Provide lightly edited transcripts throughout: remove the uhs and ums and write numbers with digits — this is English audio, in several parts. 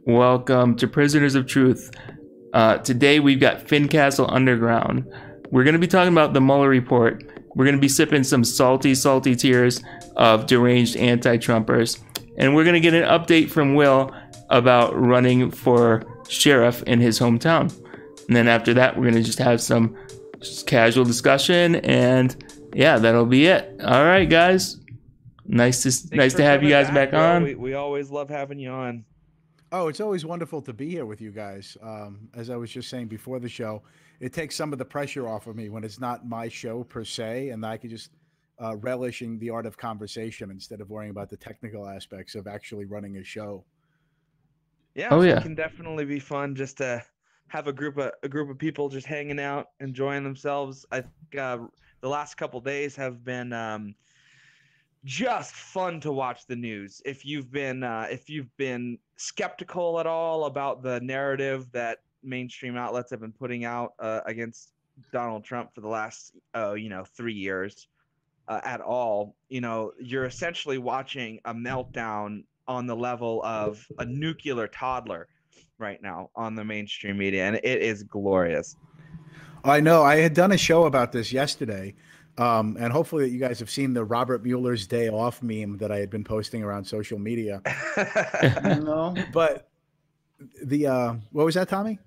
Welcome to Prisoners of Truth. Today we've got Fincastle Underground. We're going to be talking about the Mueller report. We're going to be sipping some salty, salty tears of deranged anti-Trumpers. And we're going to get an update from Will about running for sheriff in his hometown. And then after that, we're going to just have some casual discussion. And yeah, that'll be it. All right, guys. Nice to have you guys back on. We always love having you on. Oh, it's always wonderful to be here with you guys. As I was just saying before the show, it takes some of the pressure off of me when it's not my show per se, and I can just relish in the art of conversation instead of worrying about the technical aspects of actually running a show. Yeah, so it can definitely be fun just to have a group of people just hanging out, enjoying themselves. I think the last couple days have been just fun to watch the news. If you've been skeptical at all about the narrative that mainstream outlets have been putting out against Donald Trump for the last 3 years at all, you're essentially watching a meltdown on the level of a nuclear toddler right now on the mainstream media, and it is glorious. I know. I had done a show about this yesterday. And hopefully you guys have seen the Robert Mueller's day off meme that I had been posting around social media. No, but what was that, Tommy?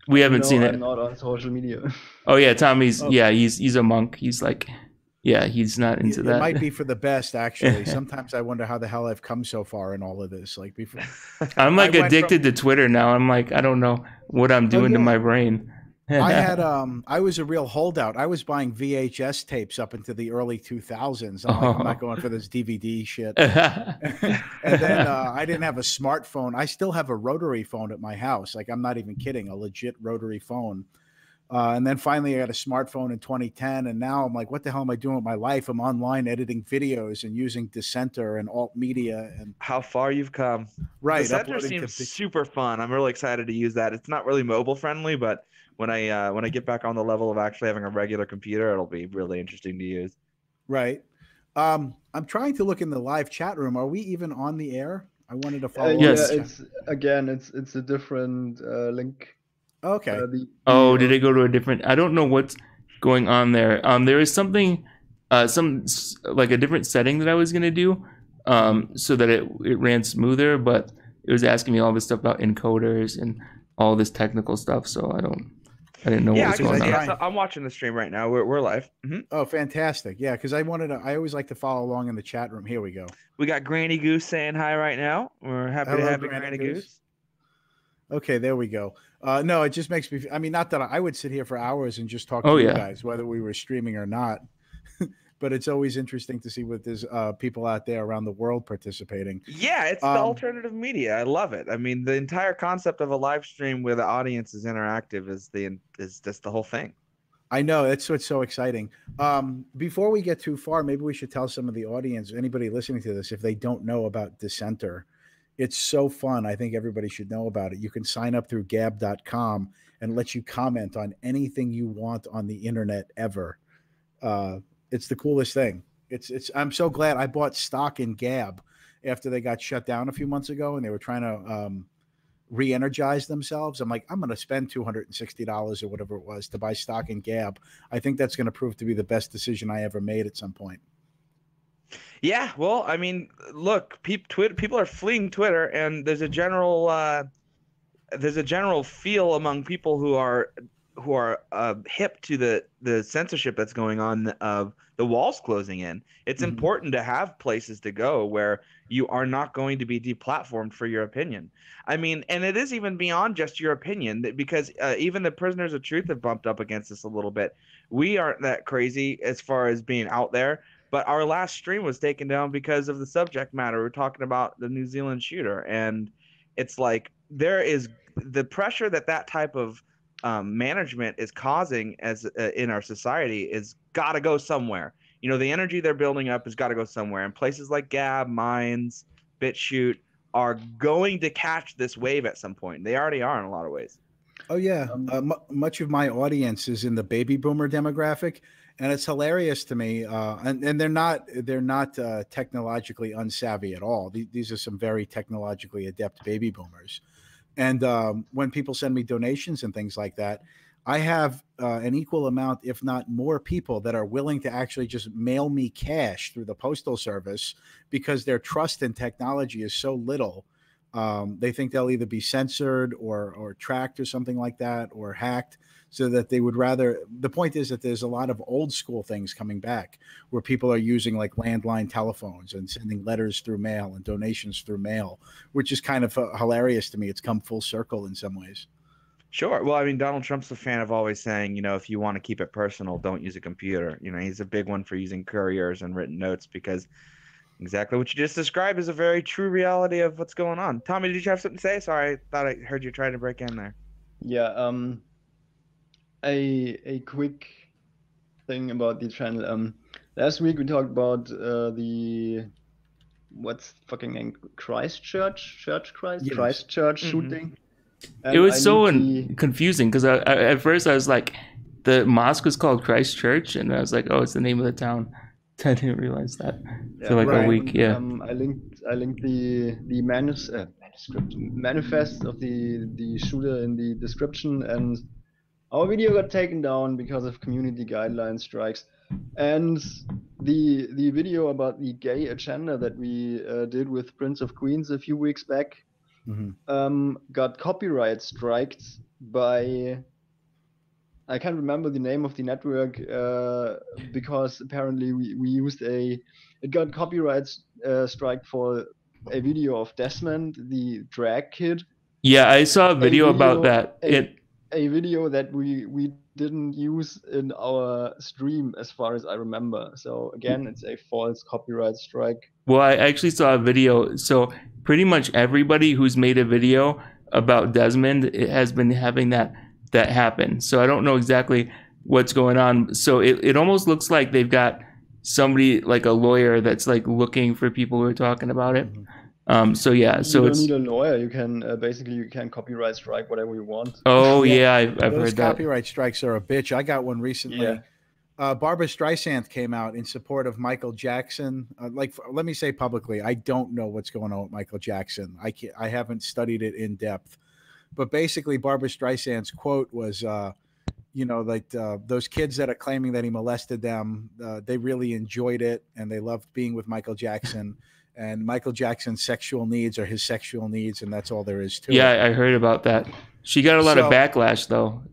We haven't seen it. I'm not on social media. Oh yeah, Tommy's he's a monk. He's like, he's not into that. It might be for the best, actually. Sometimes I wonder how the hell I've come so far in all of this. Like before, I'm like addicted to Twitter now. I'm like, I don't know what I'm doing to my brain. I was a real holdout. I was buying VHS tapes up into the early 2000s. I'm not going for this DVD shit. And then I didn't have a smartphone. I still have a rotary phone at my house. Like, I'm not even kidding, a legit rotary phone. And then finally I got a smartphone in 2010. And now I'm like, what the hell am I doing with my life? I'm online editing videos and using Dissenter and alt media. And how far you've come. Right. Dissenter seems super fun. I'm really excited to use that. It's not really mobile friendly, but when I get back on the level of actually having a regular computer, it'll be really interesting to use. Right. I'm trying to look in the live chat room. Are we even on the air? I wanted to follow. Yes. It's a different link. Okay. Did it go to a different? I don't know what's going on there. There is something, like a different setting that I was gonna do, so that it ran smoother, but it was asking me all this stuff about encoders and all this technical stuff. So I didn't know what was going on. So I'm watching the stream right now. We're live. Mm-hmm. Oh, fantastic. Yeah, because I always like to follow along in the chat room. Here we go. We got Granny Goose saying hi right now. We're happy to have Granny Goose. Okay, there we go. No, it just makes me, not that I would sit here for hours and just talk to you guys, whether we were streaming or not. But it's always interesting to see what there's people out there around the world participating. Yeah, it's the alternative media. I love it. I mean, the entire concept of a live stream where the audience is interactive is just the whole thing. I know. That's what's so exciting. Before we get too far, maybe we should tell some of the audience, anybody listening to this, if they don't know about Dissenter. It's so fun. I think everybody should know about it. You can sign up through gab.com and let you comment on anything you want on the internet ever. It's the coolest thing. I'm so glad I bought stock in Gab after they got shut down a few months ago and they were trying to re-energize themselves. I'm like, I'm going to spend $260 or whatever it was to buy stock in Gab. I think that's going to prove to be the best decision I ever made at some point. Yeah, well, I mean, look, people are fleeing Twitter, and there's a general feel among people who are hip to the censorship that's going on of the walls closing in. It's important to have places to go where you are not going to be deplatformed for your opinion. I mean, and it is even beyond just your opinion, because even the prisoners of truth have bumped up against us a little bit. We aren't that crazy as far as being out there, but our last stream was taken down because of the subject matter. We're talking about the New Zealand shooter, and it's like there is the pressure that type of management is causing in our society is got to go somewhere. The energy they're building up has got to go somewhere, and places like Gab, Minds, BitChute are going to catch this wave at some point. They already are in a lot of ways. Oh yeah, much of my audience is in the baby boomer demographic, and it's hilarious to me. And they're not technologically unsavvy at all. These are some very technologically adept baby boomers. And when people send me donations and things like that, I have an equal amount, if not more, people that are willing to actually just mail me cash through the postal service because their trust in technology is so little. They think they'll either be censored or tracked or something like that, or hacked, so that they would rather. The point is that there's a lot of old school things coming back where people are using like landline telephones and sending letters through mail and donations through mail, which is kind of hilarious to me. It's come full circle in some ways. Sure. Well, I mean, Donald Trump's a fan of always saying, you know, if you want to keep it personal, don't use a computer. You know, he's a big one for using couriers and written notes because exactly what you just described is a very true reality of what's going on. Tommy, did you have something to say? Sorry, I thought I heard you trying to break in there. Yeah, a quick thing about the channel. Last week we talked about the what's the fucking name? Christchurch shooting. And it was so confusing because at first I was like, the mosque was called Christchurch, and I was like, oh, it's the name of the town. I didn't realize that for like a week. Yeah. I linked the manifest of the shooter in the description, and our video got taken down because of community guideline strikes. And the video about the gay agenda that we did with Prince of Queens a few weeks back got copyright striked by, I can't remember the name of the network because apparently we used it got copyright strike for a video of Desmond, the drag kid. Yeah, I saw a video about that. A video that we didn't use in our stream, as far as I remember. So again, it's a false copyright strike. Well, I actually saw a video. So pretty much everybody who's made a video about Desmond has been having that happen. So I don't know exactly what's going on. So it almost looks like they've got somebody like a lawyer that's like looking for people who are talking about it. So yeah, so you don't need a lawyer. You can basically you can copyright strike whatever you want. Oh yeah, I've heard that. Copyright strikes are a bitch. I got one recently. Yeah. Barbra Streisand came out in support of Michael Jackson. Let me say publicly, I don't know what's going on with Michael Jackson. I haven't studied it in depth, but basically Barbra Streisand's quote was, those kids that are claiming that he molested them, they really enjoyed it and they loved being with Michael Jackson. And Michael Jackson's sexual needs are his sexual needs, and that's all there is to it. Yeah, I heard about that. She got a lot of backlash, though.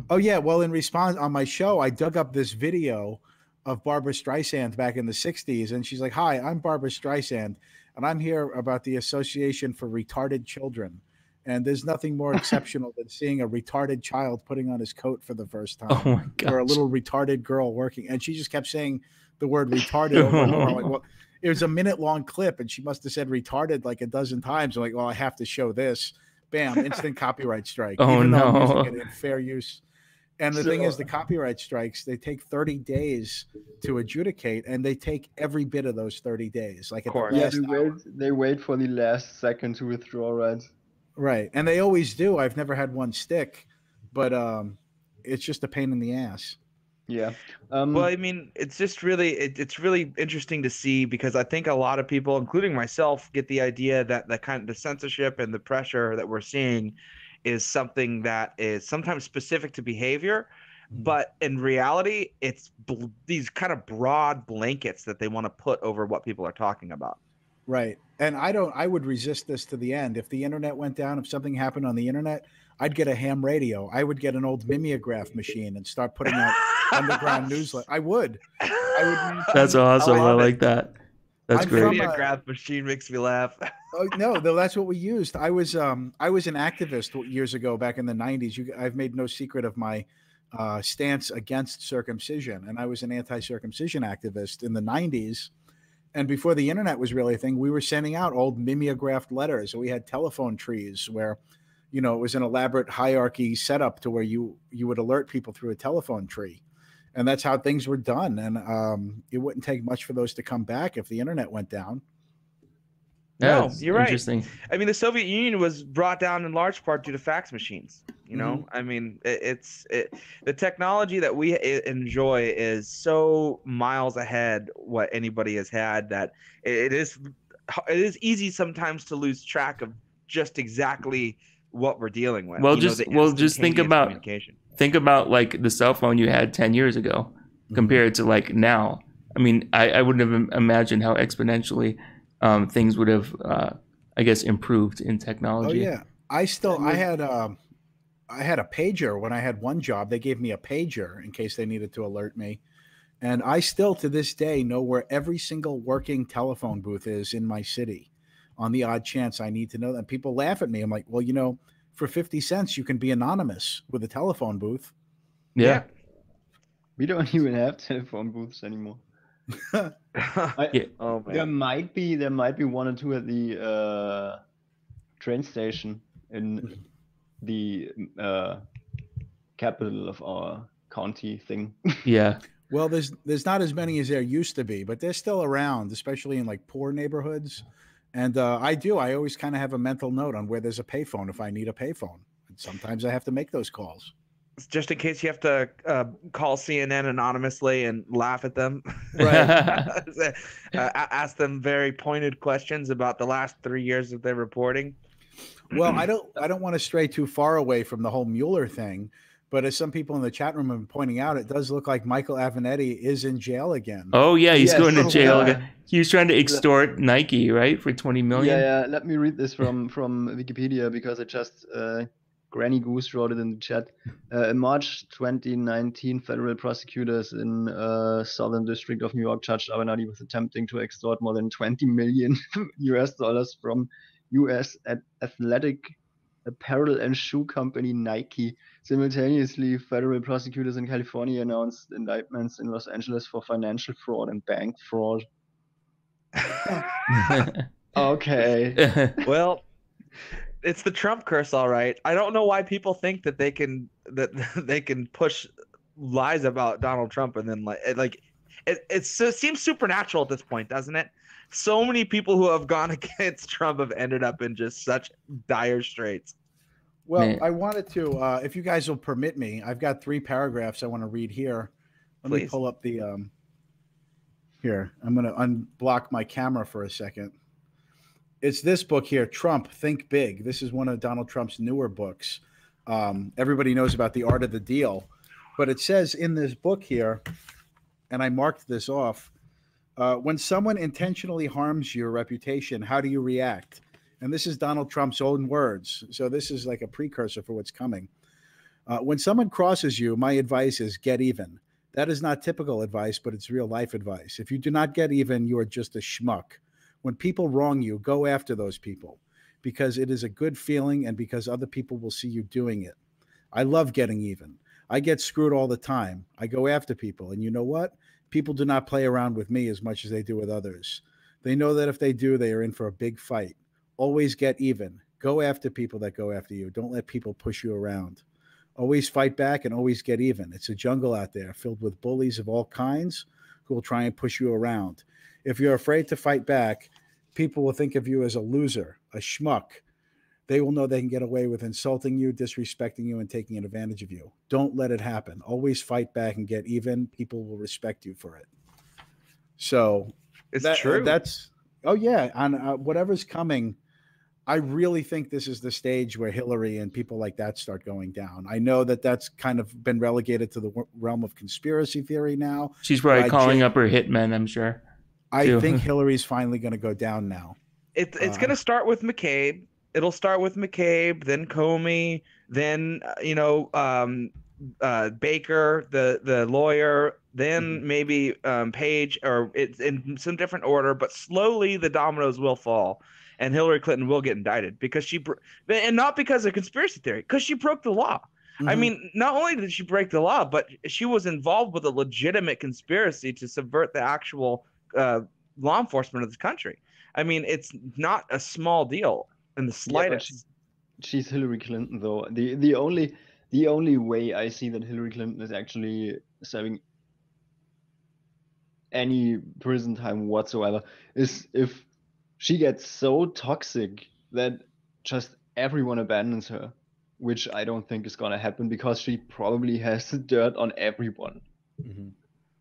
Oh, yeah. Well, in response on my show, I dug up this video of Barbra Streisand back in the 60s. And she's like, hi, I'm Barbra Streisand, and I'm here about the Association for Retarded Children. And there's nothing more exceptional than seeing a retarded child putting on his coat for the first time. Oh, my gosh. Or a little retarded girl working. And she just kept saying the word retarded over and over. I'm like, well, it was a minute-long clip, and she must have said retarded like a dozen times. I'm like, well, I have to show this. Bam, instant copyright strike. Oh, even though I'm no. using it in fair use. And the thing is, the copyright strikes, they take 30 days to adjudicate, and they take every bit of those 30 days. Like at the last hour. They wait for the last second to withdraw, right? Right, and they always do. I've never had one stick, but it's just a pain in the ass. Yeah. Well, I mean, it's just really it's really interesting to see, because I think a lot of people, including myself, get the idea that the censorship and the pressure that we're seeing is something that is sometimes specific to behavior, but in reality, it's these kind of broad blankets that they want to put over what people are talking about. Right. And I would resist this to the end. If the internet went down, if something happened on the internet, I'd get a ham radio. I would get an old mimeograph machine and start putting out underground newsletter. I would. That's awesome. I like that. That's great. Mimeograph machine makes me laugh. Oh no, that's what we used. I was an activist years ago, back in the 90s. I've made no secret of my stance against circumcision, and I was an anti-circumcision activist in the 90s. And before the internet was really a thing, we were sending out old mimeographed letters. We had telephone trees where, it was an elaborate hierarchy setup to where you would alert people through a telephone tree. And that's how things were done. And it wouldn't take much for those to come back if the internet went down. No, you're right. Interesting. I mean, the Soviet Union was brought down in large part due to fax machines. I mean, the technology that we enjoy is so miles ahead what anybody has had that it is easy sometimes to lose track of just exactly what we're dealing with. Well, You know, just think instantaneous about communication. like the cell phone you had 10 years ago compared to like now. I mean, I wouldn't have imagined how exponentially things would have, I guess, improved in technology. Oh yeah, I had a pager when I had one job. They gave me a pager in case they needed to alert me. And I still to this day know where every single working telephone booth is in my city on the odd chance I need to know that. People laugh at me. I'm like, well, you know, for 50 cents, you can be anonymous with a telephone booth. Yeah. We don't even have telephone booths anymore. Yeah. Oh man. There might be one or two at the train station in the capital of our county thing. Yeah. Well, there's not as many as there used to be, but they're still around, especially in like poor neighborhoods. And I always kind of have a mental note on where there's a payphone if I need a payphone. And sometimes I have to make those calls. Just in case you have to call CNN anonymously and laugh at them. Right. Ask them very pointed questions about the last 3 years that they're reporting. Well, I don't want to stray too far away from the whole Mueller thing, but as some people in the chat room have been pointing out, it does look like Michael Avenatti is in jail again. Oh yeah, he's going to jail yeah. again. He was trying to extort Nike, right, for 20 million. Yeah. Let me read this from Wikipedia because I just Granny Goose wrote it in the chat. In March 2019, federal prosecutors in Southern District of New York charged Avenatti with attempting to extort more than 20 million US dollars from US athletic apparel and shoe company Nike. Simultaneously, federal prosecutors in California announced indictments in Los Angeles for financial fraud and bank fraud. Okay. Well, it's the Trump curse, all right. I don't know why people think that they can push lies about Donald Trump and then it seems supernatural at this point, doesn't it? So many people who have gone against Trump have ended up in just such dire straits. Well, Man. I wanted to, if you guys will permit me, I've got 3 paragraphs I want to read here. Let me pull up the, here, I'm going to unblock my camera for a second. It's this book here, Trump, Think Big. This is one of Donald Trump's newer books. Everybody knows about The Art of the Deal. But it says in this book here, and I marked this off, when someone intentionally harms your reputation, how do you react? And this is Donald Trump's own words. So this is like a precursor for what's coming. When someone crosses you, my advice is get even. That is not typical advice, but it's real life advice. If you do not get even, you are just a schmuck. When people wrong you, go after those people because it is a good feeling and because other people will see you doing it. I love getting even. I get screwed all the time. I go after people. And you know what? People do not play around with me as much as they do with others. They know that if they do, they are in for a big fight. Always get even. Go after people that go after you. Don't let people push you around. Always fight back and always get even. It's a jungle out there filled with bullies of all kinds who will try and push you around. If you're afraid to fight back, people will think of you as a loser, a schmuck. They will know they can get away with insulting you, disrespecting you, and taking advantage of you. Don't let it happen. Always fight back and get even. People will respect you for it. So it's true. Oh yeah. On whatever's coming, I really think this is the stage where Hillary and people like that start going down. I know that that's kind of been relegated to the realm of conspiracy theory now. She's probably calling up her hitmen, I'm sure. I think Hillary's finally going to go down now. It's going to start with McCabe. It'll start with McCabe, then Comey, then Baker, the lawyer, then maybe Page, or it's in some different order. But slowly the dominoes will fall, and Hillary Clinton will get indicted because and not because of conspiracy theory, because she broke the law. I mean, not only did she break the law, but she was involved with a legitimate conspiracy to subvert the actual law enforcement of this country. I mean, it's not a small deal in the slightest. Yeah, she's Hillary Clinton, though. The only way I see that Hillary Clinton is actually serving any prison time whatsoever is if she gets so toxic that just everyone abandons her, which I don't think is gonna happen because she probably has dirt on everyone.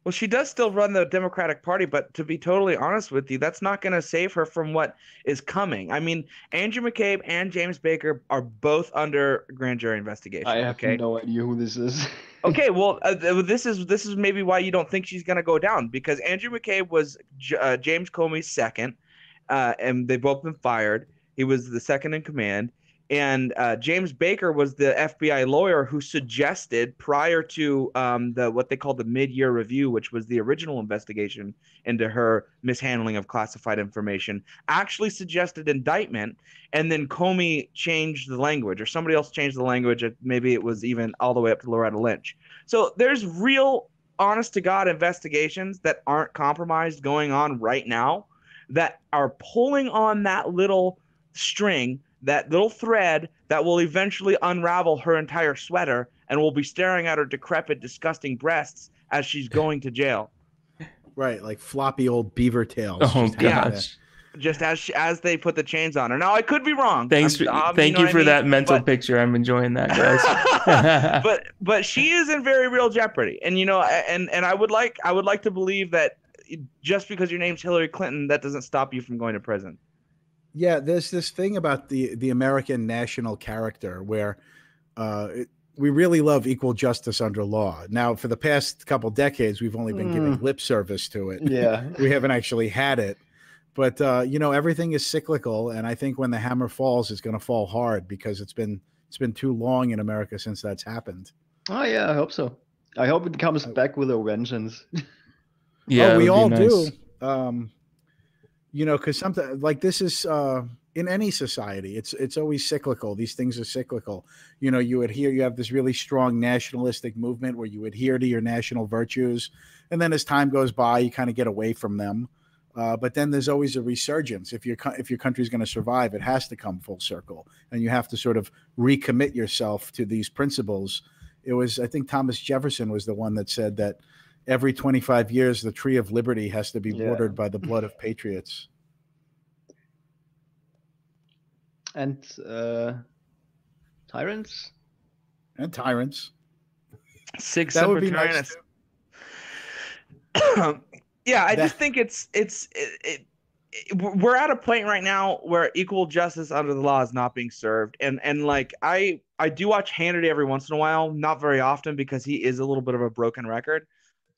Well, she does still run the Democratic Party, but to be totally honest with you, that's not going to save her from what is coming. I mean, Andrew McCabe and James Baker are both under grand jury investigation. I have Okay. no idea who this is. Okay, well, this is maybe why you don't think she's going to go down, because Andrew McCabe was James Comey's second, and they've both been fired. He was the second in command, and James Baker was the FBI lawyer who suggested, prior to what they called the mid-year review, which was the original investigation into her mishandling of classified information, actually suggested indictment, and then Comey changed the language, or somebody else changed the language. Maybe it was even all the way up to Loretta Lynch. So there's real, honest to God investigations that aren't compromised going on right now, that are pulling on that little string, that little thread that will eventually unravel her entire sweater, and we'll be staring at her decrepit, disgusting breasts as she's going to jail. Right, like floppy old beaver tails. Oh gosh. Just as they put the chains on her. Now, I could be wrong. Thank you for that mental picture. I'm enjoying that, guys. but she is in very real jeopardy, and and I would like to believe that just because your name's Hillary Clinton, that doesn't stop you from going to prison. Yeah, there's this thing about the American national character where we really love equal justice under law. Now, for the past couple decades, we've only been giving lip service to it. Yeah, we haven't actually had it. But everything is cyclical, and I think when the hammer falls, it's going to fall hard, because it's been too long in America since that's happened. Oh yeah, I hope so. I hope it comes back with a vengeance. Yeah, we all nice. do. Because something like this is in any society, it's always cyclical. These things are cyclical. You have this really strong nationalistic movement where you adhere to your national virtues, and then as time goes by, you kind of get away from them. But then there's always a resurgence. If your country's going to survive, it has to come full circle, and you have to sort of recommit yourself to these principles. I think Thomas Jefferson was the one that said that every 25 years, the tree of liberty has to be watered by the blood of patriots. And tyrants? And tyrants. Six That would be libertarians. nice. Yeah, I just think we're at a point right now where equal justice under the law is not being served. And like, I do watch Hannity every once in a while, not very often, because he is a little bit of a broken record.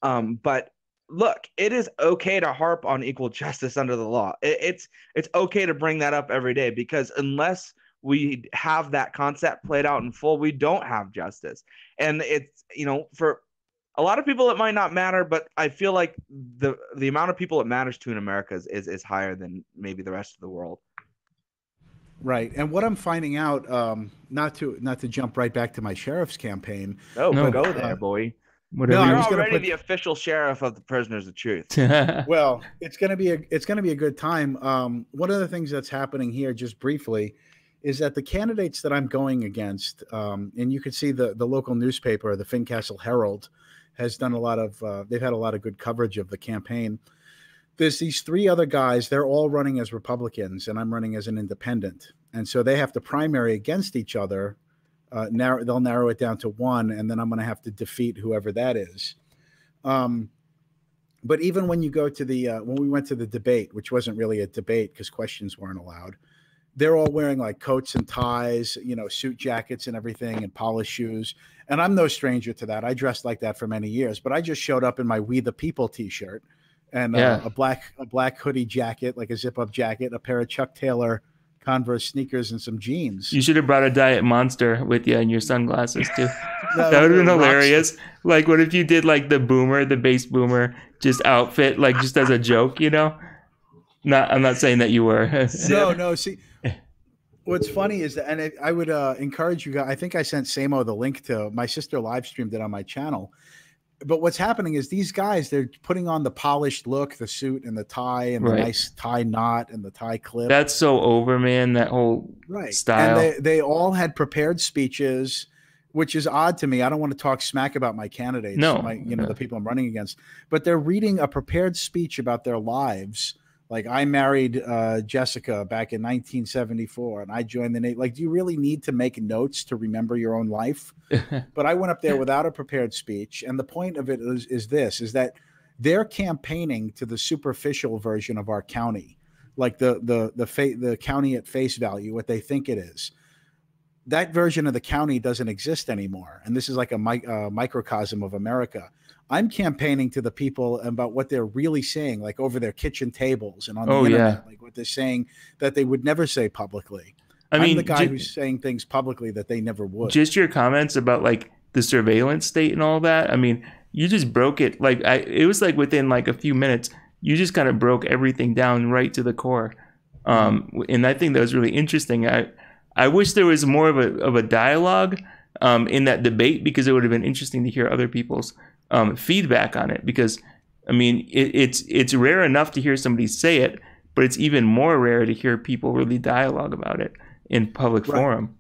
But look, it is okay to harp on equal justice under the law. It's okay to bring that up every day, because unless we have that concept played out in full, we don't have justice. And it's, for a lot of people it might not matter, but I feel like the amount of people it matters to in America is higher than maybe the rest of the world. Right. And what I'm finding out, not to jump right back to my sheriff's campaign. Oh, no, go there, boy. Whatever. You're already the official sheriff of the Prisoners of Truth. Well, it's gonna be a good time. One of the things that's happening here, just briefly, is that the candidates that I'm going against, and you can see the local newspaper, the Fincastle Herald, has done they've had a lot of good coverage of the campaign. There's these three other guys, they're all running as Republicans, and I'm running as an independent. And so they have to primary against each other. They'll narrow it down to one, and then I'm going to have to defeat whoever that is. But even when you go to when we went to the debate, which wasn't really a debate because questions weren't allowed, they're all wearing like coats and ties, suit jackets and everything, and polished shoes. And I'm no stranger to that. I dressed like that for many years, but I just showed up in my We the People t-shirt and a black hoodie jacket, like a zip-up jacket, a pair of Chuck Taylor Converse sneakers, and some jeans. You should have brought a Diet Monster with you and your sunglasses too. That would have been hilarious. Like, what if you did like the bass boomer, just outfit, like just as a joke, I'm not saying that you were. No. See, what's funny is that, and I would encourage you guys. I think I sent Samo the link to my sister live streamed it on my channel. But what's happening is these guys, they're putting on the polished look, the suit and the tie and the nice tie knot and the tie clip. That's so over, man, that whole style. And they all had prepared speeches, which is odd to me. I don't want to talk smack about my candidates, the people I'm running against. But they're reading a prepared speech about their lives. Like, I married Jessica back in 1974, and I joined the Navy. Like, do you really need to make notes to remember your own life? But I went up there without a prepared speech, and the point of it is that they're campaigning to the superficial version of our county, like the county at face value, what they think it is. That version of the county doesn't exist anymore. And this is like a microcosm of America. I'm campaigning to the people about what they're really saying, like over their kitchen tables and on the internet, like what they're saying that they would never say publicly. I'm the guy who's saying things publicly that they never would. Just your comments about like the surveillance state and all that. I mean, you just broke it. Like it was like within like a few minutes, you just kind of broke everything down right to the core. And I think that was really interesting. I wish there was more of a dialogue in that debate, because it would have been interesting to hear other people's feedback on it. Because I mean, it's rare enough to hear somebody say it, but it's even more rare to hear people really dialogue about it in public forum.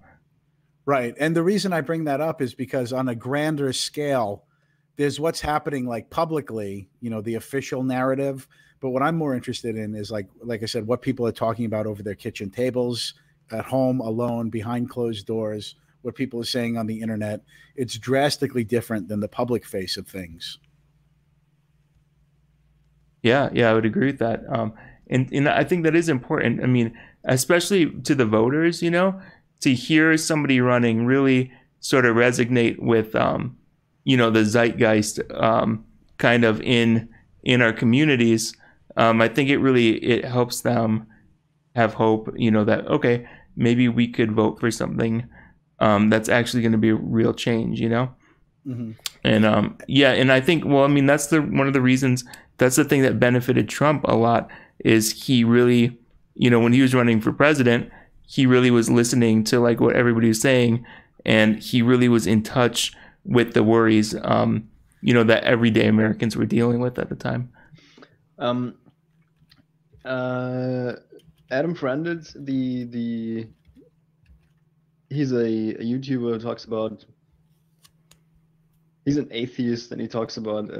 Right. And the reason I bring that up is because on a grander scale, there's what's happening like publicly, you know, the official narrative. But what I'm more interested in is like I said, what people are talking about over their kitchen tables, at home, alone, behind closed doors, what people are saying on the internet. It's drastically different than the public face of things. Yeah, I would agree with that. And I think that is important. I mean, especially to the voters, you know, to hear somebody running really sort of resonate with, you know, the zeitgeist kind of in our communities. I think it helps them have hope, you know, that, okay, maybe we could vote for something that's actually going to be a real change, you know? Mm-hmm. And and I think, well, I mean, that's one of the reasons, that's the thing that benefited Trump a lot, is he really, you know, when he was running for president, he really was listening to like what everybody was saying, and he really was in touch with the worries, you know, that everyday Americans were dealing with at the time. Adam Franditz, he's a YouTuber who talks about, he's an atheist, and he talks about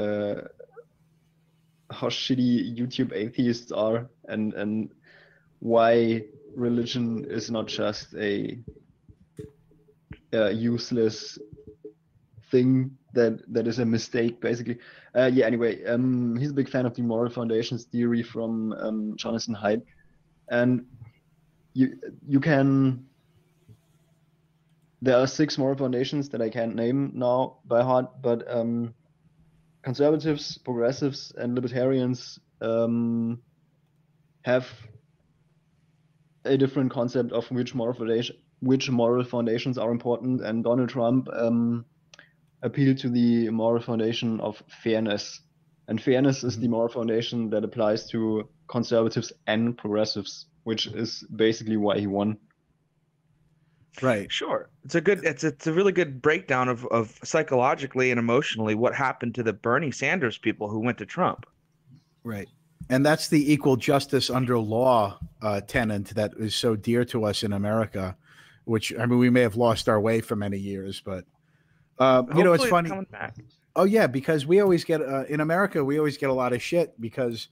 how shitty YouTube atheists are, and why religion is not just a useless thing that is a mistake, basically. Anyway, he's a big fan of the moral foundations theory from Jonathan Haidt, and you can, there are 6 moral foundations that I can't name now by heart, but conservatives, progressives, and libertarians have a different concept of which moral foundations are important, and Donald Trump appealed to the moral foundation of fairness, and fairness is the moral foundation that applies to conservatives and progressives, which is basically why he won. Right. Sure. It's a really good breakdown of psychologically and emotionally what happened to the Bernie Sanders people who went to Trump. Right. And that's the equal justice under law tenet that is so dear to us in America, which, I mean, we may have lost our way for many years, but you know, it's funny. Coming back. Oh yeah, because we always get in America, we always get a lot of shit because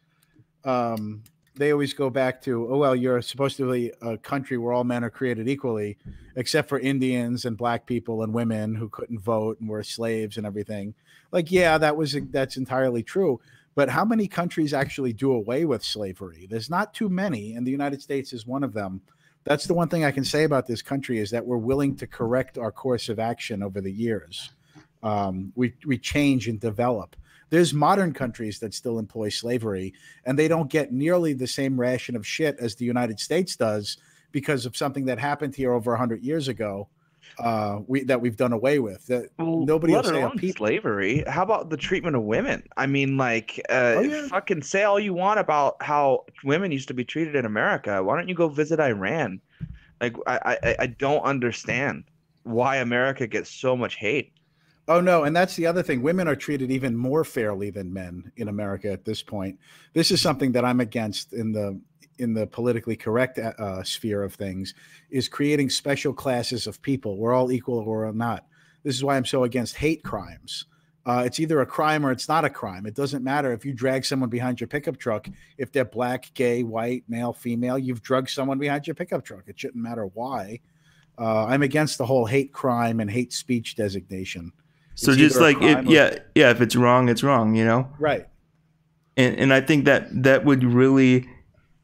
they always go back to, oh well, you're supposed to be a country where all men are created equally, except for Indians and black people and women who couldn't vote and were slaves and everything. Like, yeah, that's entirely true. But how many countries actually do away with slavery? There's not too many, and the United States is one of them. That's the one thing I can say about this country, is that we're willing to correct our course of action over the years. We change and develop. There's modern countries that still employ slavery, and they don't get nearly the same ration of shit as the United States does because of something that happened here over 100 years ago that we've done away with. That nobody will say slavery. How about the treatment of women? I mean, like, fucking say all you want about how women used to be treated in America. Why don't you go visit Iran? Like, I don't understand why America gets so much hate. Oh no, and that's the other thing. Women are treated even more fairly than men in America at this point. This is something that I'm against in the politically correct sphere of things, is creating special classes of people. We're all equal or we're not. This is why I'm so against hate crimes. It's either a crime or it's not a crime. It doesn't matter if you drag someone behind your pickup truck. If they're black, gay, white, male, female, you've drugged someone behind your pickup truck. It shouldn't matter why. I'm against the whole hate crime and hate speech designation. So just like, if it's wrong, it's wrong, you know? Right. And I think that would really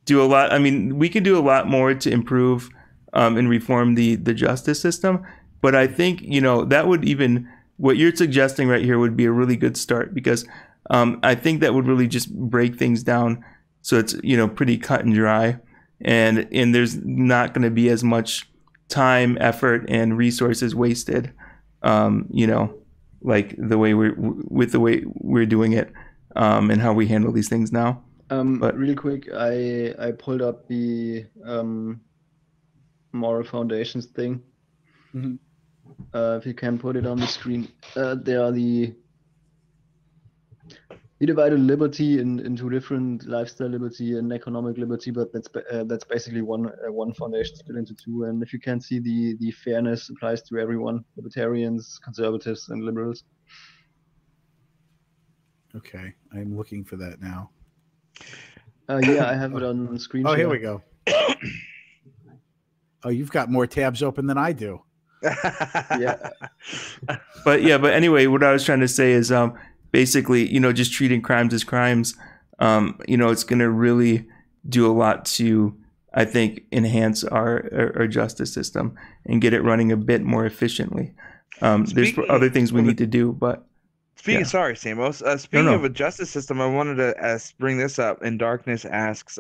do a lot. I mean, we can do a lot more to improve and reform the justice system. But I think, that would even, what you're suggesting right here would be a really good start, because I think that would really just break things down so it's, pretty cut and dry. And there's not going to be as much time, effort, and resources wasted, like the way we're doing it, and how we handle these things now. But real quick, I pulled up the moral foundations thing. Mhm. If you can put it on the screen, there are the divided liberty into different lifestyle liberty and economic liberty, but that's basically one foundation split into two. And if you can see, the fairness applies to everyone: libertarians, conservatives, and liberals. Okay, I'm looking for that now. Yeah, I have it on screen. Oh, here we go. Oh, you've got more tabs open than I do. Yeah. But anyway, what I was trying to say is basically, just treating crimes as crimes, it's going to really do a lot to, I think, enhance our justice system and get it running a bit more efficiently. There's other things we need to do, but Sorry, Samo. Speaking of a justice system, I wanted to bring this up. And Darkness asks,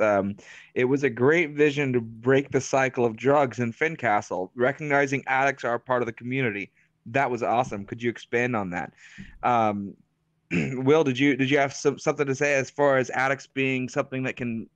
it was a great vision to break the cycle of drugs in Fincastle, recognizing addicts are a part of the community. That was awesome. Could you expand on that? Will, did you have something to say as far as addicts being something that can,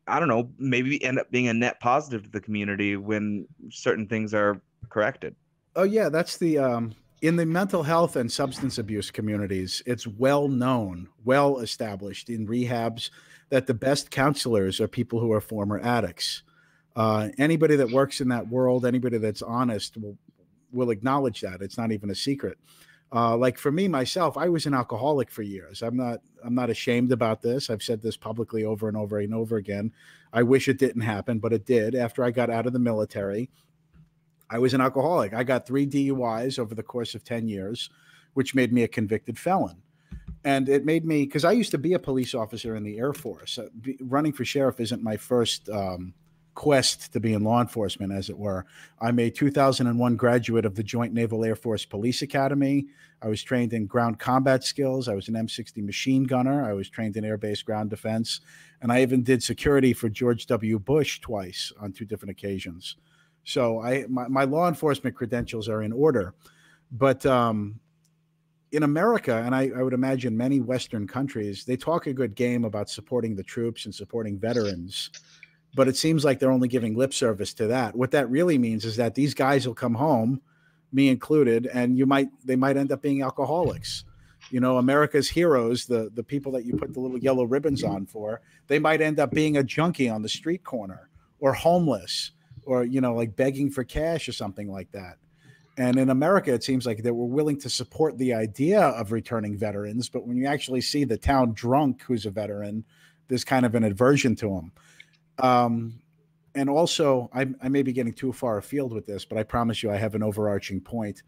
I don't know, maybe end up being a net positive to the community when certain things are corrected? Oh yeah, that's the in the mental health and substance abuse communities, it's well known, well established in rehabs that the best counselors are people who are former addicts. Anybody that works in that world, anybody that's honest will acknowledge that. It's not even a secret. Like for me, myself, I was an alcoholic for years. I'm not ashamed about this. I've said this publicly over and over and over again. I wish it didn't happen, but it did. After I got out of the military, I was an alcoholic. I got 3 DUIs over the course of 10 years, which made me a convicted felon. And it made me, because I used to be a police officer in the Air Force. Running for sheriff isn't my first quest to be in law enforcement, as it were. I'm a 2001 graduate of the Joint Naval Air Force Police Academy. I was trained in ground combat skills. I was an M60 machine gunner. I was trained in air-based ground defense. And I even did security for George W. Bush twice on 2 different occasions. So my law enforcement credentials are in order. But in America, and I would imagine many Western countries, they talk a good game about supporting the troops and supporting veterans. But it seems like they're only giving lip service to that. What that really means is that these guys will come home, me included, and they might end up being alcoholics. America's heroes, the people that you put the little yellow ribbons on for, they might end up being a junkie on the street corner or homeless, or, like begging for cash or something like that. And in America, it seems like they were willing to support the idea of returning veterans. But when you actually see the town drunk who's a veteran, there's kind of an aversion to him. And also, I may be getting too far afield with this, but I promise you I have an overarching point.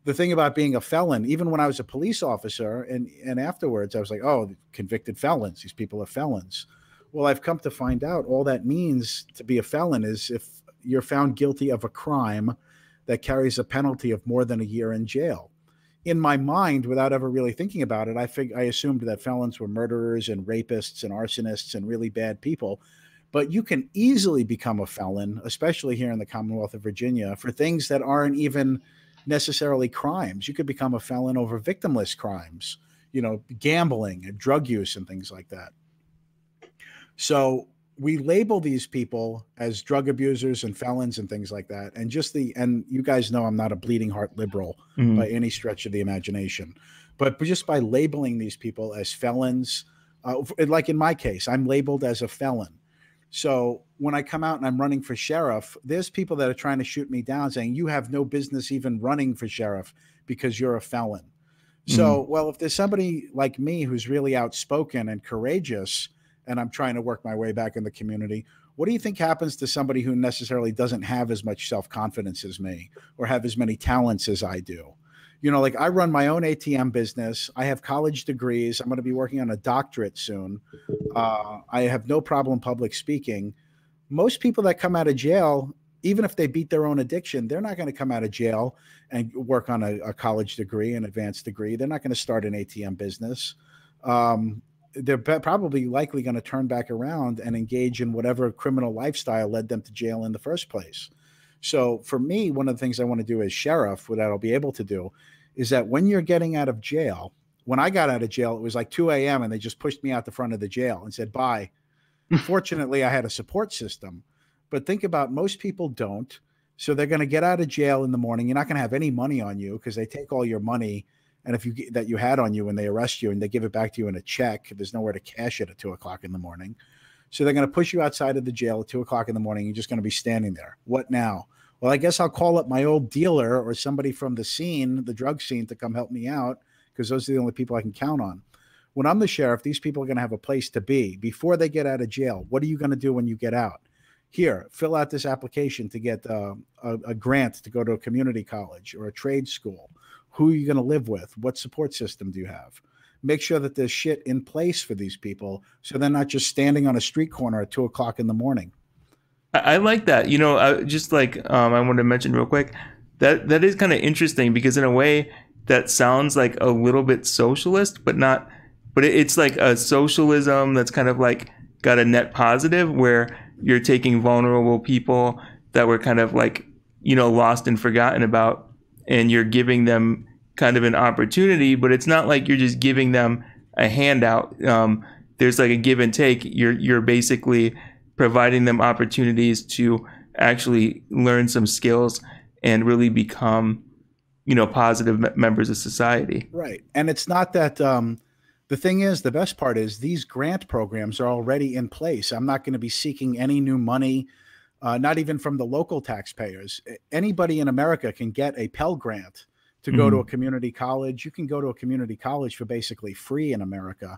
The thing about being a felon, even when I was a police officer and afterwards, I was like, oh, convicted felons. These people are felons. Well, I've come to find out all that means to be a felon is if you're found guilty of a crime that carries a penalty of more than a year in jail. In my mind, without ever really thinking about it, I assumed that felons were murderers and rapists and arsonists and really bad people. But you can easily become a felon, especially here in the Commonwealth of Virginia, for things that aren't even necessarily crimes. You could become a felon over victimless crimes, gambling and drug use and things like that. So we label these people as drug abusers and felons and things like that. And you guys know I'm not a bleeding heart liberal by any stretch of the imagination, but just by labeling these people as felons, like in my case, I'm labeled as a felon. So when I come out and I'm running for sheriff, there's people that are trying to shoot me down saying, you have no business even running for sheriff because you're a felon. So, well, if there's somebody like me who's really outspoken and courageous, and I'm trying to work my way back in the community, what do you think happens to somebody who necessarily doesn't have as much self-confidence as me or have as many talents as I do? You know, like I run my own ATM business. I have college degrees. I'm going to be working on a doctorate soon. I have no problem public speaking. Most people that come out of jail, even if they beat their own addiction, they're not going to come out of jail and work on a college degree, an advanced degree. They're not going to start an ATM business. They're probably likely going to turn back around and engage in whatever criminal lifestyle led them to jail in the first place. So for me, one of the things I want to do as sheriff, what I'll be able to do, is that when you're getting out of jail, when I got out of jail, it was like 2 a.m. and they just pushed me out the front of the jail and said, bye. Fortunately, I had a support system. But think about, most people don't. So they're going to get out of jail in the morning. You're not going to have any money on you because they take all your money and if you that you had on you when they arrest you, and they give it back to you in a check. There's nowhere to cash it at 2 o'clock in the morning. So they're going to push you outside of the jail at 2 o'clock in the morning. You're just going to be standing there. What now? Well, I guess I'll call up my old dealer or somebody from the scene, the drug scene, to come help me out, because those are the only people I can count on. When I'm the sheriff, these people are going to have a place to be before they get out of jail. What are you going to do when you get out? Here, fill out this application to get a grant to go to a community college or a trade school. Who are you going to live with? What support system do you have? Make sure that there's shit in place for these people so they're not just standing on a street corner at 2 o'clock in the morning. I like that. You know, I wanted to mention real quick that is kind of interesting, because in a way that sounds like a little bit socialist, but not. But it's like a socialism that's kind of like got a net positive, where you're taking vulnerable people that were kind of like, you know, lost and forgotten about, and you're giving them kind of an opportunity, but it's not like you're just giving them a handout. There's like a give and take. You're basically providing them opportunities to actually learn some skills and really become, you know, positive members of society. Right. And it's not that, the thing is, the best part is these grant programs are already in place. I'm not going to be seeking any new money, not even from the local taxpayers. Anybody in America can get a Pell Grant to go to a community college. You can go to a community college for basically free in America.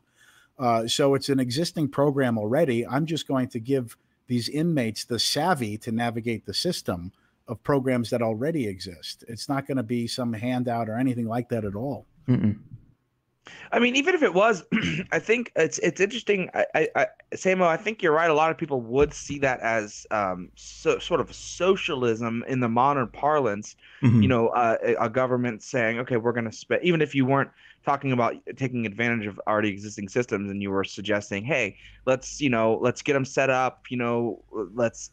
So it's an existing program already. I'm just going to give these inmates the savvy to navigate the system of programs that already exist. It's not going to be some handout or anything like that at all. I mean, even if it was, I think it's interesting. Samo, I think you're right. A lot of people would see that as sort of socialism in the modern parlance. You know, a government saying, okay, we're going to spend, even if you weren't talking about taking advantage of already existing systems, and you were suggesting, hey, let's get them set up. You know,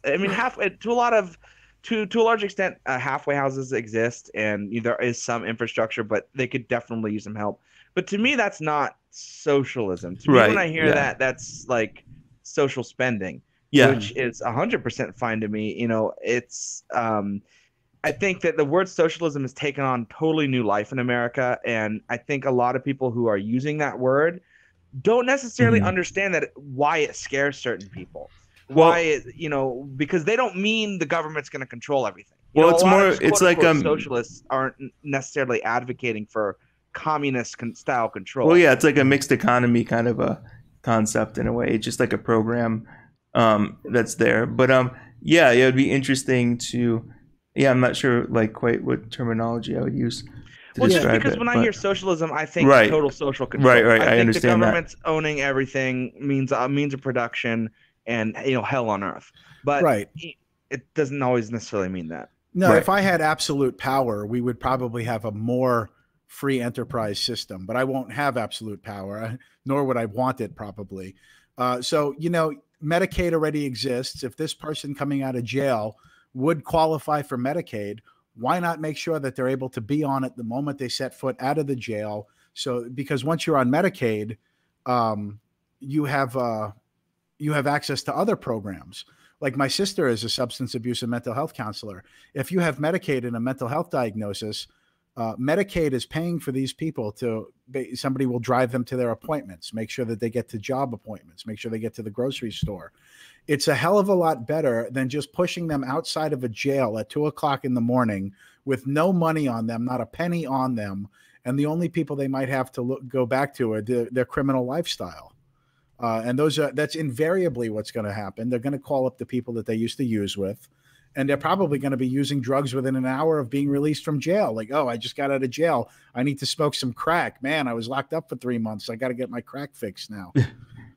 I mean, to a large extent, halfway houses exist, and there is some infrastructure, but they could definitely use some help. But to me, that's not socialism. To me, when I hear that, that's like social spending, which is 100% fine to me. You know, it's I think that the word socialism has taken on totally new life in America, and I think a lot of people who are using that word don't necessarily understand why it scares certain people. Because they don't mean the government's going to control everything. It's like socialists aren't necessarily advocating for communist style control. Well, yeah, it's like a mixed economy kind of a concept in a way. It's just like a program that's there. But yeah, it would be interesting to. Yeah, I'm not sure like quite what terminology I would use. Just because when I hear socialism, I think total social control. Right. I understand the government's owning everything means of production and hell on earth. But it doesn't always necessarily mean that. No, if I had absolute power, we would probably have a more free enterprise system, but I won't have absolute power, nor would I want it probably. So, Medicaid already exists. If this person coming out of jail would qualify for Medicaid, why not make sure that they're able to be on it the moment they set foot out of the jail? So, because once you're on Medicaid, you have access to other programs. Like my sister is a substance abuse and mental health counselor. If you have Medicaid and a mental health diagnosis, Medicaid is paying for these people somebody will drive them to their appointments, make sure that they get to job appointments, make sure they get to the grocery store. It's a hell of a lot better than just pushing them outside of a jail at 2 o'clock in the morning with no money on them, not a penny on them. And the only people they might have to go back to are their criminal lifestyle. And that's invariably what's going to happen. They're going to call up the people that they used to use with, And they're probably going to be using drugs within an hour of being released from jail. Like, oh, I just got out of jail. I need to smoke some crack. Man, I was locked up for 3 months. I got to get my crack fixed now.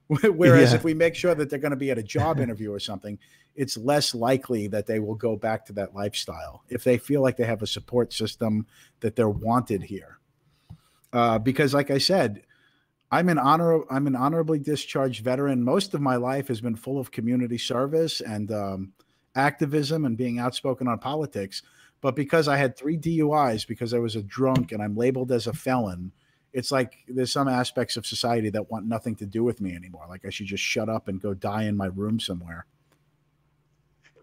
Whereas if we make sure that they're going to be at a job interview or something, it's less likely that they will go back to that lifestyle if they feel like they have a support system, that they're wanted here. Because like I said, I'm an honorably discharged veteran. Most of my life has been full of community service and activism and being outspoken on politics. But because I had 3 DUIs because I was a drunk and I'm labeled as a felon, it's like there's some aspects of society that want nothing to do with me anymore. Like I should just shut up and go die in my room somewhere.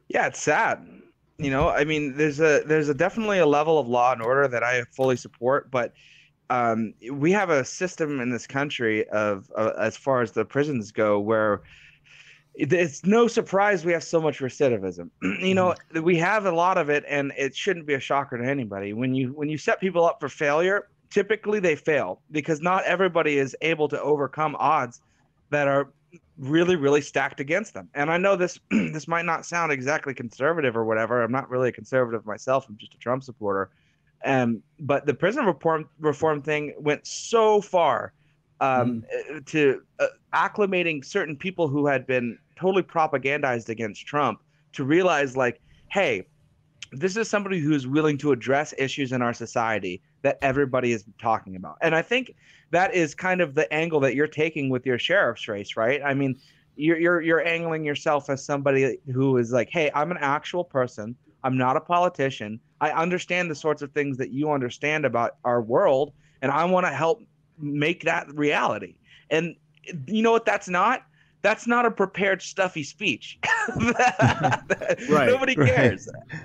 Yeah, it's sad. You know, I mean, there's a definitely a level of law and order that I fully support, but we have a system in this country of as far as the prisons go where it's no surprise we have so much recidivism. You know, we have a lot of it, and it shouldn't be a shocker to anybody. When you set people up for failure, typically they fail because not everybody is able to overcome odds that are really, really stacked against them. And I know this this might not sound exactly conservative or whatever. I'm not really a conservative myself. I'm just a Trump supporter. But the prison reform thing went so far to acclimating certain people who had been totally propagandized against Trump to realize, like, hey, this is somebody who is willing to address issues in our society that everybody is talking about. And I think that is kind of the angle that you're taking with your sheriff's race, right? I mean, you're angling yourself as somebody who is like, hey, I'm an actual person. I'm not a politician. I understand the sorts of things that you understand about our world, and I want to help make that reality. And you know what that's not? That's not a prepared, stuffy speech. Right. Nobody cares. Right.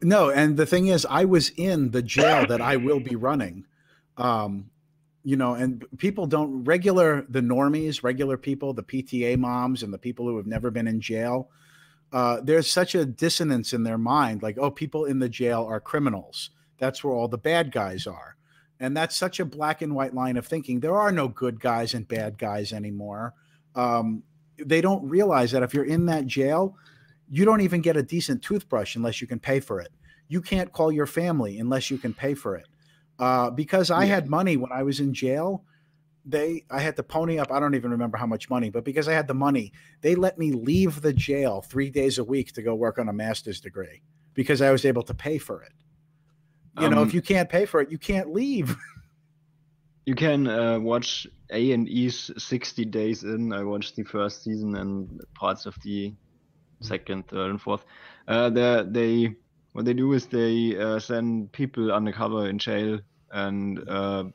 No, and the thing is, I was in the jail that I will be running. You know, and people don't, the normies, regular people, the PTA moms and the people who have never been in jail, there's such a dissonance in their mind, like, oh, people in the jail are criminals. That's where all the bad guys are. And that's such a black and white line of thinking. There are no good guys and bad guys anymore. They don't realize that if you're in that jail, you don't even get a decent toothbrush unless you can pay for it. You can't call your family unless you can pay for it. Because I had money when I was in jail, I had to pony up. I don't even remember how much money, but because I had the money, they let me leave the jail 3 days a week to go work on a master's degree because I was able to pay for it. You know, if you can't pay for it, you can't leave. You can watch A&E's 60 Days In. I watched the first season and parts of the second, third, and fourth. What they do is they send people undercover in jail, and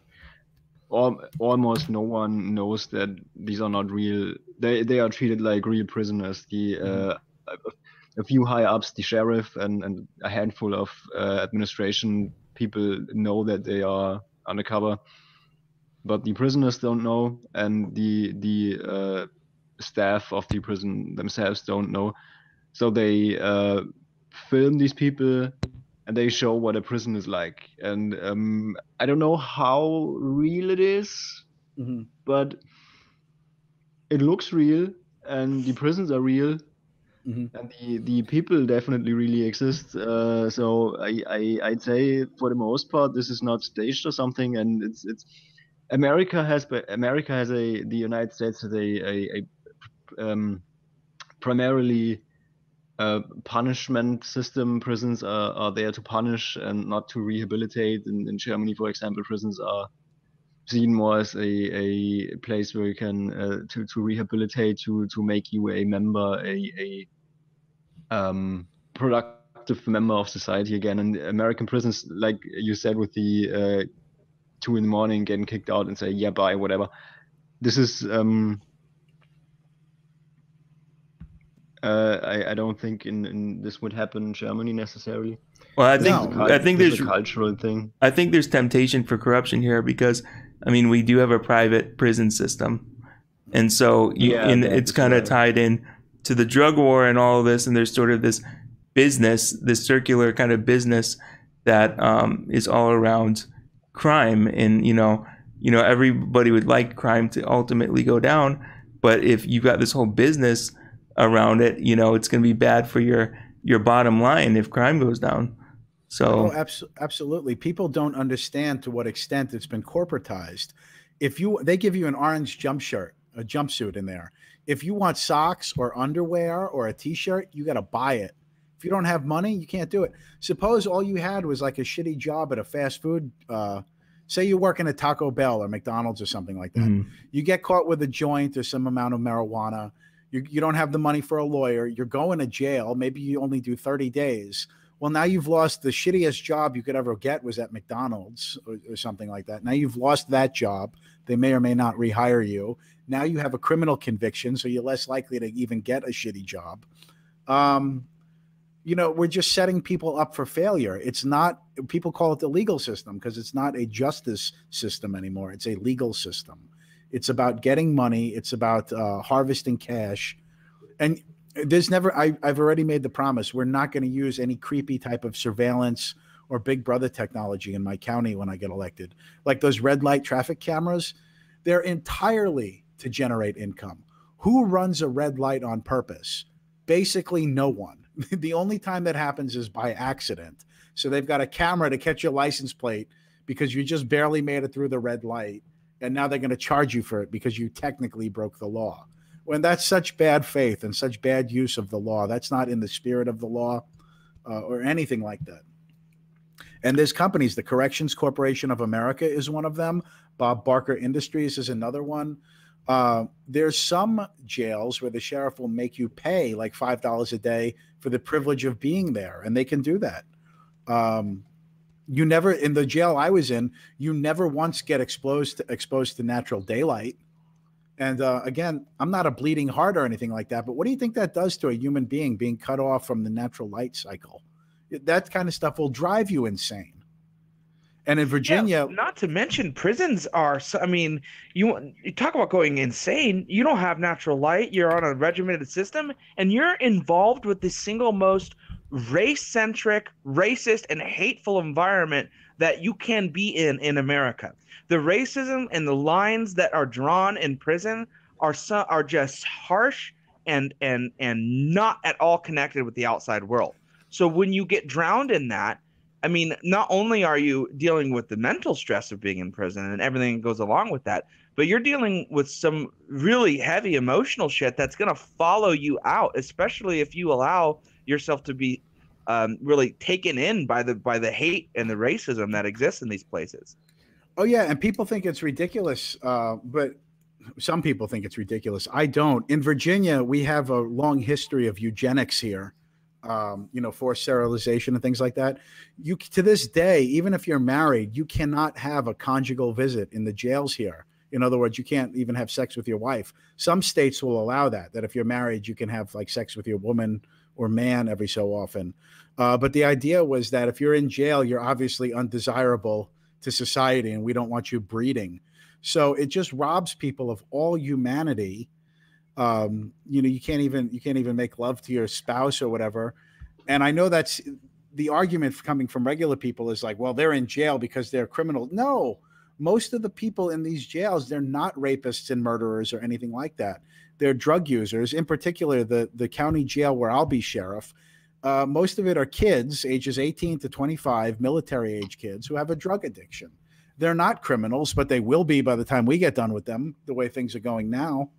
almost no one knows that these are not real. They are treated like real prisoners. A few high ups, the sheriff and a handful of administration people know that they are undercover, but the prisoners don't know, and the staff of the prison themselves don't know. So they film these people and they show what a prison is like. And I don't know how real it is, but it looks real, and the prisons are real. And the people definitely really exist. So I'd say for the most part this is not staged or something, and it's the United States has a primarily punishment system. Prisons are there to punish and not to rehabilitate. In Germany, for example, prisons are seen more as a place where you can to rehabilitate, to make you a member, a productive member of society again. And American prisons, like you said, with the 2 a.m. getting kicked out and say, yeah, bye, whatever. This is I don't think in this would happen in Germany necessarily. Well, I think there's a cultural thing. I think there's temptation for corruption here because, I mean, we do have a private prison system, and so it's kind of tied in to the drug war and all of this, and there's sort of this business, this circular kind of business that is all around crime, and you know everybody would like crime to ultimately go down, but if you've got this whole business around it, it's going to be bad for your your bottom line if crime goes down. So absolutely. People don't understand to what extent it's been corporatized. They give you an orange jumpsuit in there. If you want socks or underwear or a t-shirt, you got to buy it. If you don't have money, you can't do it. Suppose all you had was like a shitty job at a fast food, say you're working at Taco Bell or McDonald's or something like that. Mm-hmm. You get caught with a joint or some amount of marijuana. You don't have the money for a lawyer. You're going to jail. Maybe you only do 30 days. Well, now you've lost the shittiest job you could ever get was at McDonald's or something like that. Now you've lost that job. They may or may not rehire you. Now you have a criminal conviction, so you're less likely to even get a shitty job. We're just setting people up for failure. It's not, people call it the legal system because it's not a justice system anymore. It's a legal system. It's about getting money. It's about harvesting cash. And I've already made the promise. We're not going to use any creepy type of surveillance or Big Brother technology in my county when I get elected. Like those red light traffic cameras, they're entirely to generate income. Who runs a red light on purpose? Basically no one. The only time that happens is by accident. So they've got a camera to catch your license plate because you just barely made it through the red light. And now they're going to charge you for it because you technically broke the law. When that's such bad faith and such bad use of the law, that's not in the spirit of the law or anything like that. And there's companies, the Corrections Corporation of America is one of them. Bob Barker Industries is another one. There's some jails where the sheriff will make you pay like $5 a day for the privilege of being there. And they can do that. You never, in the jail I was in, you never once get exposed to natural daylight. And again, I'm not a bleeding heart or anything like that, but what do you think that does to a human being being cut off from the natural light cycle? That kind of stuff will drive you insane. And in Virginia, not to mention prisons are, you talk about going insane. You don't have natural light. You're on a regimented system and you're involved with the single most race-centric, racist, and hateful environment that you can be in America. The racism and the lines that are drawn in prison are just harsh and not at all connected with the outside world. So when you get drowned in that, not only are you dealing with the mental stress of being in prison and everything that goes along with that, but you're dealing with some really heavy emotional shit that's going to follow you out, especially if you allow yourself to be really taken in by the hate and the racism that exists in these places. Oh, yeah. And people think it's ridiculous, but some people think it's ridiculous. I don't. In Virginia, we have a long history of eugenics here. Forced sterilization and things like that. You, to this day, even if you're married, you cannot have a conjugal visit in the jails here. In other words, you can't even have sex with your wife. Some states will allow that if you're married, you can have like sex with your woman or man every so often. But the idea was that if you're in jail, you're obviously undesirable to society and we don't want you breeding. So it just robs people of all humanity. You can't even make love to your spouse or whatever. And I know that's the argument coming from regular people is like, well, they're in jail because they're criminal. No, most of the people in these jails, they're not rapists and murderers or anything like that. They're drug users. In particular, the county jail where I'll be sheriff, most of it are kids ages 18 to 25, military age kids who have a drug addiction. They're not criminals, but they will be by the time we get done with them, the way things are going now.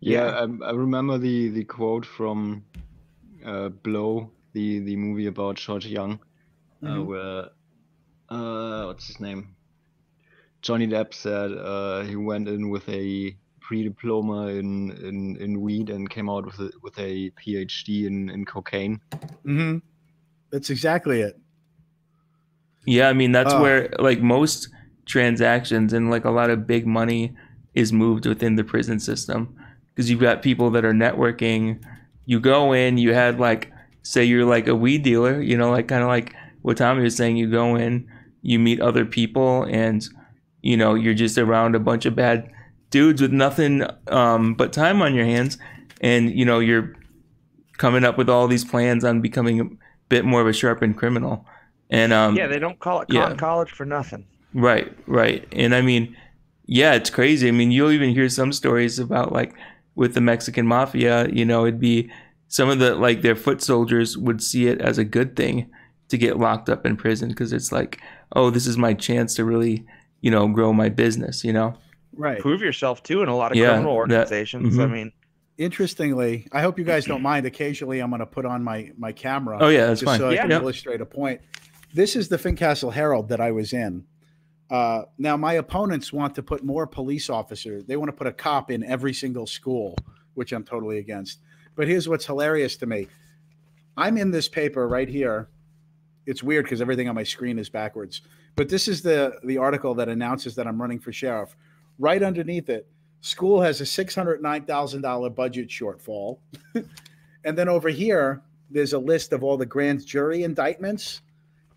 Yeah, I remember the quote from Blow, the movie about George Young, where what's his name? Johnny Depp said he went in with a pre-diploma in weed and came out with a PhD in cocaine. Mm-hmm. That's exactly it. Yeah, that's where like most transactions and like a lot of big money is moved within the prison system. Because you've got people that are networking. You go in, you had like, say you're like a weed dealer, like kind of like what Tommy was saying. You go in, you meet other people, and you're just around a bunch of bad dudes with nothing but time on your hands, and you're coming up with all these plans on becoming a bit more of a sharpened criminal. And they don't call it college for nothing. Right. And yeah, it's crazy. You'll even hear some stories about like with the Mexican mafia, it'd be some of the like their foot soldiers would see it as a good thing to get locked up in prison, because it's like, oh, this is my chance to really, you know, grow my business, you know. Right. Prove yourself too in a lot of Yeah, criminal organizations. I mean, interestingly, I hope you guys don't mind. Occasionally, I'm going to put on my camera. Oh yeah, that's just fine. so I can Yeah. illustrate a point. This is the Fincastle Herald that I was in. Now, my opponents want to put more police officers. They want to put a cop in every single school, which I'm totally against. But here's what's hilarious to me. I'm in this paper right here. It's weird because everything on my screen is backwards. But this is the article that announces that I'm running for sheriff. Right underneath it, school has a $609,000 budget shortfall. And then over here, there's a list of all the grand jury indictments.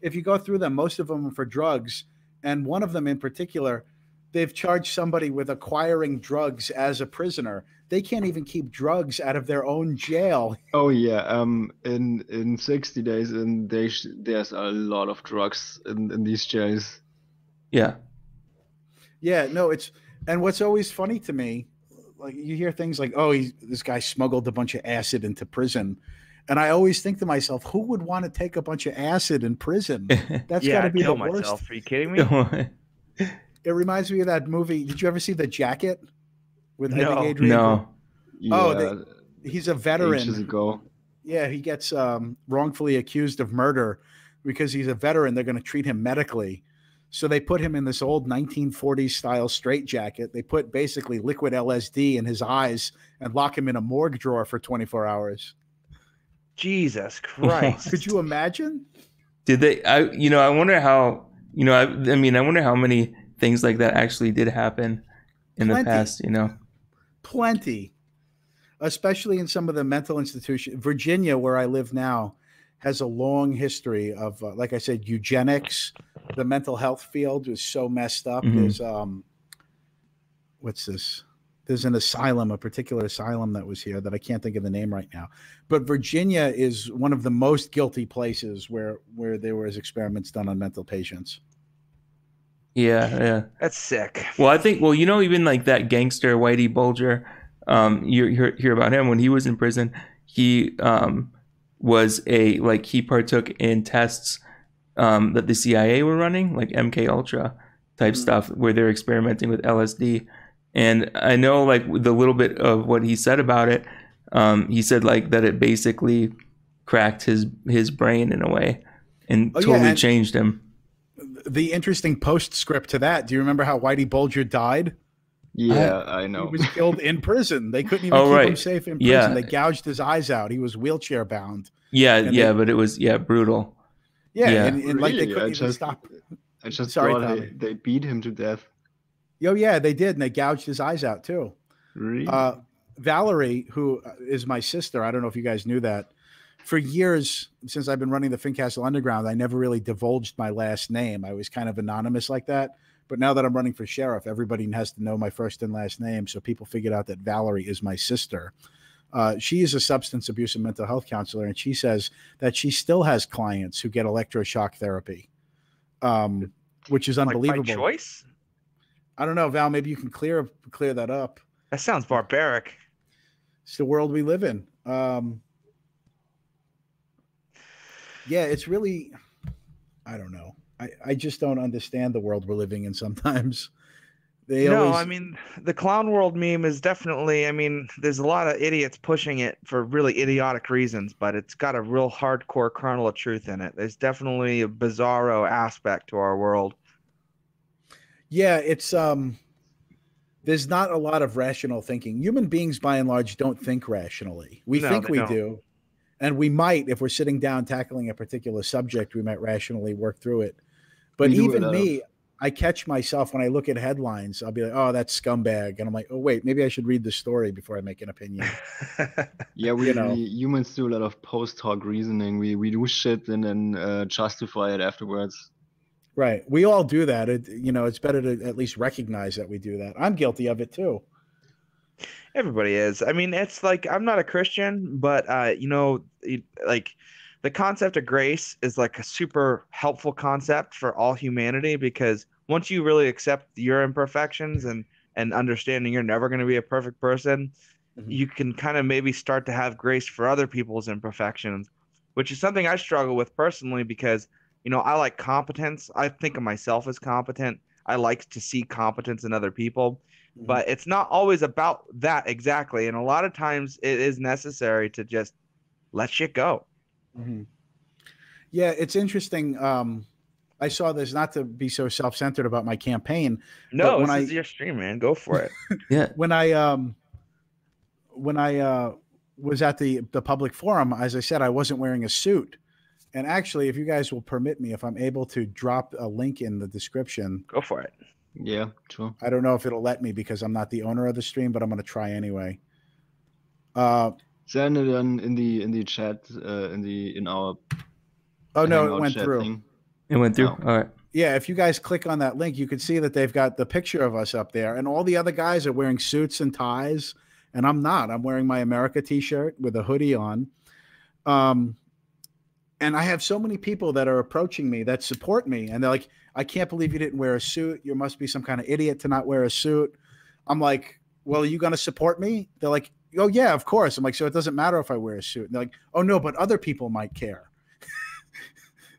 If you go through them, most of them are for drugs. And one of them in particular, they've charged somebody with acquiring drugs as a prisoner. They can't even keep drugs out of their own jail. Oh yeah, in 60 days, and there's a lot of drugs in these jails. Yeah. Yeah, no, and what's always funny to me, like you hear things like, oh, this guy smuggled a bunch of acid into prison. And I always think to myself, who would want to take a bunch of acid in prison? That's got to be the worst. Myself. Are you kidding me? It reminds me of that movie. Did you ever see The Jacket? With I No. think Adrian? No. Yeah, he's a veteran. ages ago. Yeah, he gets wrongfully accused of murder because he's a veteran. They're going to treat him medically. So they put him in this old 1940s style straitjacket. They put basically liquid LSD in his eyes and lock him in a morgue drawer for 24 hours. Jesus Christ. Could you imagine? Did they? I wonder how. I wonder how many things like that actually did happen in the past. Plenty, especially in some of the mental institutions. Virginia, where I live now, has a long history of, like I said, eugenics. The mental health field was so messed up. There's what's this? There's an asylum, a particular asylum that was here that I can't think of the name right now. But Virginia is one of the most guilty places where there was experiments done on mental patients. Yeah. That's sick. Well, I think, even like that gangster, Whitey Bulger, you hear about him when he was in prison. He he partook in tests that the CIA were running, like MK Ultra type stuff, where they're experimenting with LSD. And I know, like, the little bit of what he said about it, he said, like, that it basically cracked his brain in a way and totally changed him. The interesting postscript to that, do you remember how Whitey Bulger died? Yeah, I know. He was killed in prison. They couldn't even keep him safe in prison. Yeah. They gouged his eyes out. He was wheelchair bound. Yeah, but it was, brutal. Yeah. And really? Like they couldn't even stop. I just thought they beat him to death. Oh, yeah, they did. And they gouged his eyes out, too. Really? Valerie, who is my sister, I don't know if you guys knew that. For years, since I've been running the Fincastle Underground, I never really divulged my last name. I was kind of anonymous like that. But now that I'm running for sheriff, everybody has to know my first and last name. So people figured out that Valerie is my sister. She is a substance abuse and mental health counselor. And she says that she still has clients who get electroshock therapy, which is unbelievable. Like by choice? I don't know, Val, maybe you can clear that up. That sounds barbaric. It's the world we live in. Yeah, it's really, I don't know. I just don't understand the world we're living in sometimes. I mean, the clown world meme is definitely, there's a lot of idiots pushing it for really idiotic reasons, but it's got a real hardcore kernel of truth in it. There's definitely a bizarro aspect to our world. Yeah, it's there's not a lot of rational thinking. Human beings, by and large, don't think rationally. We think we do, and we might, if we're sitting down tackling a particular subject, we might rationally work through it. But even me, I catch myself when I look at headlines. I'll be like, "Oh, that's scumbag," and I'm like, "Oh, wait, maybe I should read the story before I make an opinion." Yeah, we humans do a lot of post-hoc reasoning. We do shit and then justify it afterwards. Right. We all do that. It's better to at least recognize that we do that. I'm guilty of it too. Everybody is. It's like, I'm not a Christian, but like the concept of grace is like a super helpful concept for all humanity, because once you really accept your imperfections and understanding you're never going to be a perfect person, you can kind of maybe start to have grace for other people's imperfections, which is something I struggle with personally because, I like competence. I think of myself as competent. I like to see competence in other people, but it's not always about that exactly. And a lot of times it is necessary to just let shit go. Yeah, it's interesting. I saw this, not to be so self-centered about my campaign, but No, when this is your stream, man. Go for it. Yeah. when I was at the public forum, as I said, I wasn't wearing a suit. And actually, if you guys will permit me, if I'm able to drop a link in the description. Go for it. Yeah, sure. I don't know if it'll let me because I'm not the owner of the stream, but I'm going to try anyway. Send it in the chat, in our. Oh no, Hangout it went chat through. thing. It went through. Oh. All right. Yeah, if you guys click on that link, you can see that they've got the picture of us up there, and all the other guys are wearing suits and ties, and I'm not. I'm wearing my America t-shirt with a hoodie on. And I have so many people that are approaching me that support me, and they're like, I can't believe you didn't wear a suit. You must be some kind of idiot to not wear a suit. I'm like, well, are you going to support me? They're like, oh, yeah, of course. I'm like, so it doesn't matter if I wear a suit. And they're like, oh, no, but other people might care.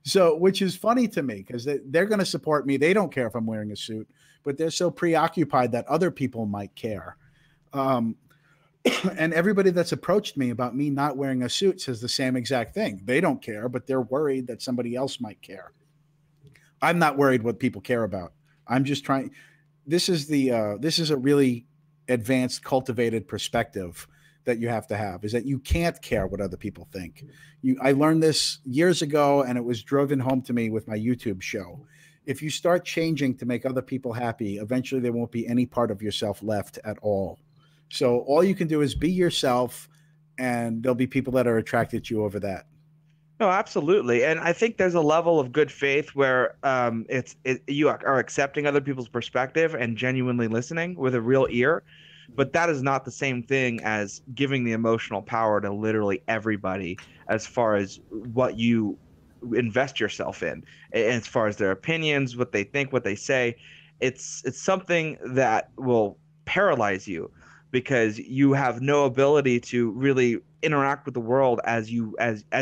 So, which is funny to me because they're going to support me. They don't care if I'm wearing a suit, but they're so preoccupied that other people might care. And everybody that's approached me about me not wearing a suit says the same exact thing. They don't care, but they're worried that somebody else might care. I'm not worried what people care about. I'm just trying. This is a really advanced, cultivated perspective that you have to have, is that you can't care what other people think. I learned this years ago, and it was driven home to me with my YouTube show. If you start changing to make other people happy, eventually there won't be any part of yourself left at all. So all you can do is be yourself, and there'll be people that are attracted to you over that. No, absolutely. And I think there's a level of good faith where you are accepting other people's perspective and genuinely listening with a real ear. But that is not the same thing as giving the emotional power to literally everybody as far as what you invest yourself in, as far as their opinions, what they think, what they say. It's something that will paralyze you because you have no ability to really interact with the world as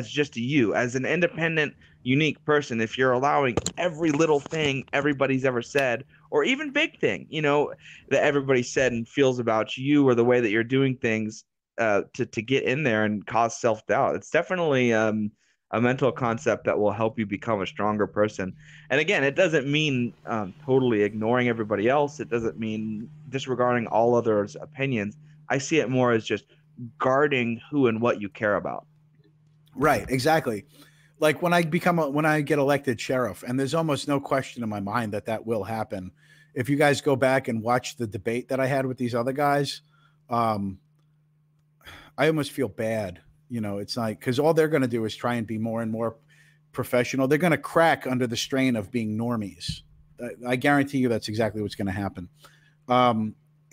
just you, as an independent, unique person. If you're allowing every little thing everybody's ever said, or even big thing, that everybody said and feels about you or the way that you're doing things, to get in there and cause self-doubt. It's definitely a mental concept that will help you become a stronger person. And again, it doesn't mean totally ignoring everybody else. It doesn't mean disregarding all others' opinions. I see it more as just guarding who and what you care about. Right, exactly. Like when I get elected sheriff, and there's almost no question in my mind that will happen. If you guys go back and watch the debate that I had with these other guys, I almost feel bad. It's like, because all they're going to do is try and be more and more professional. They're going to crack under the strain of being normies. I guarantee you that's exactly what's going to happen.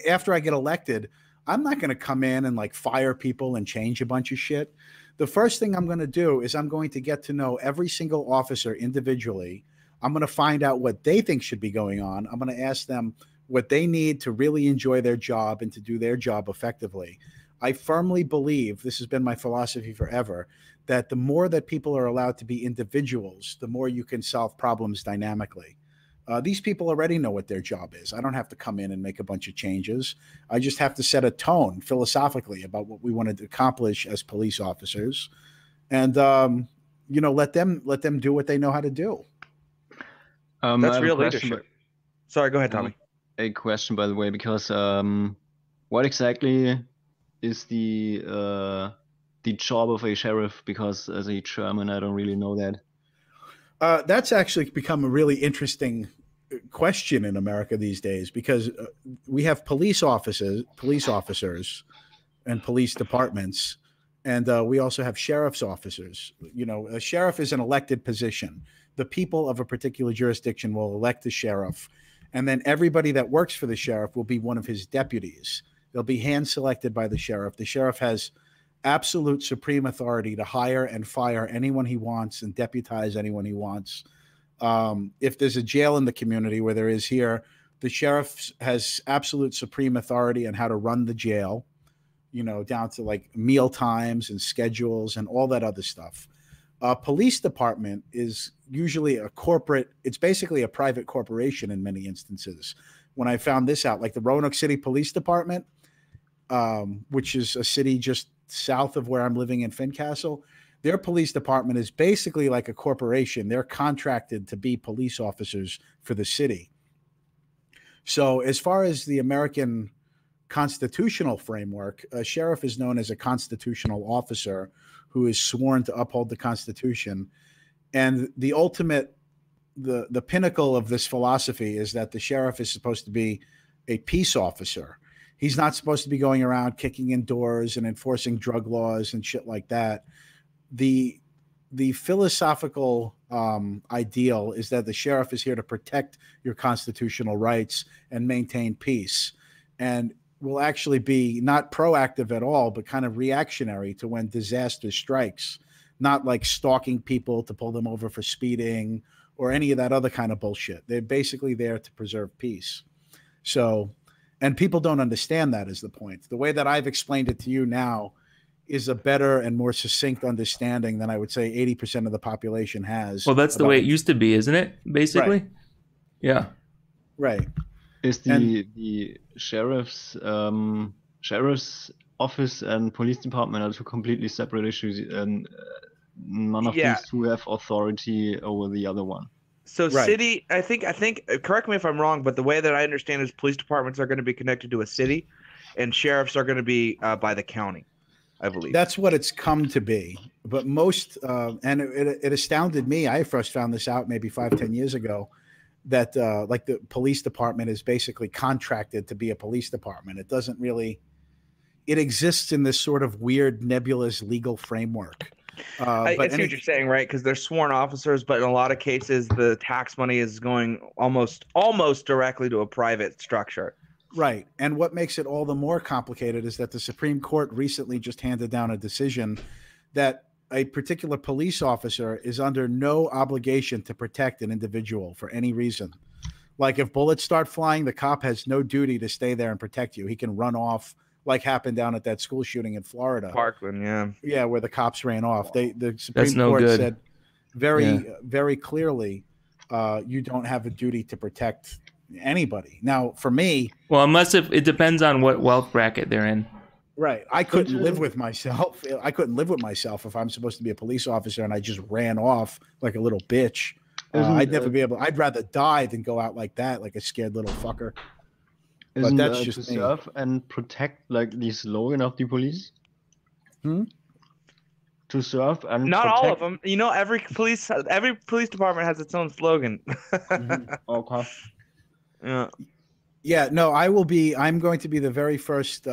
After I get elected, I'm not going to come in and like fire people and change a bunch of shit. The first thing I'm going to do is I'm going to get to know every single officer individually. I'm going to find out what they think should be going on. I'm going to ask them what they need to really enjoy their job and to do their job effectively. I firmly believe, this has been my philosophy forever, that the more that people are allowed to be individuals, the more you can solve problems dynamically. These people already know what their job is. I don't have to come in and make a bunch of changes. I just have to set a tone philosophically about what we want to accomplish as police officers, and let them do what they know how to do. That's real leadership. Sorry, go ahead, Tommy. A question, by the way, because what exactly is the job of a sheriff? Because as a German, I don't really know that. That's actually become a really interesting question in America these days, because we have police officers and police departments, and we also have sheriff's officers. A sheriff is an elected position. The people of a particular jurisdiction will elect the sheriff, and then everybody that works for the sheriff will be one of his deputies. They'll be hand selected by the sheriff. The sheriff has absolute supreme authority to hire and fire anyone he wants and deputize anyone he wants. If there's a jail in the community, where there is here, the sheriff has absolute supreme authority on how to run the jail. down to like meal times and schedules and all that other stuff. Police department is usually a corporate, it's basically a private corporation in many instances. When I found this out, like the Roanoke City Police Department, which is a city just south of where I'm living in Fincastle, their police department is basically like a corporation. They're contracted to be police officers for the city. So as far as the American constitutional framework, a sheriff is known as a constitutional officer who is sworn to uphold the Constitution. And the ultimate, the pinnacle of this philosophy is that the sheriff is supposed to be a peace officer. He's not supposed to be going around kicking in doors and enforcing drug laws and shit like that. The philosophical ideal is that the sheriff is here to protect your constitutional rights and maintain peace, and will actually be not proactive at all, but kind of reactionary to when disaster strikes, not like stalking people to pull them over for speeding or any of that other kind of bullshit. They're basically there to preserve peace. So, and people don't understand that is the point. The way that I've explained it to you now is a better and more succinct understanding than I would say 80% of the population has. Well, that's the way it used to be, isn't it? Basically. Right. Yeah. Right. Is the sheriff's office and police department are two completely separate issues, and none of these two have authority over the other one. So city, I think, correct me if I'm wrong, but the way that I understand is police departments are going to be connected to a city, and sheriffs are going to be by the county, I believe. That's what it's come to be. But most, and it astounded me. I first found this out maybe 5-10 years ago, that like the police department is basically contracted to be a police department. It doesn't really, it exists in this sort of weird nebulous legal framework. I see what you're saying, right? Because they're sworn officers, but in a lot of cases, the tax money is going almost directly to a private structure. Right. And what makes it all the more complicated is that the Supreme Court recently just handed down a decision that a particular police officer is under no obligation to protect an individual for any reason. Like if bullets start flying, the cop has no duty to stay there and protect you. He can run off, like happened down at that school shooting in Florida. Parkland, yeah. Yeah, where the cops ran off. The Supreme Court said very clearly, you don't have a duty to protect anybody. Now, for me... Well, unless it depends on what wealth bracket they're in. Right. I couldn't live with myself. I couldn't live with myself if I'm supposed to be a police officer and I just ran off like a little bitch. I'd never be able... I'd rather die than go out like that, like a scared little fucker. But that's just to serve and protect like the slogan of the police? To serve and not protect... all of them. You know, every police department has its own slogan. Okay. Yeah. Yeah, no, I'm going to be the very first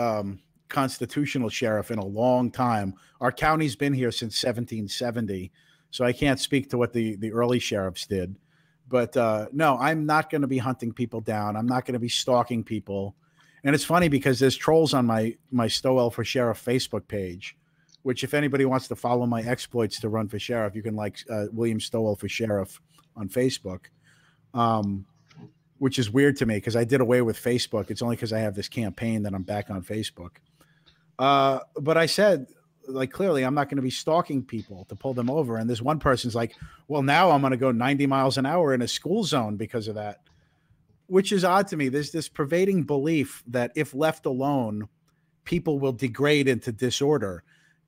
constitutional sheriff in a long time. Our county's been here since 1770, so I can't speak to what the early sheriffs did. But no, I'm not going to be hunting people down. I'm not going to be stalking people. And it's funny because there's trolls on my Stowell for Sheriff Facebook page, which if anybody wants to follow my exploits to run for sheriff, you can like William Stowell for Sheriff on Facebook, which is weird to me because I did away with Facebook. It's only because I have this campaign that I'm back on Facebook. But I said, like, clearly I'm not going to be stalking people to pull them over. And this one person's like, well, now I'm going to go 90 miles an hour in a school zone because of that, which is odd to me. There's this pervading belief that if left alone, people will degrade into disorder.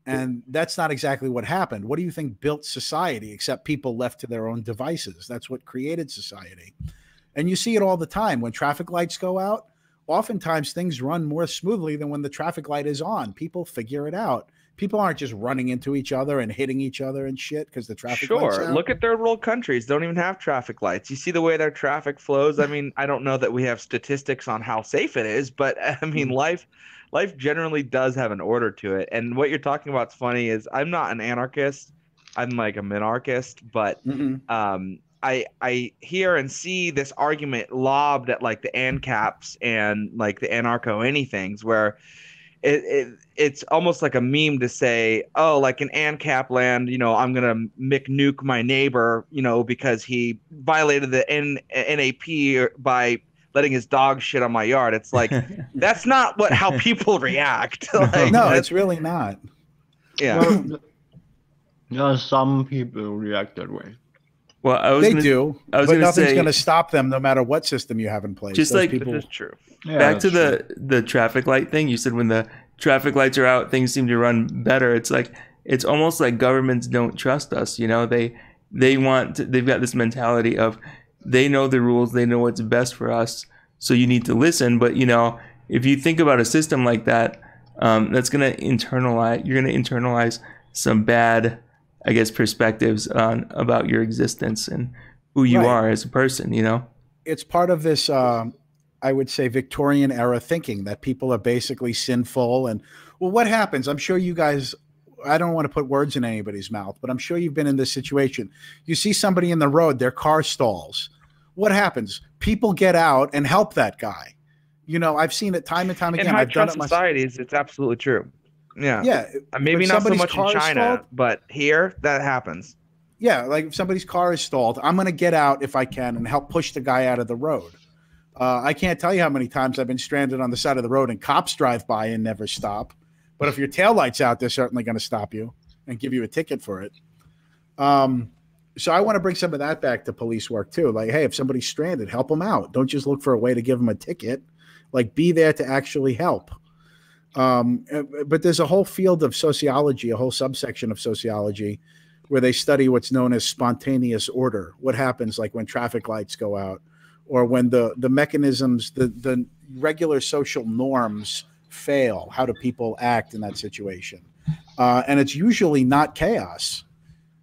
And that's not exactly what happened. What do you think built society except people left to their own devices? That's what created society. And you see it all the time. When traffic lights go out, oftentimes things run more smoothly than when the traffic light is on. People figure it out. People aren't just running into each other and hitting each other and shit because the traffic lights out. Look at third world countries. Don't even have traffic lights. You see the way their traffic flows. I mean, I don't know that we have statistics on how safe it is, but I mean, life generally does have an order to it. And what you're talking about is funny is I'm not an anarchist. I'm like a minarchist, but I hear and see this argument lobbed at like the ANCAPs and like the anarcho-anythings where it's almost like a meme to say, oh, like in ANCAP land, you know, I'm going to McNuke my neighbor, you know, because he violated the NAP by letting his dog shit on my yard. It's like that's not how people react. Like, No, it's really not. Yeah. Well, yeah, some people react that way. Well, I was They gonna, do, I was but gonna nothing's say, going to stop them, no matter what system you have in place. Just Those like- people, This is true. Yeah, back to that's true. the traffic light thing. You said when the traffic lights are out, things seem to run better. It's like it's almost like governments don't trust us. You know, they've got this mentality of they know the rules, they know what's best for us, so you need to listen. But you know, if you think about a system like that, that's gonna internalize some bad, I guess, perspectives about your existence and who you Right. are as a person. You know. it's part of this, I would say, Victorian era thinking that people are basically sinful. And well, what happens? I'm sure you guys, I don't want to put words in anybody's mouth, but I'm sure you've been in this situation. You see somebody in the road, their car stalls. What happens? People get out and help that guy. You know, I've seen it time and time In again. high I've done trust it myself. societies, it's absolutely true. Yeah. Yeah. Maybe if not so somebody's much in car is China, stalled- but here that happens. Yeah, like if somebody's car is stalled, I'm going to get out if I can and help push the guy out of the road. I can't tell you how many times I've been stranded on the side of the road and cops drive by and never stop. But if your taillight's out, they're certainly going to stop you and give you a ticket for it. So I want to bring some of that back to police work too. Like, hey, if somebody's stranded, help them out. Don't just look for a way to give them a ticket. Like, be there to actually help. But there's a whole field of sociology, a whole subsection of sociology, where they study what's known as spontaneous order. What happens like when traffic lights go out, or when the mechanisms, the regular social norms fail. How do people act in that situation? And it's usually not chaos.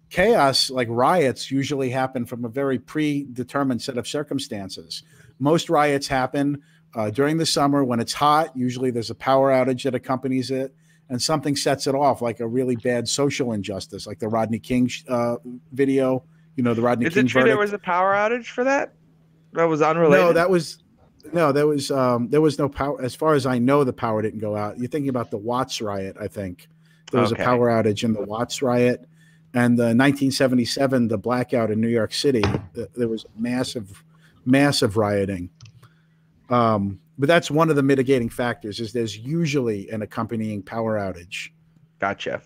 Chaos, like riots, usually happen from a very predetermined set of circumstances. Most riots happen during the summer when it's hot. Usually there's a power outage that accompanies it, and something sets it off, like a really bad social injustice, like the Rodney King video. You know, the Rodney Is King it true verdict. there was a power outage for that? That was unrelated? No, there was no power. As far as I know, the power didn't go out. You're thinking about the Watts riot, I think. There was Okay. a power outage in the Watts riot. And the 1977, the blackout in New York City, there was massive rioting. But that's one of the mitigating factors, is there's usually an accompanying power outage. Gotcha.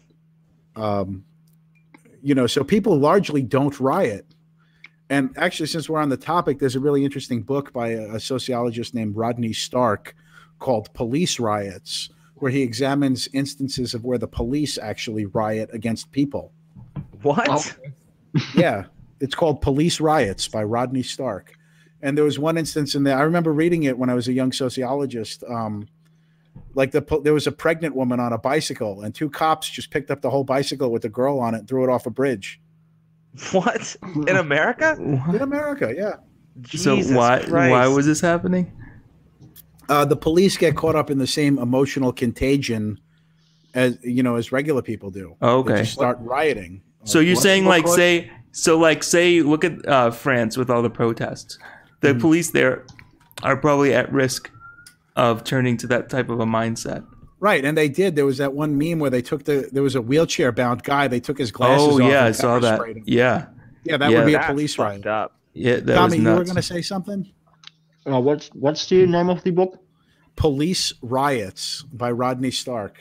You know, so people largely don't riot. And actually, since we're on the topic, there's a really interesting book by a sociologist named Rodney Stark called Police Riots, where he examines instances of where the police actually riot against people. What? Okay. Yeah, it's called Police Riots by Rodney Stark. And there was one instance in there, I remember reading it when I was a young sociologist. There was a pregnant woman on a bicycle, and two cops just picked up the whole bicycle with the girl on it and threw it off a bridge. What? In America? In America, yeah. So Jesus why Christ. was this happening? The police get caught up in the same emotional contagion as regular people do. Oh, They okay. just start rioting. So you're What's saying the like book say look at France with all the protests. The police there are probably at risk of turning to that type of a mindset. Right, and they did. There was that one meme where they took there was a wheelchair bound guy. They took his glasses Oh off. yeah, I and saw pepper that. sprayed him. Yeah. Yeah, that Yeah, would be a That's police riot. fucked up. Yeah, that Tommy, was you were nuts. going to say something? What's the name of the book? Police Riots by Rodney Stark.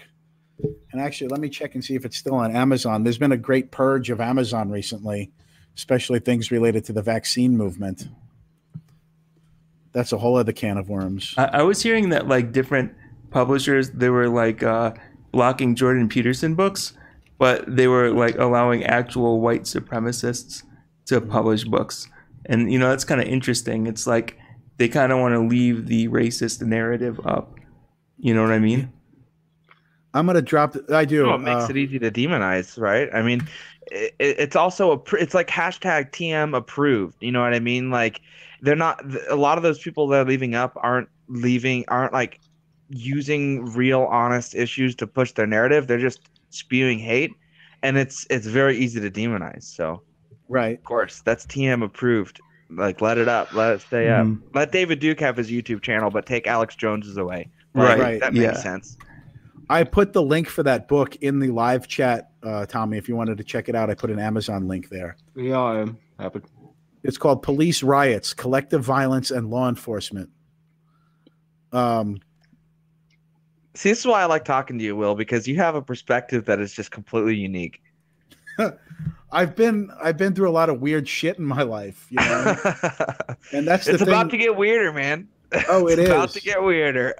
And actually, let me check and see if it's still on Amazon. There's been a great purge of Amazon recently, especially things related to the vaccine movement. That's a whole other can of worms. I was hearing that like different publishers, they were like blocking Jordan Peterson books, but they were like allowing actual white supremacists to publish books. And you know, that's kind of interesting. It's like they kind of want to leave the racist narrative up. You know what I mean? I'm going to drop I do. Well, it makes it easy to demonize, right? I mean, it's also it's like hashtag TM approved. You know what I mean? Like, they're not, a lot of those people that are leaving up aren't like using real honest issues to push their narrative. They're just spewing hate, and it's very easy to demonize. So Right. of course, that's TM approved. Like, let it up, let it stay up. Mhm. Let David Duke have his YouTube channel, but take Alex Jones's away. Like, Right, that yeah. makes sense. I put the link for that book in the live chat, Tommy. If you wanted to check it out, I put an Amazon link there. Yeah, I am happy. It's called Police Riots, Collective Violence and Law Enforcement. See, this is why I like talking to you, Will, because you have a perspective that is just completely unique. I've been through a lot of weird shit in my life, you know, and that's the It's thing. about to get weirder, man. Oh, It's it about is. to get weirder.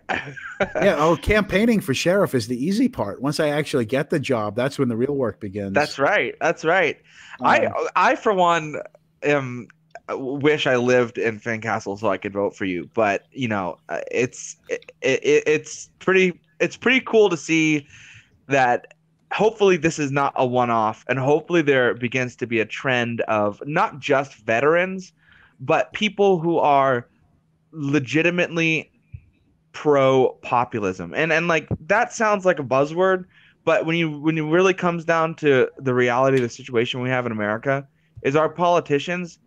Yeah. Oh, campaigning for sheriff is the easy part. Once I actually get the job, that's when the real work begins. That's right. That's right. I for one am wish I lived in Fincastle so I could vote for you. But you know, it's pretty cool to see that. Hopefully this is not a one-off, and hopefully there begins to be a trend of not just veterans, but people who are legitimately pro populism. And like that sounds like a buzzword, but when it really comes down to the reality of the situation we have in America, is our politicians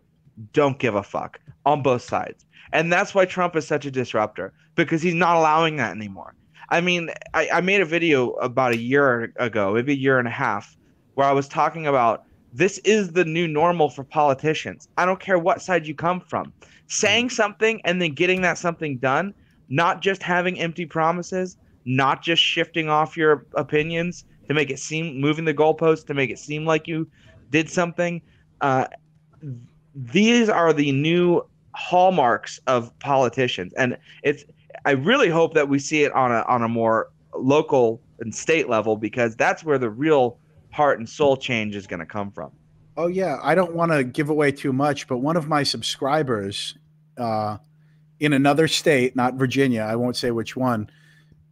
don't give a fuck on both sides. And that's why Trump is such a disruptor, because he's not allowing that anymore. I mean, I made a video about a year ago, maybe a year and a half, where I was talking about this is the new normal for politicians. I don't care what side you come from. Saying something and then getting that something done, not just having empty promises, not just shifting off your opinions to make it seem, moving the goalposts to make it seem like you did something. These are the new hallmarks of politicians, and I really hope that we see it on a more local and state level, because that's where the real heart and soul change is going to come from. Oh yeah, I don't want to give away too much, but one of my subscribers in another state, not Virginia, I won't say which one,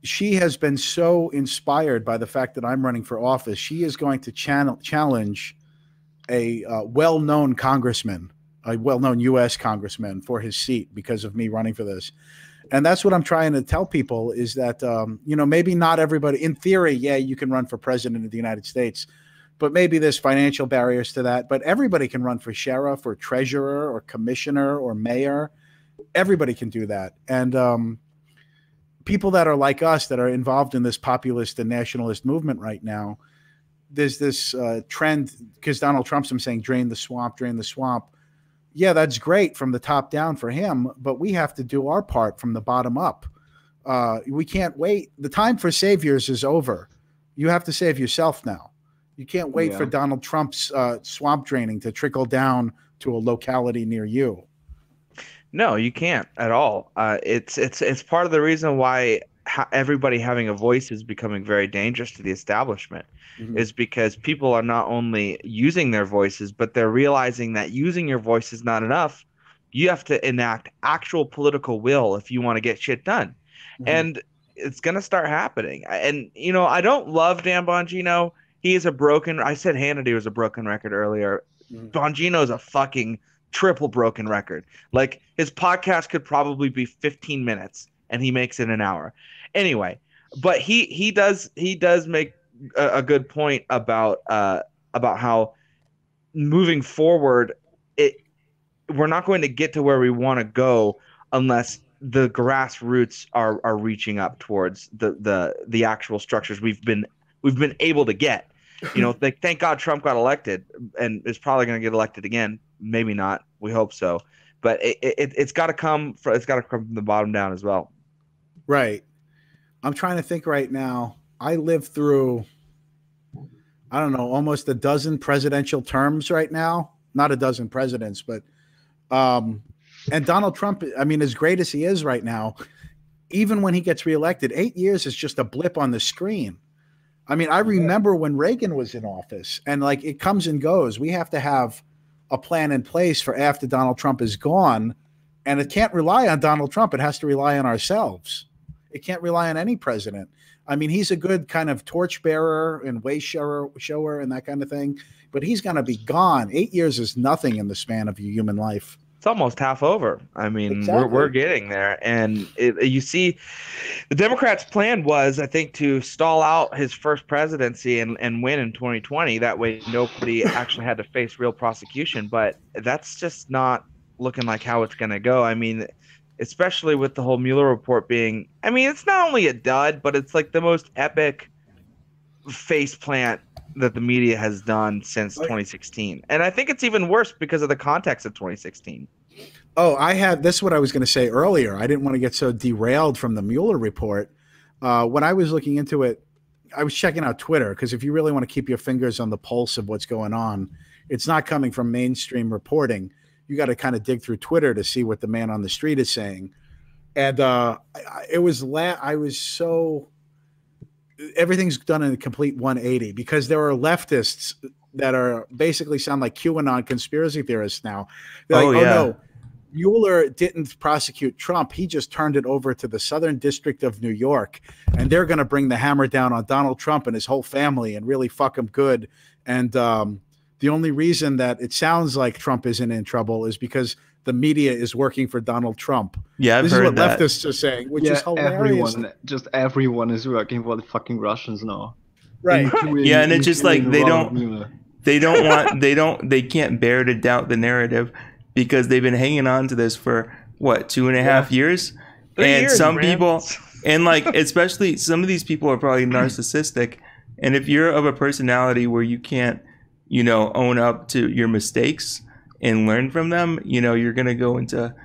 she has been so inspired by the fact that I'm running for office. She is going to challenge a well-known congressman, a well-known U.S. congressman, for his seat because of me running for this. And that's what I'm trying to tell people is that, you know, maybe not everybody, in theory, yeah, you can run for president of the United States, but maybe there's financial barriers to that. But everybody can run for sheriff or treasurer or commissioner or mayor. Everybody can do that. And people that are like us that are involved in this populist and nationalist movement right now, there's this trend, because Donald Trump's saying, drain the swamp, drain the swamp. Yeah, that's great from the top down for him, but we have to do our part from the bottom up. We can't wait. The time for saviors is over. You have to save yourself now. You can't wait for Donald Trump's swamp draining to trickle down to a locality near you. No, you can't at all. It's part of the reason why everybody having a voice is becoming very dangerous to the establishment, is because people are not only using their voices, but they're realizing that using your voice is not enough. You have to enact actual political will if you want to get shit done. And it's going to start happening. And, you know, I don't love Dan Bongino. He is I said Hannity was a broken record earlier. Bongino is a fucking triple broken record. Like, his podcast could probably be 15 minutes and he makes it an hour. Anyway, but he does make a good point about how moving forward, we're not going to get to where we want to go unless the grassroots are reaching up towards the actual structures we've been able to get. You know, thank God Trump got elected and is probably going to get elected again. Maybe not. We hope so. But it's got to come from the bottom down as well. Right. I'm trying to think right now. I lived through, I don't know, almost a dozen presidential terms right now. Not a dozen presidents, but and Donald Trump, I mean, as great as he is right now, even when he gets reelected, 8 years is just a blip on the screen. I mean, I remember when Reagan was in office, and like, it comes and goes. We have to have a plan in place for after Donald Trump is gone, and it can't rely on Donald Trump. It has to rely on ourselves. It can't rely on any president. I mean, he's a good kind of torchbearer and way shower and that kind of thing, but he's going to be gone. 8 years is nothing in the span of your human life. It's almost half over. I mean, Exactly. we're getting there. And you see, the Democrats' plan was, I think, to stall out his first presidency and win in 2020. That way, nobody actually had to face real prosecution. But that's just not looking like how it's going to go. I mean, especially with the whole Mueller report being, I mean, it's not only a dud, but it's like the most epic faceplant that the media has done since 2016. And I think it's even worse because of the context of 2016. Oh, this is what I was going to say earlier. I didn't want to get so derailed from the Mueller report. When I was looking into it, I was checking out Twitter, because if you really want to keep your fingers on the pulse of what's going on, it's not coming from mainstream reporting. You got to kind of dig through Twitter to see what the man on the street is saying. And everything's done in a complete 180, because there are leftists that are basically sound like QAnon conspiracy theorists now. They're like, oh no, Mueller didn't prosecute Trump. He just turned it over to the Southern District of New York, and they're going to bring the hammer down on Donald Trump and his whole family and really fuck him good. And the only reason that it sounds like Trump isn't in trouble is because the media is working for Donald Trump. Yeah, this is what leftists are saying, which is hilarious. Everyone is working for the fucking Russians now. Right. Yeah, and it's just like they can't bear to doubt the narrative, because they've been hanging on to this for what, 2.5 years? Some people, and like, especially some of these people are probably narcissistic. And if you're of a personality where you can't, own up to your mistakes and learn from them, you're going to go into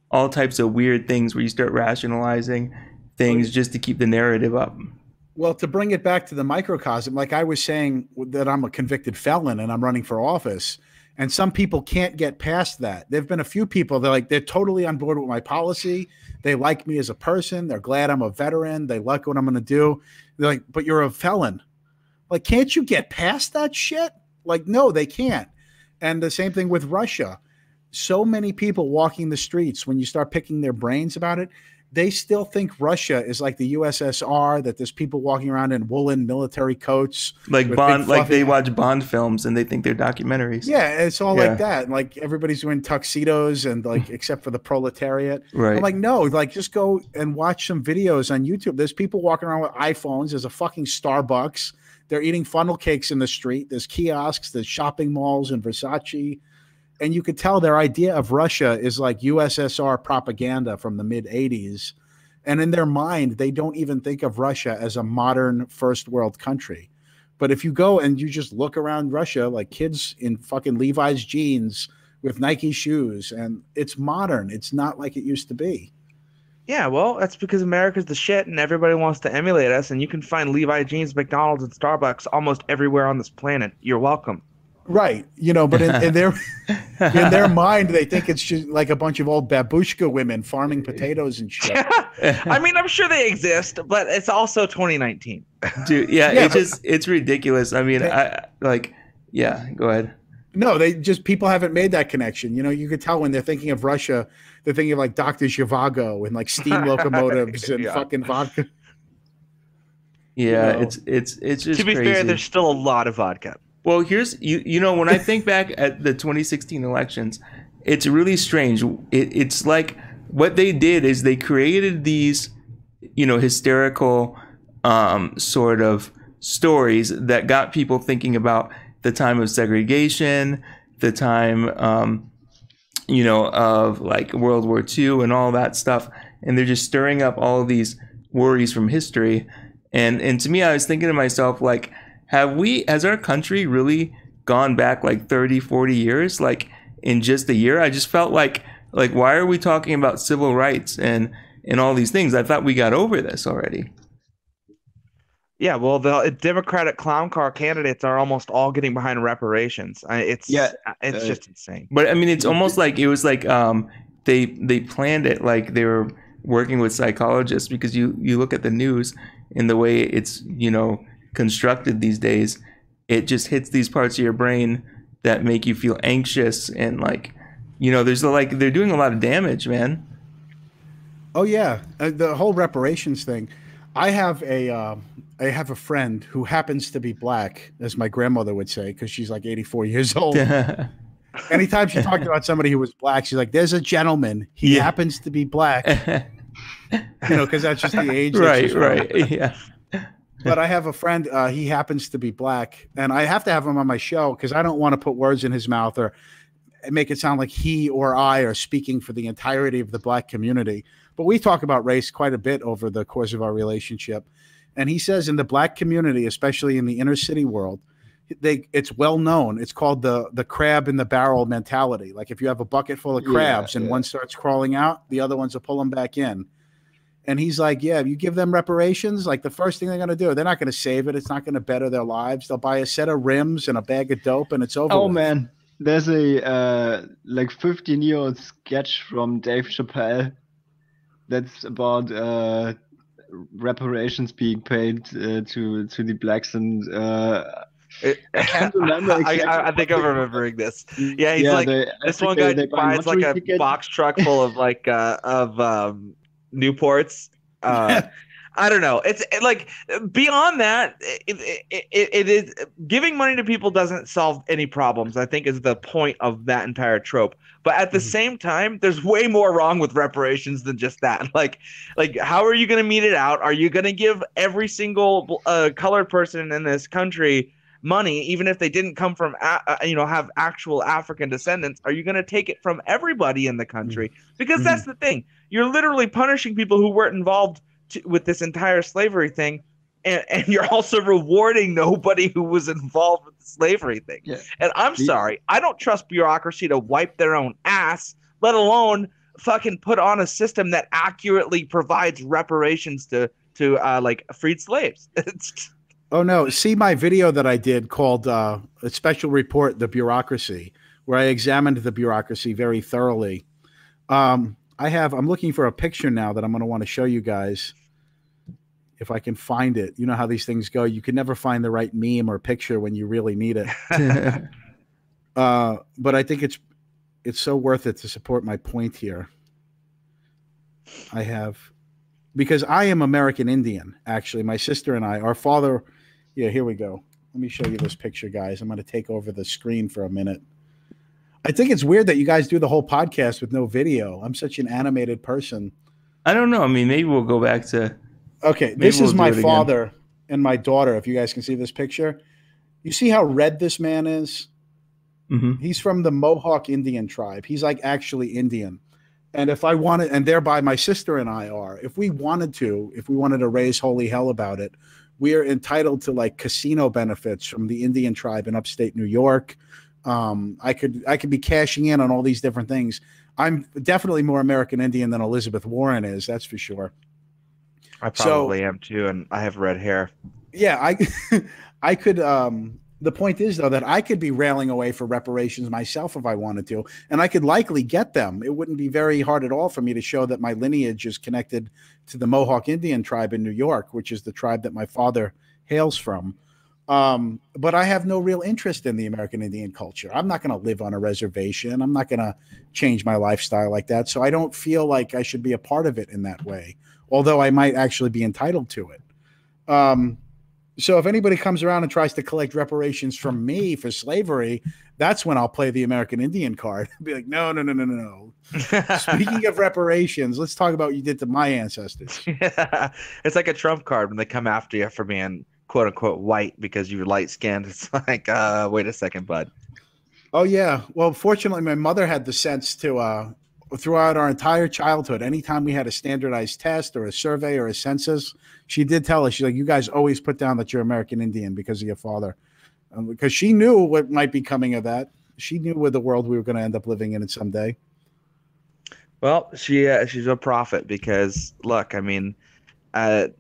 all types of weird things where you start rationalizing things just to keep the narrative up. Well, to bring it back to the microcosm, like I was saying that I'm a convicted felon and I'm running for office, and some people can't get past that. There've been a few people they're totally on board with my policy. They like me as a person. They're glad I'm a veteran. They like what I'm going to do. They're like, but you're a felon. Like, can't you get past that shit? Like, no, they can't. And the same thing with Russia. So many people walking the streets, when you start picking their brains about it, they still think Russia is like the USSR, that there's people walking around in woolen military coats. Like Bond, like they watch Bond films and they think they're documentaries. Yeah, it's all like that. Like everybody's wearing tuxedos and like, except for the proletariat. Right. I'm like, no, like just go and watch some videos on YouTube. There's people walking around with iPhones. There's a fucking Starbucks. They're eating funnel cakes in the street. There's kiosks, there's shopping malls and Versace. And you could tell their idea of Russia is like USSR propaganda from the mid-'80s. And in their mind, they don't even think of Russia as a modern first world country. But if you go and you just look around Russia, like kids in fucking Levi's jeans with Nike shoes, and it's modern. It's not like it used to be. Yeah, well, that's because America's the shit and everybody wants to emulate us, and you can find Levi jeans, McDonald's, and Starbucks almost everywhere on this planet. You're welcome. Right. But in their mind, they think it's just like a bunch of old babushka women farming potatoes and shit. I mean, I'm sure they exist, but it's also 2019. Dude, it's ridiculous. I mean, go ahead. No, people haven't made that connection. You could tell when they're thinking of Russia, they're thinking of like Dr. Zhivago and like steam locomotives and fucking vodka. Yeah, it's just to be crazy. fair, there's still a lot of vodka. Well, here's when I think back at the 2016 elections, it's really strange. It's like what they did is they created these, hysterical sort of stories that got people thinking about the time of segregation, the time of like World War II and all that stuff, and they're just stirring up all of these worries from history. And to me, I was thinking to myself, like, has our country really gone back like 30, 40 years, like in just a year? I just felt like why are we talking about civil rights and all these things? I thought we got over this already. Yeah, well, the Democratic clown car candidates are almost all getting behind reparations. It's just insane. But I mean, it's almost like it was like they planned it, like they were working with psychologists, because you look at the news and the way it's constructed these days, it just hits these parts of your brain that make you feel anxious, and there's like they're doing a lot of damage, man. Oh yeah, the whole reparations thing. I have a friend who happens to be black, as my grandmother would say, because she's like 84 years old. Anytime she talked about somebody who was black, she's like, "There's a gentleman. He happens to be black." Because that's just the age. Right. Yeah. But I have a friend, he happens to be black, and I have to have him on my show because I don't want to put words in his mouth or make it sound like he or I are speaking for the entirety of the black community. But we talk about race quite a bit over the course of our relationship. And he says in the black community, especially in the inner city world, it's well known. It's called the crab in the barrel mentality. Like if you have a bucket full of crabs and one starts crawling out, the other ones will pull them back in. And he's like, yeah, you give them reparations, like the first thing they're going to do, they're not going to save it. It's not going to better their lives. They'll buy a set of rims and a bag of dope and it's over. Oh, with. Man. There's a like 15-year-old sketch from Dave Chappelle that's about reparations being paid to the blacks, and I can't remember exactly. I think I'm remembering this. Yeah, he's like this one guy buys like a box truck full of like Newports. I don't know. It's like beyond that, it is giving money to people doesn't solve any problems, I think is the point of that entire trope. But at the same time, there's way more wrong with reparations than just that. Like how are you going to mete it out? Are you going to give every single colored person in this country money, even if they didn't come from, have actual African descendants? Are you going to take it from everybody in the country? Because that's the thing. You're literally punishing people who weren't involved with this entire slavery thing, and you're also rewarding nobody who was involved with the slavery thing. Yeah. And I'm sorry, I don't trust bureaucracy to wipe their own ass, let alone fucking put on a system that accurately provides reparations to like freed slaves. Oh no, see my video that I did called a special report, The Bureaucracy, where I examined the bureaucracy very thoroughly. I'm looking for a picture now that I'm going to want to show you guys if I can find it. You know how these things go. You can never find the right meme or picture when you really need it. But I think it's so worth it to support my point here. Because I am American Indian, actually. My sister and I, our father. Yeah, here we go. Let me show you this picture, guys. I'm going to take over the screen for a minute. I think it's weird that you guys do the whole podcast with no video. I'm such an animated person. I don't know. I mean, maybe we'll go back to... Okay, this is my father and my daughter, if you guys can see this picture. You see how red this man is? Mm-hmm. He's from the Mohawk Indian tribe. He's like actually Indian. And if I wanted, and thereby my sister and I are, if we wanted to raise holy hell about it, we are entitled to like casino benefits from the Indian tribe in upstate New York. I could be cashing in on all these different things. I'm definitely more American Indian than Elizabeth Warren is. That's for sure. I probably am too. And I have red hair. Yeah. I could, the point is though, that I could be railing away for reparations myself if I wanted to, and I could likely get them. It wouldn't be very hard at all for me to show that my lineage is connected to the Mohawk Indian tribe in New York, which is the tribe that my father hails from. But I have no real interest in the American Indian culture. I'm not going to live on a reservation. I'm not going to change my lifestyle like that. So I don't feel like I should be a part of it in that way, although I might actually be entitled to it. So if anybody comes around and tries to collect reparations from me for slavery, that's when I'll play the American Indian card. I'll be like, no. Speaking of reparations, let's talk about what you did to my ancestors. Yeah. It's like a trump card when they come after you for being quote unquote white because you're light skinned. It's like, wait a second, bud. Oh yeah. Well, fortunately my mother had the sense to, throughout our entire childhood, anytime we had a standardized test or a survey or a census, she did tell us, she's like, you guys always put down that you're American Indian because of your father. Because she knew what might be coming of that. She knew where the world we were going to end up living in it someday. Well, she's a prophet because look, I mean, I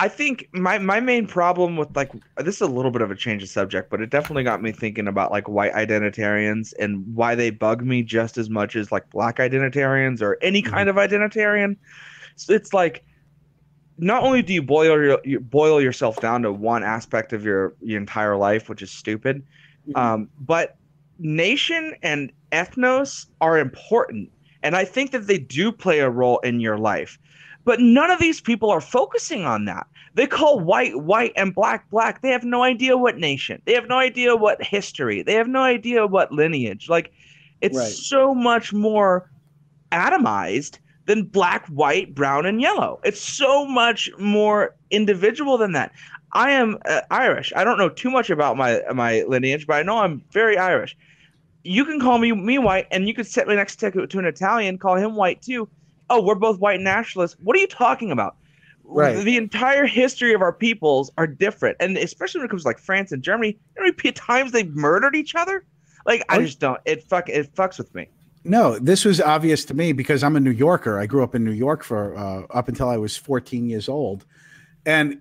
think my main problem with like, this is a little bit of a change of subject, but it definitely got me thinking about like white identitarians and why they bug me just as much as like black identitarians or any kind of identitarian. So it's like, not only do you boil yourself down to one aspect of your entire life, which is stupid, but nation and ethnos are important. And I think that they do play a role in your life. But none of these people are focusing on that. They call white, white, and black, black. They have no idea what nation. They have no idea what history. They have no idea what lineage. Like, it's so much more atomized than black, white, brown, and yellow. It's so much more individual than that. I am Irish. I don't know too much about my lineage, but I know I'm very Irish. You can call me white, and you could sit me next to an Italian, call him white too. Oh, we're both white nationalists. What are you talking about? Right. the entire history of our peoples are different, and especially when it comes to like France and Germany, how many times they've murdered each other? Like, I just don't. It fucks with me. No, this was obvious to me because I'm a New Yorker. I grew up in New York for up until I was 14 years old. And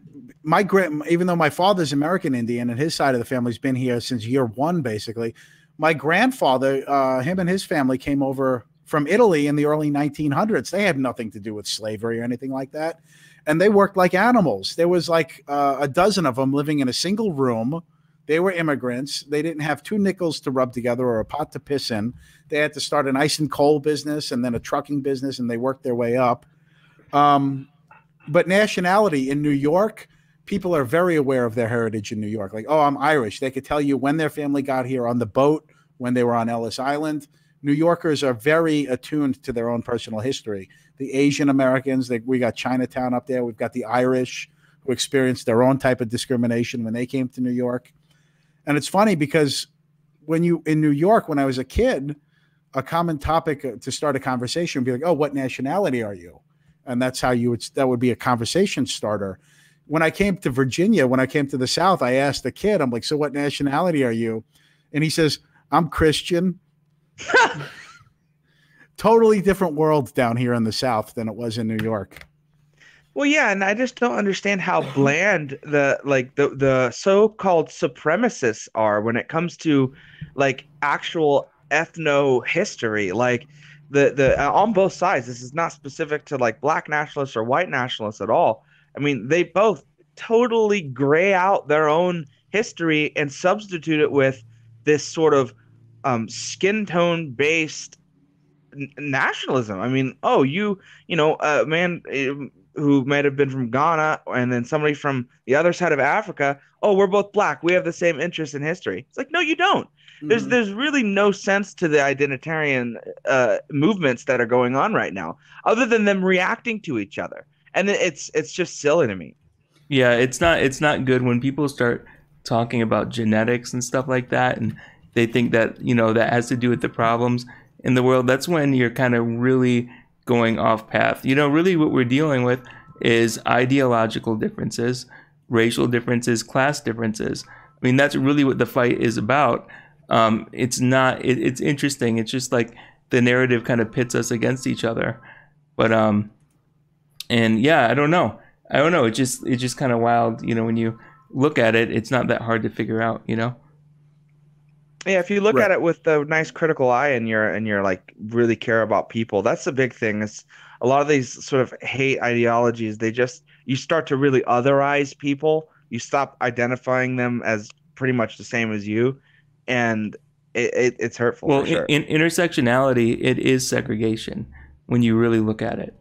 even though my father's American Indian and his side of the family's been here since year one, basically, my grandfather, him and his family came over from Italy in the early 1900s. They had nothing to do with slavery or anything like that. And they worked like animals. There was like a dozen of them living in a single room. They were immigrants. They didn't have 2 nickels to rub together or a pot to piss in. They had to start an ice and coal business and then a trucking business, and they worked their way up. But nationality in New York, people are very aware of their heritage in New York. Like, oh, I'm Irish. They could tell you when their family got here on the boat, when they were on Ellis Island. New Yorkers are very attuned to their own personal history. The Asian Americans, we got Chinatown up there. We've got the Irish who experienced their own type of discrimination when they came to New York. And it's funny because in New York, when I was a kid, a common topic to start a conversation would be like, oh, what nationality are you? And that's how that would be a conversation starter. When I came to Virginia, when I came to the South, I asked the kid, I'm like, so what nationality are you? And he says, I'm Christian. Totally different world down here in the South than it was in New York. Well, yeah, and I just don't understand how bland the so-called supremacists are when it comes to like actual ethno history. Like the on both sides, this is not specific to like black nationalists or white nationalists at all. I mean, they both totally gray out their own history and substitute it with this sort of skin tone based nationalism. I mean, oh, you know, a man who might have been from Ghana and then somebody from the other side of Africa. Oh, we're both black. We have the same interest in history. It's like, no, you don't. There's really no sense to the identitarian movements that are going on right now, other than them reacting to each other, and it's just silly to me. Yeah, it's not good when people start talking about genetics and stuff like that, and they think that, you know, that has to do with the problems in the world. That's when you're kind of really going off path. You know, really what we're dealing with is ideological differences, racial differences, class differences. I mean, that's really what the fight is about. It's interesting. It's just like the narrative kind of pits us against each other. But and yeah, I don't know. It's just kind of wild. You know, when you look at it, it's not that hard to figure out, you know? Yeah, if you look at it with a nice critical eye and you're like really care about people, that's the big thing. Is a lot of these sort of hate ideologies, you start to really otherize people. You stop identifying them as pretty much the same as you, and it's hurtful. Well, for sure. in intersectionality, it is segregation when you really look at it,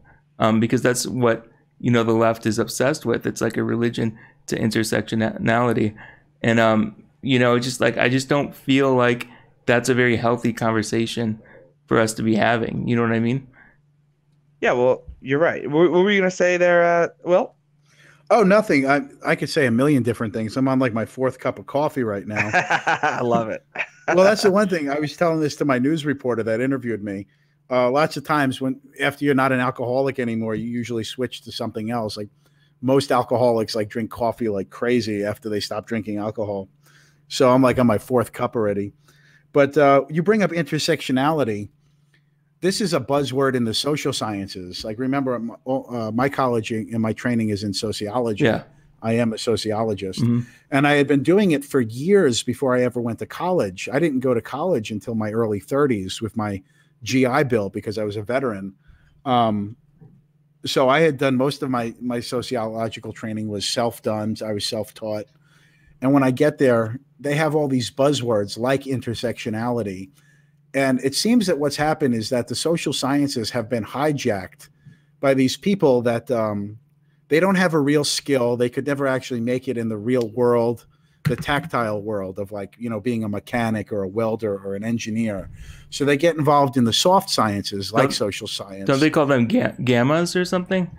because that's what, you know, the left is obsessed with. It's like a religion to intersectionality, and you know, just like I just don't feel like that's a very healthy conversation for us to be having. You know what I mean? Yeah, well, you're right. What were you gonna say there, Will? Oh, nothing. I could say a million different things. I'm on like my 4th cup of coffee right now. I love it. Well, that's the one thing. I was telling this to my news reporter that interviewed me. Lots of times after you're not an alcoholic anymore, you usually switch to something else. Like most alcoholics like drink coffee like crazy after they stop drinking alcohol. So I'm like on my 4th cup already. But you bring up intersectionality. This is a buzzword in the social sciences. Like, remember, my college and my training is in sociology. Yeah. I am a sociologist. Mm-hmm. And I had been doing it for years before I ever went to college. I didn't go to college until my early 30s with my GI Bill because I was a veteran. So I had done most of my sociological training was self-done. I was self-taught. And when I get there, they have all these buzzwords like intersectionality. And it seems that what's happened is that the social sciences have been hijacked by these people that they don't have a real skill. They could never actually make it in the real world, the tactile world of, like, you know, being a mechanic or a welder or an engineer. So they get involved in the soft sciences like social science. Don't they call them gammas or something?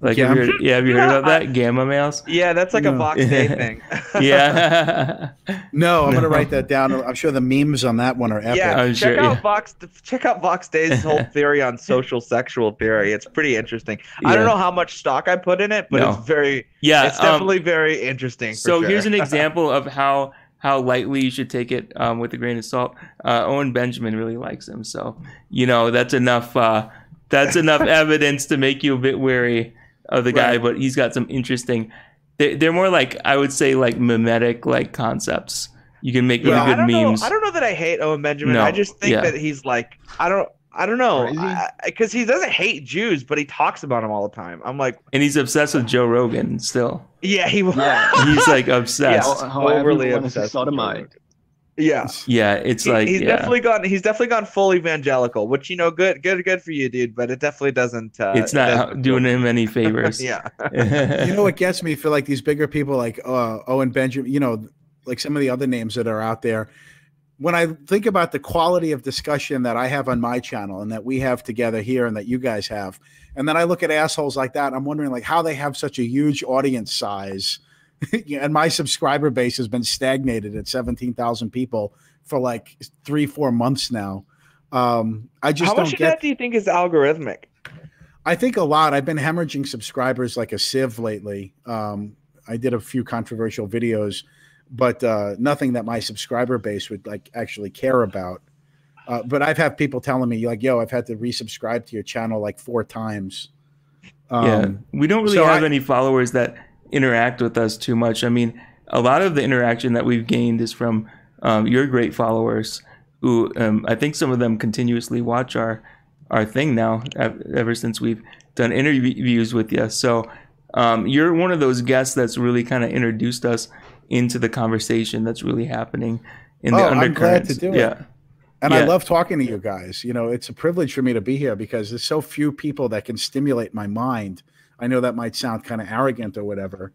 Like, have you heard about that? Gamma males? Yeah, that's like a Vox Day thing. Yeah. No, I'm gonna write that down. I'm sure the memes on that one are epic. Yeah, I'm check sure, out yeah. check out Vox Day's whole theory on social sexual theory. It's pretty interesting. I Yeah. don't know how much stock I put in it, but No. it's definitely very interesting. So for sure. here's an example of how lightly you should take it with a grain of salt. Owen Benjamin really likes him, so that's enough. That's enough evidence to make you a bit wary of the guy. Right. But he's got some interesting. They're more like, I would say, like mimetic like concepts. You can make really good memes. I don't know that I hate Owen Benjamin. No, I just think yeah. that he's like, I don't know, because he doesn't hate Jews, but he talks about them all the time. I'm like, And he's obsessed with Joe Rogan still. yeah, he's Like obsessed. overly obsessed. Yeah, Yeah, it's like he's definitely gone full evangelical, which good for you, dude. But it definitely doesn't. It's not doing him any favors. Yeah. You know what gets me for like these bigger people like Owen Benjamin, like some of the other names that are out there. When I think about the quality of discussion that I have on my channel and that we have together here and that you guys have, and then I look at assholes like that, I'm wondering like how they have such a huge audience size. And my subscriber base has been stagnated at 17,000 people for like 3-4 months now. I just How much of that do you think is algorithmic? I think a lot. I've been hemorrhaging subscribers like a sieve lately. I did a few controversial videos, but nothing that my subscriber base would like actually care about. But I've had people telling me like, yo, I've had to resubscribe to your channel like 4 times. Yeah, we don't really have any followers that interact with us too much. I mean, a lot of the interaction that we've gained is from your great followers who I think some of them continuously watch our thing now ever since we've done interviews with you. So you're one of those guests that's really kind of introduced us into the conversation that's really happening in the undercurrents. I'm glad to do it. And yeah. I love talking to you guys. It's a privilege for me to be here because there's so few people that can stimulate my mind. I know that might sound kind of arrogant or whatever,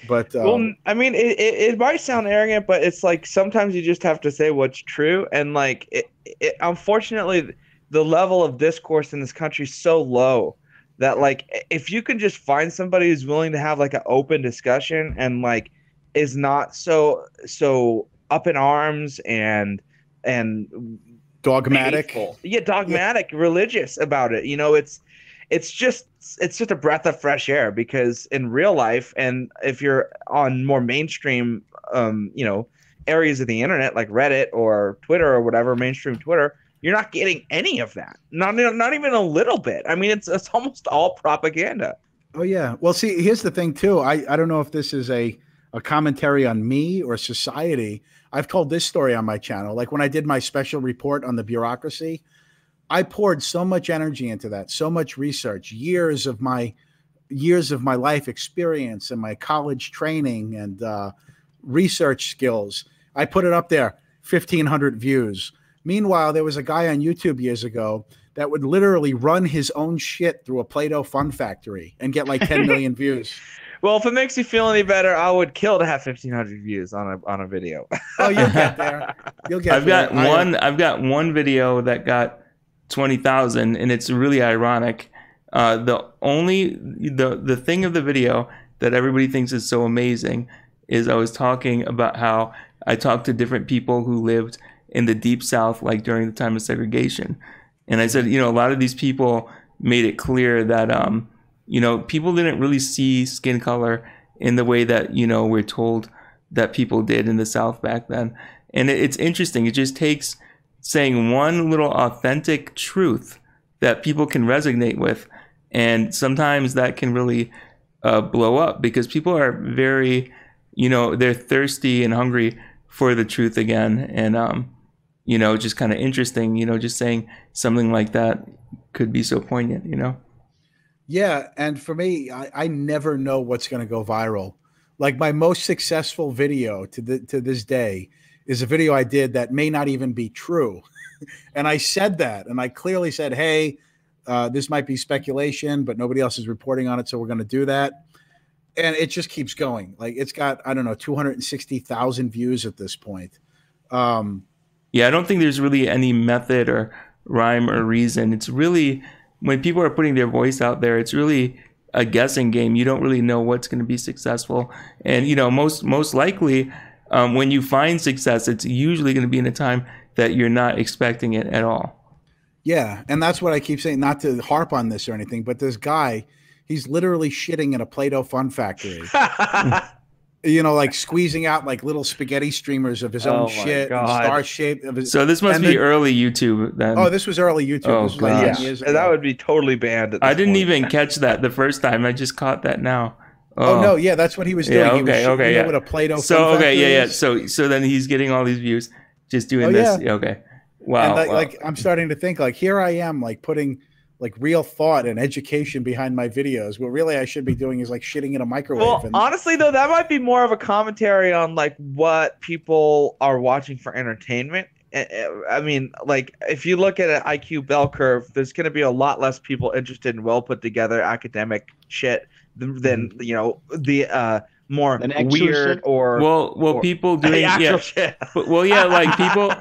but well, I mean, it might sound arrogant, but it's like sometimes you just have to say what's true. And like, unfortunately, the level of discourse in this country is so low that like, if you can just find somebody who's willing to have like an open discussion and like is not so up in arms and dogmatic, dogmatic, religious about it, it's just a breath of fresh air, because in real life, and if you're on more mainstream areas of the internet like Reddit or Twitter or whatever, mainstream Twitter, you're not getting any of that, not even a little bit. I mean, it's almost all propaganda. Oh yeah. Well, see, here's the thing too. I don't know if this is a commentary on me or society. I've told this story on my channel. Like when I did my special report on the bureaucracy, I poured so much energy into that, so much research, years of my life experience and my college training and research skills. I put it up there, 1,500 views. Meanwhile, there was a guy on YouTube years ago that would literally run his own shit through a Play-Doh fun factory and get like 10 million views. Well, if it makes you feel any better, I would kill to have 1,500 views on a video. Oh, you'll get there. I've got one video that got 20,000, and it's really ironic. The thing of the video that everybody thinks is so amazing is I was talking about how I talked to different people who lived in the Deep South, like during the time of segregation. And I said, a lot of these people made it clear that, people didn't really see skin color in the way that, we're told that people did in the South back then. And it's interesting. It just takes saying one little authentic truth that people can resonate with. And sometimes that can really blow up, because people are very, they're thirsty and hungry for the truth again. And, just kind of interesting, just saying something like that could be so poignant, Yeah. And for me, I never know what's going to go viral. Like my most successful video to this day is a video I did that may not even be true. And I said that, and I clearly said, hey, this might be speculation, but nobody else is reporting on it, so we're going to do that. And it just keeps going. Like it's got, 260,000 views at this point. Yeah, I don't think there's really any method or rhyme or reason. It's really, when people are putting their voice out there, it's really a guessing game. You don't really know what's going to be successful. And, you know, most likely when you find success, it's usually going to be in a time that you're not expecting it at all. Yeah, and that's what I keep saying, not to harp on this or anything, but this guy, he's literally shitting in a Play-Doh fun factory. You know, like squeezing out like little spaghetti streamers of his own shit, and star shape of his. So this must be early YouTube then. Oh, this was early YouTube. Oh, this was like 10 years ago. That would be totally banned. At this I didn't point. even catch that the first time. I just caught that now. Oh no, yeah, that's what he was doing. Yeah, he was okay, yeah. With a Play-Doh. So yeah. So then he's getting all these views just doing this. Yeah. Okay, wow. And like I'm starting to think like here I am like putting like real thought and education behind my videos. What really I should be doing is like shitting in a microwave. Well, honestly though, that might be more of a commentary on like what people are watching for entertainment. I mean, like if you look at an IQ bell curve, there's going to be a lot less people interested in well put together academic shit than you know the more weird shit? or people doing shit. Well, yeah, like people,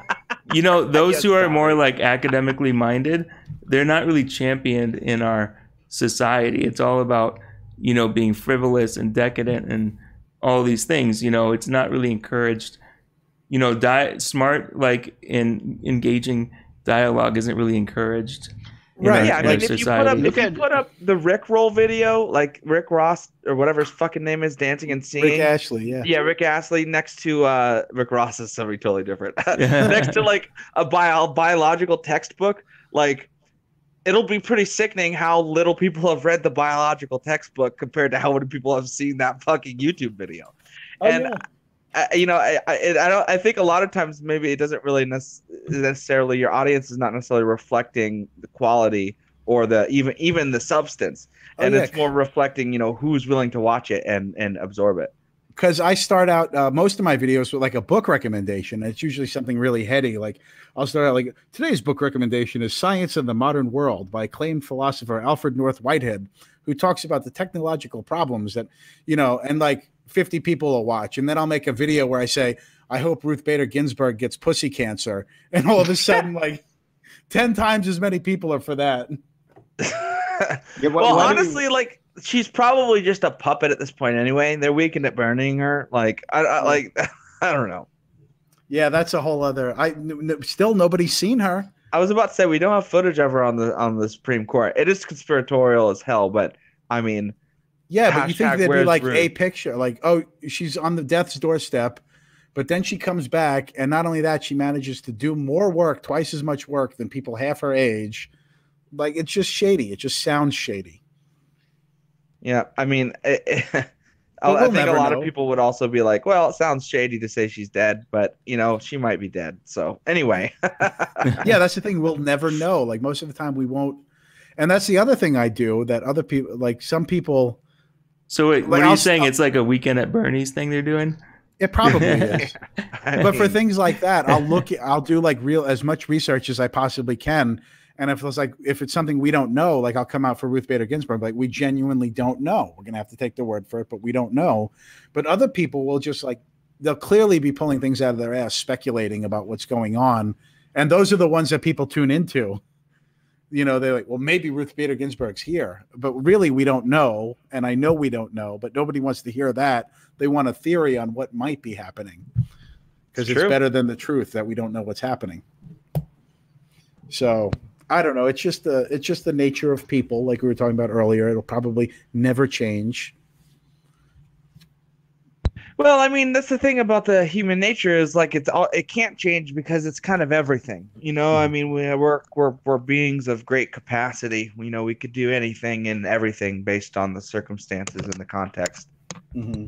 you know, those who are more like academically minded, they're not really championed in our society. It's all about, you know, being frivolous and decadent and all these things. You know, it's not really encouraged. You know, smart, like in engaging dialogue isn't really encouraged. Right. Yeah, I mean, if you put up the Rickroll video, like Rick Ross or whatever his fucking name is, dancing and singing. Rick Astley, yeah. Yeah, Rick Astley next to Rick Ross is something totally different. Next to like a biological textbook, like it'll be pretty sickening how little people have read the biological textbook compared to how many people have seen that fucking YouTube video. You know, I think a lot of times maybe it doesn't really necessarily your audience is not necessarily reflecting the quality or the even the substance, and it's more reflecting, you know, who's willing to watch it and absorb it. Because I start out most of my videos with like a book recommendation. It's usually something really heady. Like I'll start out like today's book recommendation is Science of the Modern World by acclaimed philosopher Alfred North Whitehead, who talks about the technological problems that, you know, and like 50 people will watch. And then I'll make a video where I say, I hope Ruth Bader Ginsburg gets pussy cancer. And all of a sudden, like 10 times as many people are for that. Well, honestly, like she's probably just a puppet at this point anyway. They're weakened at burning her. Like, I don't know. Yeah, that's a whole other. Still nobody's seen her. I was about to say we don't have footage of her on the Supreme Court. It is conspiratorial as hell, but I mean, yeah, but you think there'd be like Ruth? A picture, like, oh, she's on the death's doorstep, but then she comes back, and not only that, she manages to do more work, twice as much work than people half her age. Like, it's just shady. It just sounds shady. Yeah, I mean, I think a lot of people would also be like, well, it sounds shady to say she's dead, but, you know, she might be dead. So anyway. Yeah, that's the thing. We'll never know. Like, most of the time we won't. And that's the other thing I do that other people, like some people. So wait, what are you saying? It's like a Weekend at Bernie's thing they're doing? It probably is. But for things like that, I'll do like as much research as I possibly can. And if it's something we don't know, like I'll come out for Ruth Bader Ginsburg, like we genuinely don't know. We're going to have to take their word for it, but we don't know. But other people will just like, they'll clearly be pulling things out of their ass, speculating about what's going on. And those are the ones that people tune into. You know, they're like, well, maybe Ruth Bader Ginsburg's here, but really we don't know. And I know we don't know, but nobody wants to hear that. They want a theory on what might be happening because it's better than the truth that we don't know what's happening. So I don't know. It's just the nature of people, like we were talking about earlier. It'll probably never change. Well, I mean, that's the thing about the human nature is like it can't change because it's kind of everything. You know, I mean, we're beings of great capacity. You know, we could do anything and everything based on the circumstances and the context. Mm-hmm.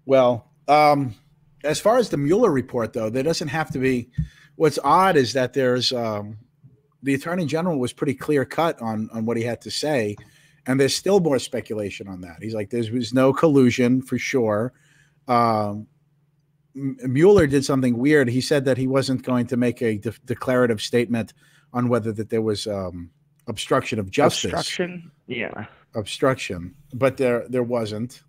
Well, as far as the Mueller report, though, there doesn't have to be. What's odd is that there's the Attorney General was pretty clear cut on what he had to say. And there's still more speculation on that. He's like, there was no collusion for sure. Mueller did something weird. He said that he wasn't going to make a declarative statement on whether that there was obstruction of justice. Obstruction? Yeah. Obstruction. But there wasn't.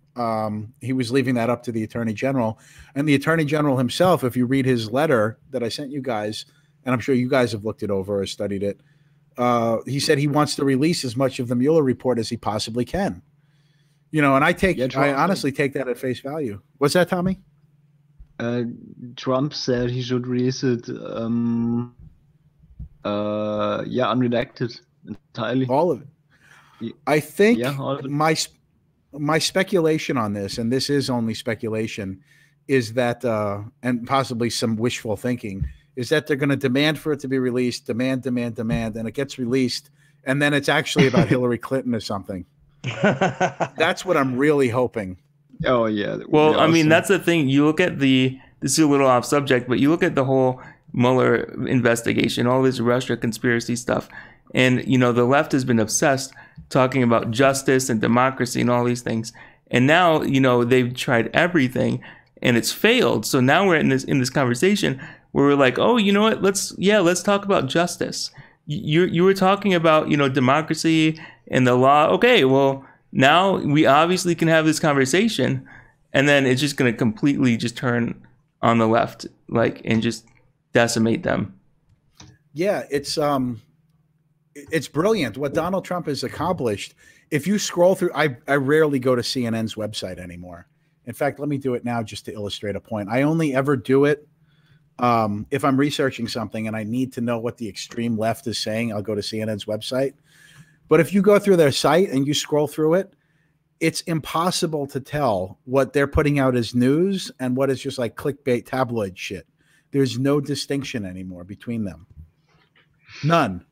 He was leaving that up to the Attorney General. And the Attorney General himself, if you read his letter that I sent you guys, and I'm sure you guys have looked it over or studied it, He said he wants to release as much of the Mueller report as he possibly can. You know, and I honestly take that at face value. What's that, Tommy? Trump said he should release it, unredacted entirely. All of it. I think all of it. my speculation on this, and this is only speculation, is that, and possibly some wishful thinking, is that they're going to demand for it to be released, demand, and it gets released, and then it's actually about Hillary Clinton or something. That's what I'm really hoping. Oh yeah. Well, I mean, that's the thing. You look at this is a little off subject, but you look at the whole Mueller investigation, all this Russia conspiracy stuff, and you know the left has been obsessed talking about justice and democracy and all these things, and now you know they've tried everything and it's failed. So now we're in this conversation where we're like, oh, you know what? Let's talk about justice. You were talking about, you know, democracy and the law. Okay, well, now we obviously can have this conversation, and then it's just going to completely just turn on the left, like, and just decimate them. Yeah, it's brilliant what Donald Trump has accomplished. If you scroll through, I rarely go to CNN's website anymore. In fact, let me do it now just to illustrate a point. I only ever do it if I'm researching something and I need to know what the extreme left is saying. I'll go to CNN's website. But if you go through their site and you scroll through it, it's impossible to tell what they're putting out as news and what is just like clickbait tabloid shit. There's no distinction anymore between them. None.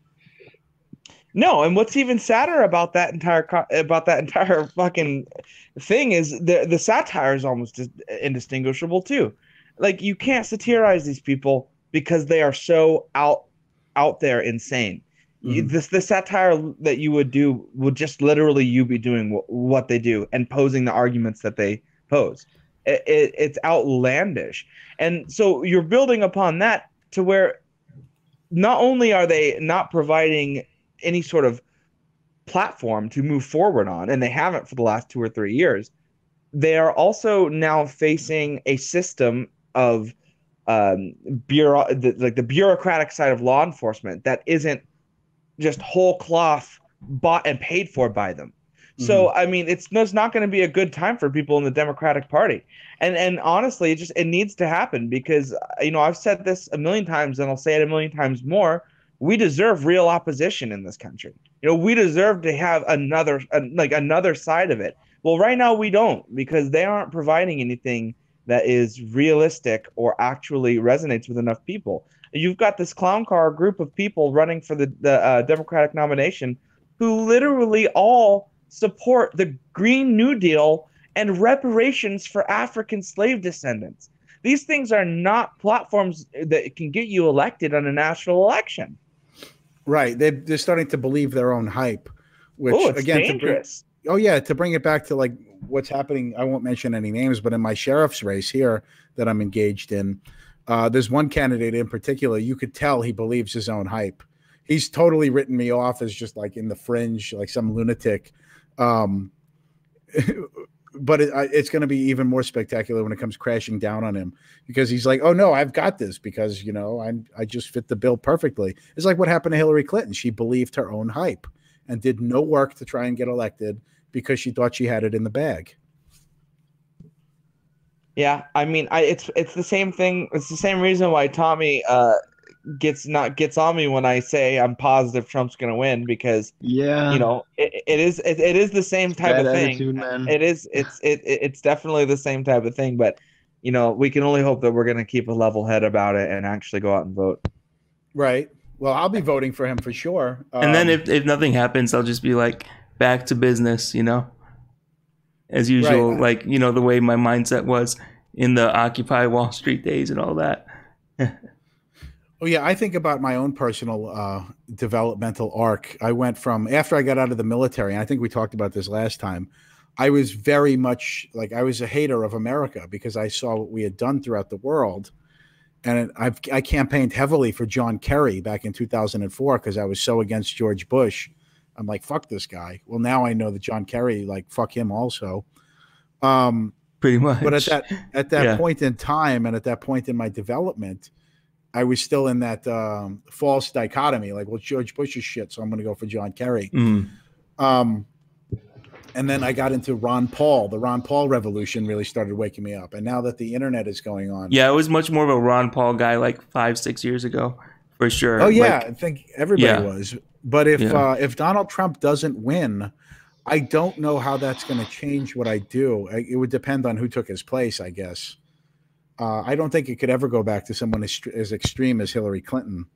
No, and what's even sadder about that entire fucking thing is the satire is almost indistinguishable too. Like, you can't satirize these people because they are so out there insane. The satire that you would do would just literally you be doing what they do and posing the arguments that they pose. It's outlandish. And so you're building upon that to where not only are they not providing any sort of platform to move forward on, and they haven't for the last 2 or 3 years, they are also now facing a system of the bureaucratic side of law enforcement that isn't just whole cloth bought and paid for by them. So, I mean, it's not going to be a good time for people in the Democratic Party. And honestly, it needs to happen because, you know, I've said this a million times and I'll say it a million times more. We deserve real opposition in this country. You know, we deserve to have another side of it. Well, right now we don't, because they aren't providing anything that is realistic or actually resonates with enough people. You've got this clown car group of people running for the Democratic nomination who literally all support the Green New Deal and reparations for African slave descendants. These things are not platforms that can get you elected on a national election. Right. They're starting to believe their own hype, which it's again, dangerous. to bring it back to like what's happening. I won't mention any names, but in my sheriff's race here that I'm engaged in, there's one candidate in particular. You could tell he believes his own hype. He's totally written me off as just like in the fringe, like some lunatic. But it's going to be even more spectacular when it comes crashing down on him, because he's like, oh no, I've got this because, you know, I just fit the bill perfectly. It's like what happened to Hillary Clinton. She believed her own hype and did no work to try and get elected because she thought she had it in the bag. Yeah, I mean, it's the same thing. It's the same reason why Tommy gets on me when I say I'm positive Trump's going to win, because you know it is the same type of thing. Attitude, man. It's definitely the same type of thing, but you know, we can only hope that we're going to keep a level head about it and actually go out and vote. Right. Well, I'll be voting for him for sure. And then if nothing happens, I'll just be like back to business, you know, as usual, right. Like, you know, the way my mindset was in the Occupy Wall Street days and all that. Oh, yeah. I think about my own personal developmental arc. I went from after I got out of the military, and I think we talked about this last time, I was very much like I was a hater of America because I saw what we had done throughout the world. And I campaigned heavily for John Kerry back in 2004 because I was so against George Bush. I'm like, fuck this guy. Well, now I know that John Kerry, like, fuck him also. Pretty much. But at that point in time and at that point in my development, I was still in that false dichotomy, like, well, George Bush is shit, so I'm going to go for John Kerry. And then I got into Ron Paul. The Ron Paul revolution really started waking me up. And now that the internet is going on. Yeah, I was much more of a Ron Paul guy like 5-6 years ago, for sure. Oh, yeah, I think everybody was. But if Donald Trump doesn't win, I don't know how that's going to change what I do. It would depend on who took his place, I guess. I don't think it could ever go back to someone as extreme as Hillary Clinton.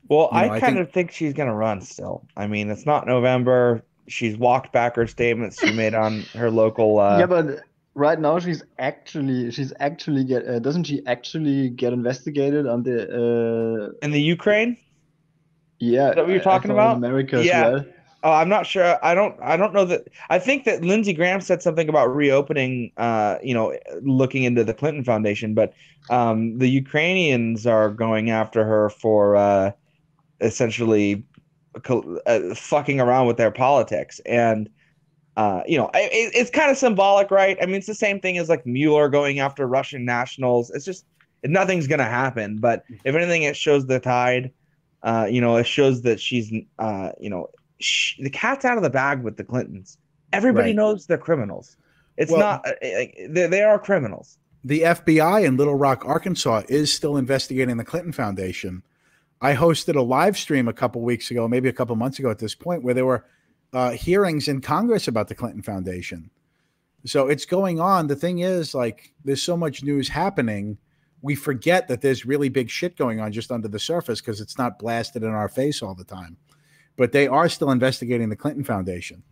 Well, I kind of think she's going to run still. I mean, it's not November. She's walked back her statements she made on her local. Yeah, but right now she's actually doesn't she actually get investigated on the in the Ukraine? Yeah, is that what you're talking about? In America as well. Oh, I'm not sure. I don't know that. I think that Lindsey Graham said something about reopening, looking into the Clinton Foundation, but the Ukrainians are going after her for essentially fucking around with their politics. And, it's kind of symbolic, right? I mean, it's the same thing as like Mueller going after Russian nationals. It's just nothing's going to happen. But if anything, it shows the tide. It shows that she's, the cat's out of the bag with the Clintons. Everybody knows they're criminals. They are criminals. The FBI in Little Rock, Arkansas is still investigating the Clinton Foundation. I hosted a live stream a couple weeks ago, maybe a couple months ago at this point, where there were hearings in Congress about the Clinton Foundation. So it's going on. The thing is, like, there's so much news happening. We forget that there's really big shit going on just under the surface because it's not blasted in our face all the time. But they are still investigating the Clinton Foundation.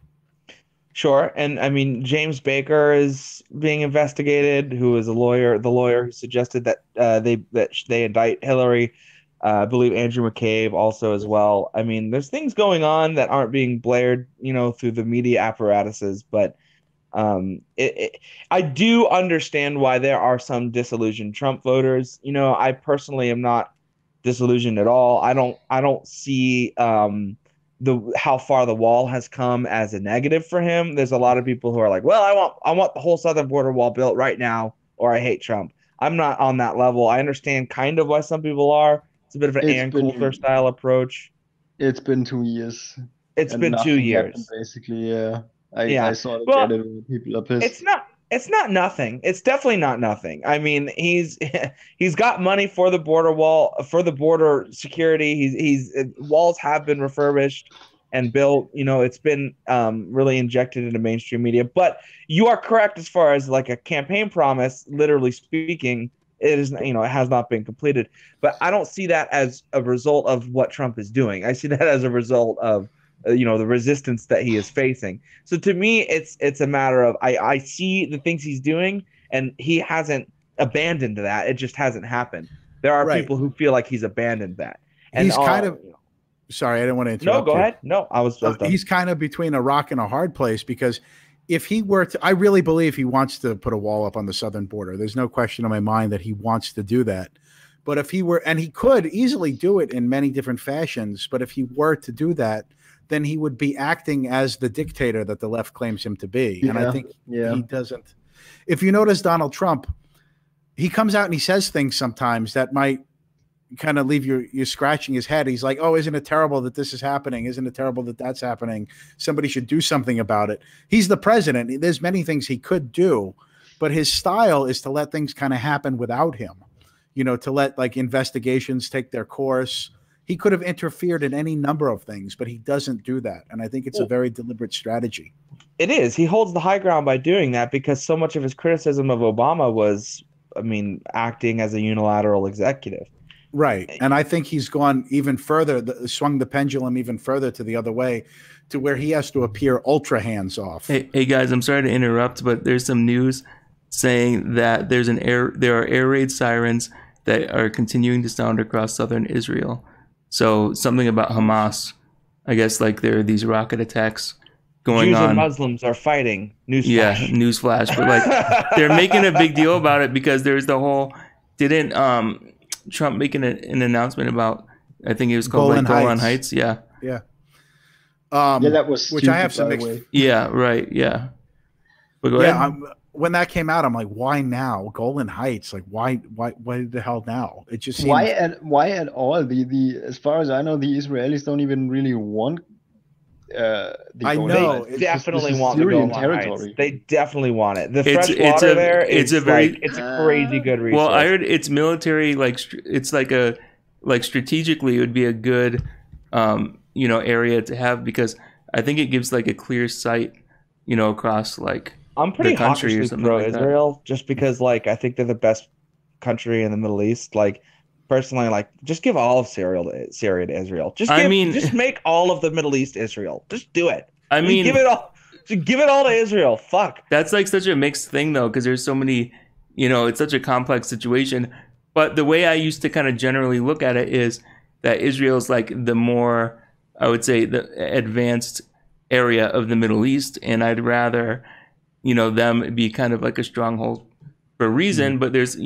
Sure. And I mean, James Baker is being investigated, who is the lawyer who suggested that they indict Hillary. I believe Andrew McCabe also as well. I mean, there's things going on that aren't being blared, through the media apparatuses. But I do understand why there are some disillusioned Trump voters. I personally am not disillusioned at all. I don't see how far the wall has come as a negative for him. There's a lot of people who are like, well, I want the whole southern border wall built right now, or I hate Trump. I'm not on that level. I understand kind of why some people are. It's a bit of an Ann Coulter style approach. It's been 2 years. It's been 2 years. Happened, basically, yeah. I saw it. People are pissed. It's not nothing. It's definitely not nothing. I mean, he's got money for the border wall, for the border security. Walls have been refurbished and built. It's been really injected into mainstream media. But you are correct as far as like a campaign promise, literally speaking. It is, it has not been completed. But I don't see that as a result of what Trump is doing. I see that as a result of the resistance that he is facing. So to me, it's a matter of I see the things he's doing, and he hasn't abandoned that. It just hasn't happened. There are people who feel like he's abandoned that. And he's kind of sorry, I didn't want to interrupt. No, go ahead. No, I was done. He's kind of between a rock and a hard place, because if he were to, I really believe he wants to put a wall up on the southern border. There's no question in my mind that he wants to do that. But if he were, and he could easily do it in many different fashions, but if he were to do that, then he would be acting as the dictator that the left claims him to be. And I think he doesn't. If you notice Donald Trump, he comes out and he says things sometimes that might kind of leave you scratching his head. He's like, oh, isn't it terrible that this is happening? Isn't it terrible that that's happening? Somebody should do something about it. He's the president. There's many things he could do, but his style is to let things kind of happen without him, to let like investigations take their course. He could have interfered in any number of things, but he doesn't do that. And I think it's a very deliberate strategy. It is. He holds the high ground by doing that, because so much of his criticism of Obama was, acting as a unilateral executive. Right. And I think he's gone even further, swung the pendulum even further to the other way, to where he has to appear ultra hands off. Hey guys, I'm sorry to interrupt, but there's some news saying that there are air raid sirens that are continuing to sound across southern Israel. So something about Hamas. I guess like there are these rocket attacks going Jews on. and Muslims are fighting. Newsflash. Yeah, newsflash. But like they're making a big deal about it because there's the whole Trump making an announcement about, I think it was called Golan Heights. Yeah. Yeah. That was which I have some Yeah, right. Yeah. But go ahead. when that came out, I'm like, why now? Golan Heights, like why the hell now? It just seemed, why at all? The as far as I know, the Israelis don't even really want the I Golan know. Heights. It's Definitely this is want the Syrian Golan territory. Heights. They definitely want it. The It's- fresh it's water a- there it's is a very- like it's a crazy good resource. Well, I heard it's military, like it's like a strategically it would be a good area to have, because I think it gives like a clear sight, across like I'm pretty the country or hawkishly something pro like that. Israel, just because like I think they're the best country in the Middle East. Like personally, like just give all of Syria to Israel. Just make all of the Middle East Israel. Just do it. I mean, give it all. Just give it all to Israel. Fuck. That's like such a mixed thing though, because there's so many, it's such a complex situation. But the way I used to kind of generally look at it is that Israel's like the more, I would say, the advanced area of the Middle East, and I'd rather, them be kind of like a stronghold for a reason. But there's,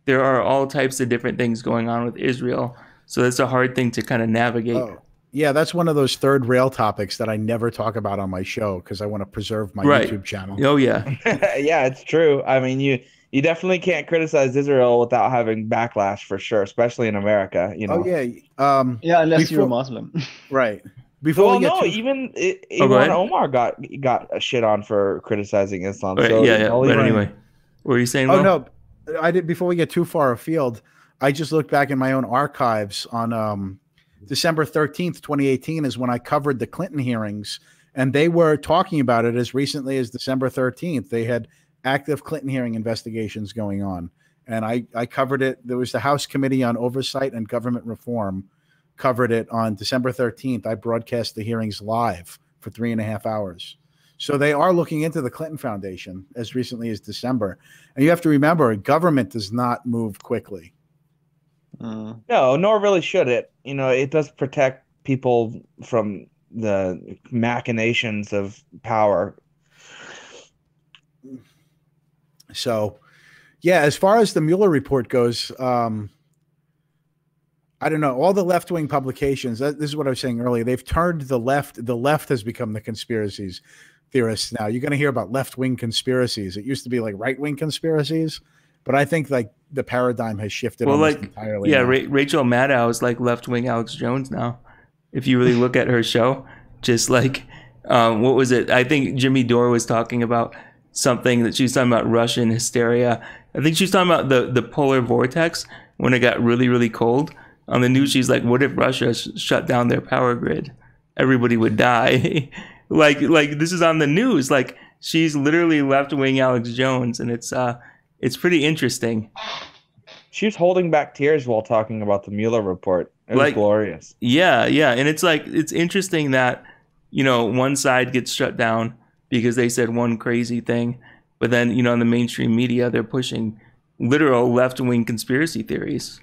there are all types of different things going on with Israel, so that's a hard thing to kind of navigate. Oh, yeah, that's one of those third rail topics that I never talk about on my show because I want to preserve my YouTube channel. Oh yeah, yeah, it's true. I mean, you definitely can't criticize Israel without having backlash for sure, especially in America. Oh yeah, yeah, unless you're a Muslim, right? Before even Omar got a shit on for criticizing Islam. Right, so yeah. But anyway, what were you saying? Oh no, I did. Before we get too far afield, I just looked back in my own archives on December 13th, 2018 is when I covered the Clinton hearings, and they were talking about it as recently as December 13th. They had active Clinton hearing investigations going on, and I covered it. There was the House Committee on Oversight and Government Reform covered it on December 13th. I broadcast the hearings live for 3.5 hours. So they are looking into the Clinton Foundation as recently as December. And you have to remember, government does not move quickly. No, nor really should it. It does protect people from the machinations of power. So, yeah, as far as the Mueller report goes, I don't know. All the left-wing publications, this is what I was saying earlier, they've turned the left. The left has become the conspiracies theorists now. You're going to hear about left-wing conspiracies. It used to be like right-wing conspiracies, but I think like the paradigm has shifted entirely. Yeah, Rachel Maddow is like left-wing Alex Jones now. If you really look at her show, just like, what was it? I think Jimmy Dore was talking about something that she was talking about Russian hysteria. I think she was talking about the polar vortex when it got really, really cold. On the news, she's like, what if Russia shut down their power grid? Everybody would die. like this is on the news. Like, she's literally left-wing Alex Jones, and it's pretty interesting. She was holding back tears while talking about the Mueller report. It was glorious. Yeah. And it's like, it's interesting that, one side gets shut down because they said one crazy thing. But then, in the mainstream media, they're pushing literal left-wing conspiracy theories.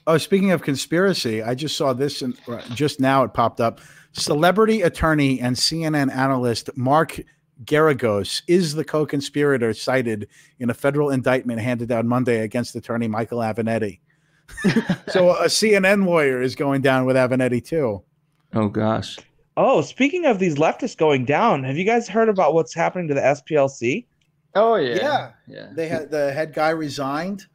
Oh, speaking of conspiracy, I just saw this, and just now it popped up. Celebrity attorney and CNN analyst Mark Geragos is the co-conspirator cited in a federal indictment handed down Monday against attorney Michael Avenatti. So a CNN lawyer is going down with Avenatti too. Oh, gosh. Oh, speaking of these leftists going down, have you guys heard about what's happening to the SPLC? Oh, yeah. They had the head guy resigned.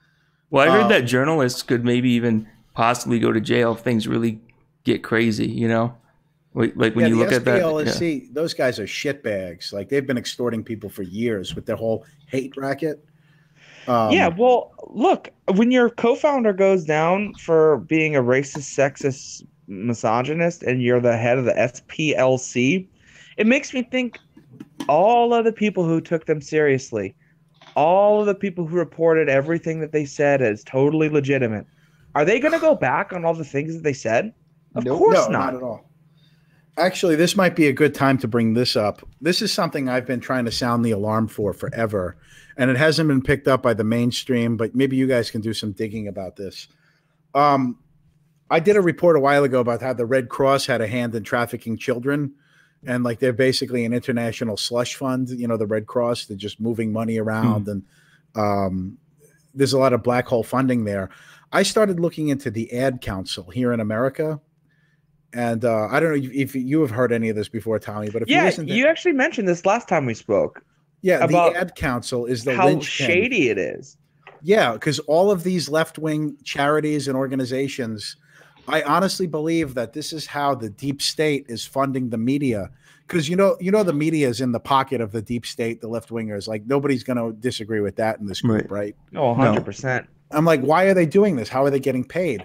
Well, I heard that journalists could maybe even possibly go to jail if things really get crazy, Like when you look at that. SPLC, those guys are shitbags. Like, they've been extorting people for years with their whole hate racket. Yeah, well, look, when your co-founder goes down for being a racist, sexist, misogynist, and you're the head of the SPLC, it makes me think all of the people who took them seriously, all of the people who reported everything that they said as totally legitimate, are they going to go back on all the things that they said? Of course not at all. Actually, this might be a good time to bring this up. This is something I've been trying to sound the alarm for forever, and it hasn't been picked up by the mainstream, but maybe you guys can do some digging about this. I did a report a while ago about how the Red Cross had a hand in trafficking children, and like they're basically an international slush fund, the Red Cross, they're just moving money around, and there's a lot of black hole funding there. I started looking into the Ad Council here in America. And I don't know if you have heard any of this before, Tommy, but if you listen to, you actually mentioned this last time we spoke. Yeah, about the ad council is the how linchpin. shady it is. Yeah, because all of these left-wing charities and organizations, I honestly believe that this is how the deep state is funding the media. Because the media is in the pocket of the deep state, the left-wingers. Like nobody's going to disagree with that in this group, right? Oh, 100%. I'm like, why are they doing this? How are they getting paid?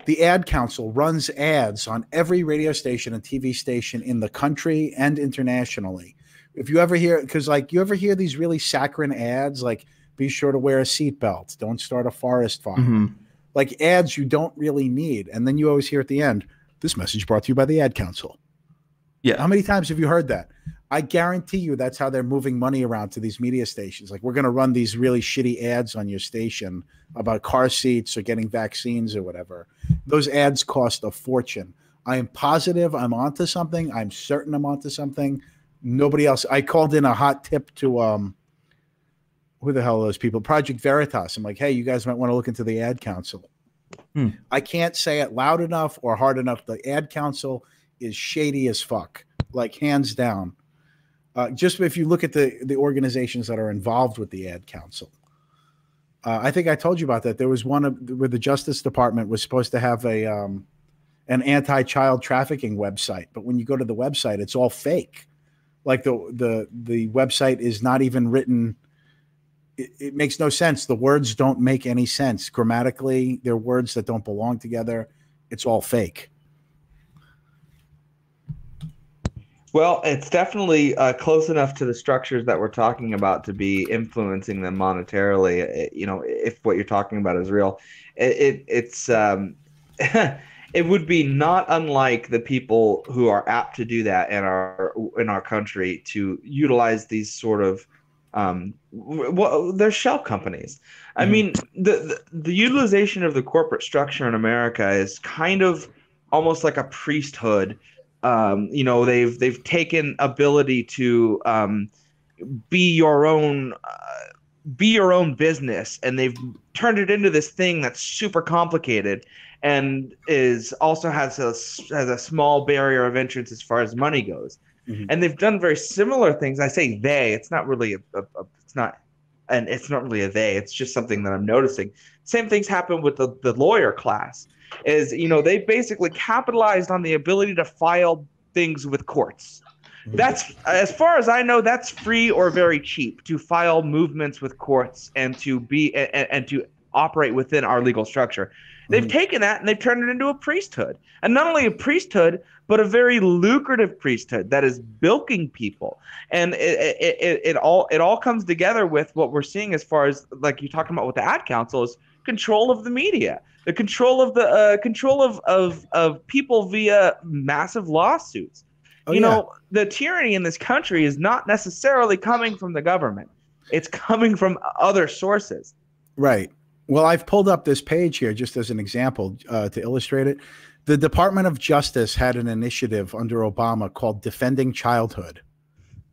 The ad council runs ads on every radio station and TV station in the country and internationally. If you ever hear, because like you ever hear these really saccharine ads, like be sure to wear a seatbelt, don't start a forest fire, like ads you don't really need. And then you always hear at the end, this message brought to you by the ad council. Yeah. How many times have you heard that? I guarantee you that's how they're moving money around to these media stations. Like we're going to run these really shitty ads on your station about car seats or getting vaccines or whatever. Those ads cost a fortune. I am positive I'm onto something. I'm certain I'm onto something. Nobody else. I called in a hot tip to who the hell are those people? Project Veritas. I'm like, hey, you guys might want to look into the ad council. I can't say it loud enough or hard enough. The ad council is shady as fuck, like hands down. Just if you look at the organizations that are involved with the ad council. I think I told you about that. There was one where the Justice Department was supposed to have an anti-child trafficking website, but when you go to the website, it's all fake. Like the website is not even written. It makes no sense. The words don't make any sense grammatically. They're words that don't belong together. It's all fake. Well, it's definitely close enough to the structures that we're talking about to be influencing them monetarily. If what you're talking about is real, it's it would be not unlike the people who are apt to do that in our country to utilize these sort of they're shell companies. I mean, the utilization of the corporate structure in America is kind of almost like a priesthood. They've taken ability to be your own business, and they've turned it into this thing that's super complicated and has a small barrier of entrance as far as money goes. And they've done very similar things. I say they. It's not really it's not really a they. It's just something that I'm noticing. Same things happen with the lawyer class. They basically capitalized on the ability to file things with courts. That's, as far as I know, that's free or very cheap to file movements with courts and to operate within our legal structure. They've taken that and they've turned it into a priesthood, and not only a priesthood, but a very lucrative priesthood that is bilking people. And it all comes together with what we're seeing as far as, like you're talking about with the ad council, is control of the media, the control of of people via massive lawsuits. The tyranny in this country is not necessarily coming from the government. It's coming from other sources. Right. Well, I've pulled up this page here just as an example to illustrate it. The Department of Justice had an initiative under Obama called Defending Childhood.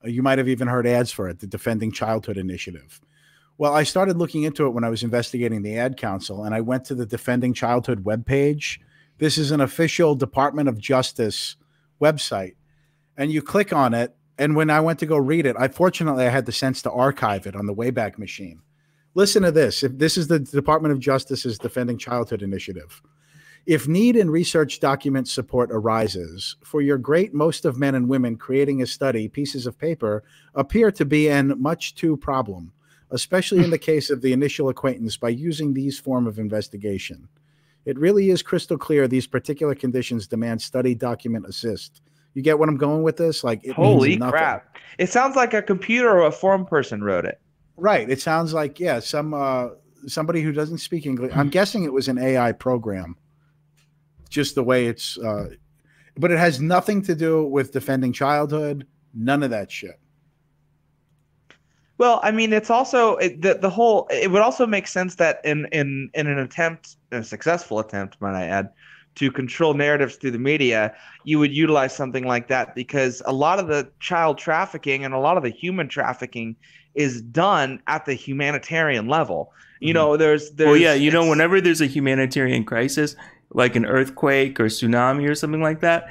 You might have even heard ads for it, the Defending Childhood Initiative. Well, I started looking into it when I was investigating the ad council, and I went to the Defending Childhood webpage. This is an official Department of Justice website. And you click on it, and when I went to go read it, fortunately I had the sense to archive it on the Wayback Machine. Listen to this. If this is the Department of Justice's Defending Childhood Initiative. If need in research document support arises, for your great most of men and women creating a study, pieces of paper appear to be an much too problem, especially in the case of the initial acquaintance, by using these form of investigation. It really is crystal clear these particular conditions demand study document assist. You get what I'm going with this? Like, it Holy means crap. It sounds like a computer or a form person wrote it. Right. It sounds like, yeah, somebody who doesn't speak English. I'm guessing it was an AI program, just the way it's, but it has nothing to do with defending childhood. None of that shit. Well, I mean, it's also it would also make sense that in an attempt, a successful attempt, might I add, to control narratives through the media, you would utilize something like that, because a lot of the child trafficking and a lot of the human trafficking is done at the humanitarian level. There's whenever there's a humanitarian crisis, like an earthquake or tsunami or something like that,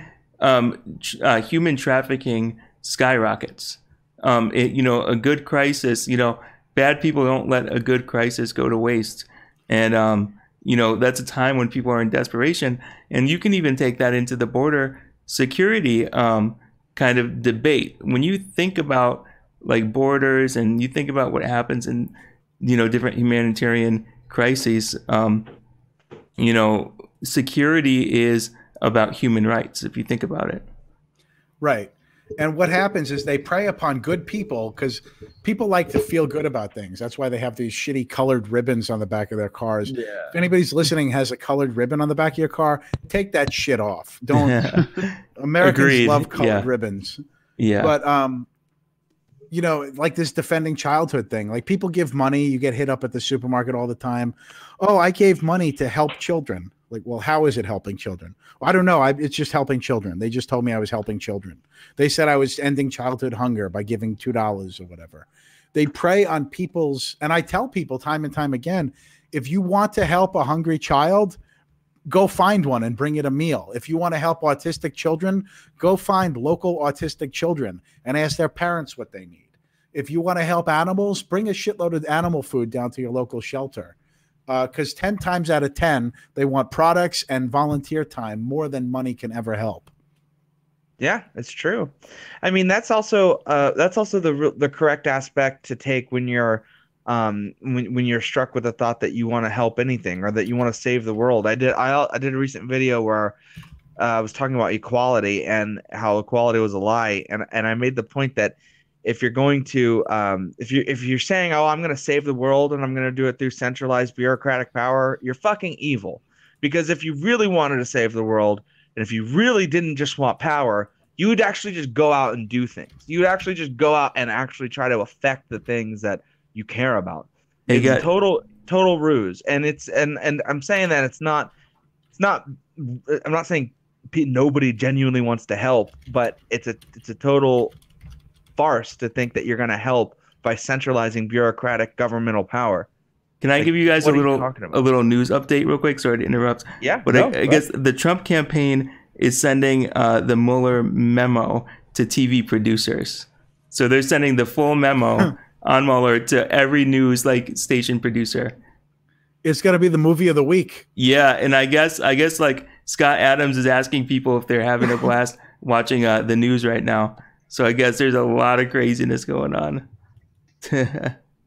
human trafficking skyrockets. You know, a good crisis, you know, bad people don't let a good crisis go to waste. And, you know, that's a time when people are in desperation. And you can even take that into the border security kind of debate. When you think about like borders and you think about what happens in, you know, different humanitarian crises, you know, security is about human rights, if you think about it. Right. And what happens is they prey upon good people because people like to feel good about things. That's why they have these shitty colored ribbons on the back of their cars. Yeah. If anybody's listening has a colored ribbon on the back of your car, take that shit off. Don't. Americans Agreed. love colored ribbons. Yeah. But, you know, like this defending childhood thing, like people give money, you get hit up at the supermarket all the time. Oh, I gave money to help children. Like, well, how is it helping children? Well, I don't know. It's just helping children. They just told me I was helping children. They said I was ending childhood hunger by giving $2 or whatever. They prey on people's, and I tell people time and time again, if you want to help a hungry child, go find one and bring it a meal. If you want to help autistic children, go find local autistic children and ask their parents what they need. If you want to help animals, bring a shitload of animal food down to your local shelter. Because 10 times out of 10, they want products and volunteer time more than money can ever help. Yeah, it's true. I mean, that's also the correct aspect to take when you're when you're struck with the thought that you want to help anything or that you want to save the world. I did a recent video where I was talking about equality and how equality was a lie, and I made the point that if you're going to if you're saying, oh, I'm going to save the world and I'm going to do it through centralized bureaucratic power, you're fucking evil. Because if you really wanted to save the world and if you really didn't just want power, you would actually just go out and do things. You would actually just go out and actually try to affect the things that you care about. It's a total ruse. And I'm saying that I'm not saying nobody genuinely wants to help, but it's a total farce to think that you're going to help by centralizing bureaucratic governmental power. Can I give you guys a little news update real quick? Sorry to interrupt. Yeah. But I guess the Trump campaign is sending the Mueller memo to TV producers. So they're sending the full memo on Mueller to every news like station producer. It's going to be the movie of the week. Yeah, and I guess like Scott Adams is asking people if they're having a blast watching the news right now. So I guess there's a lot of craziness going on.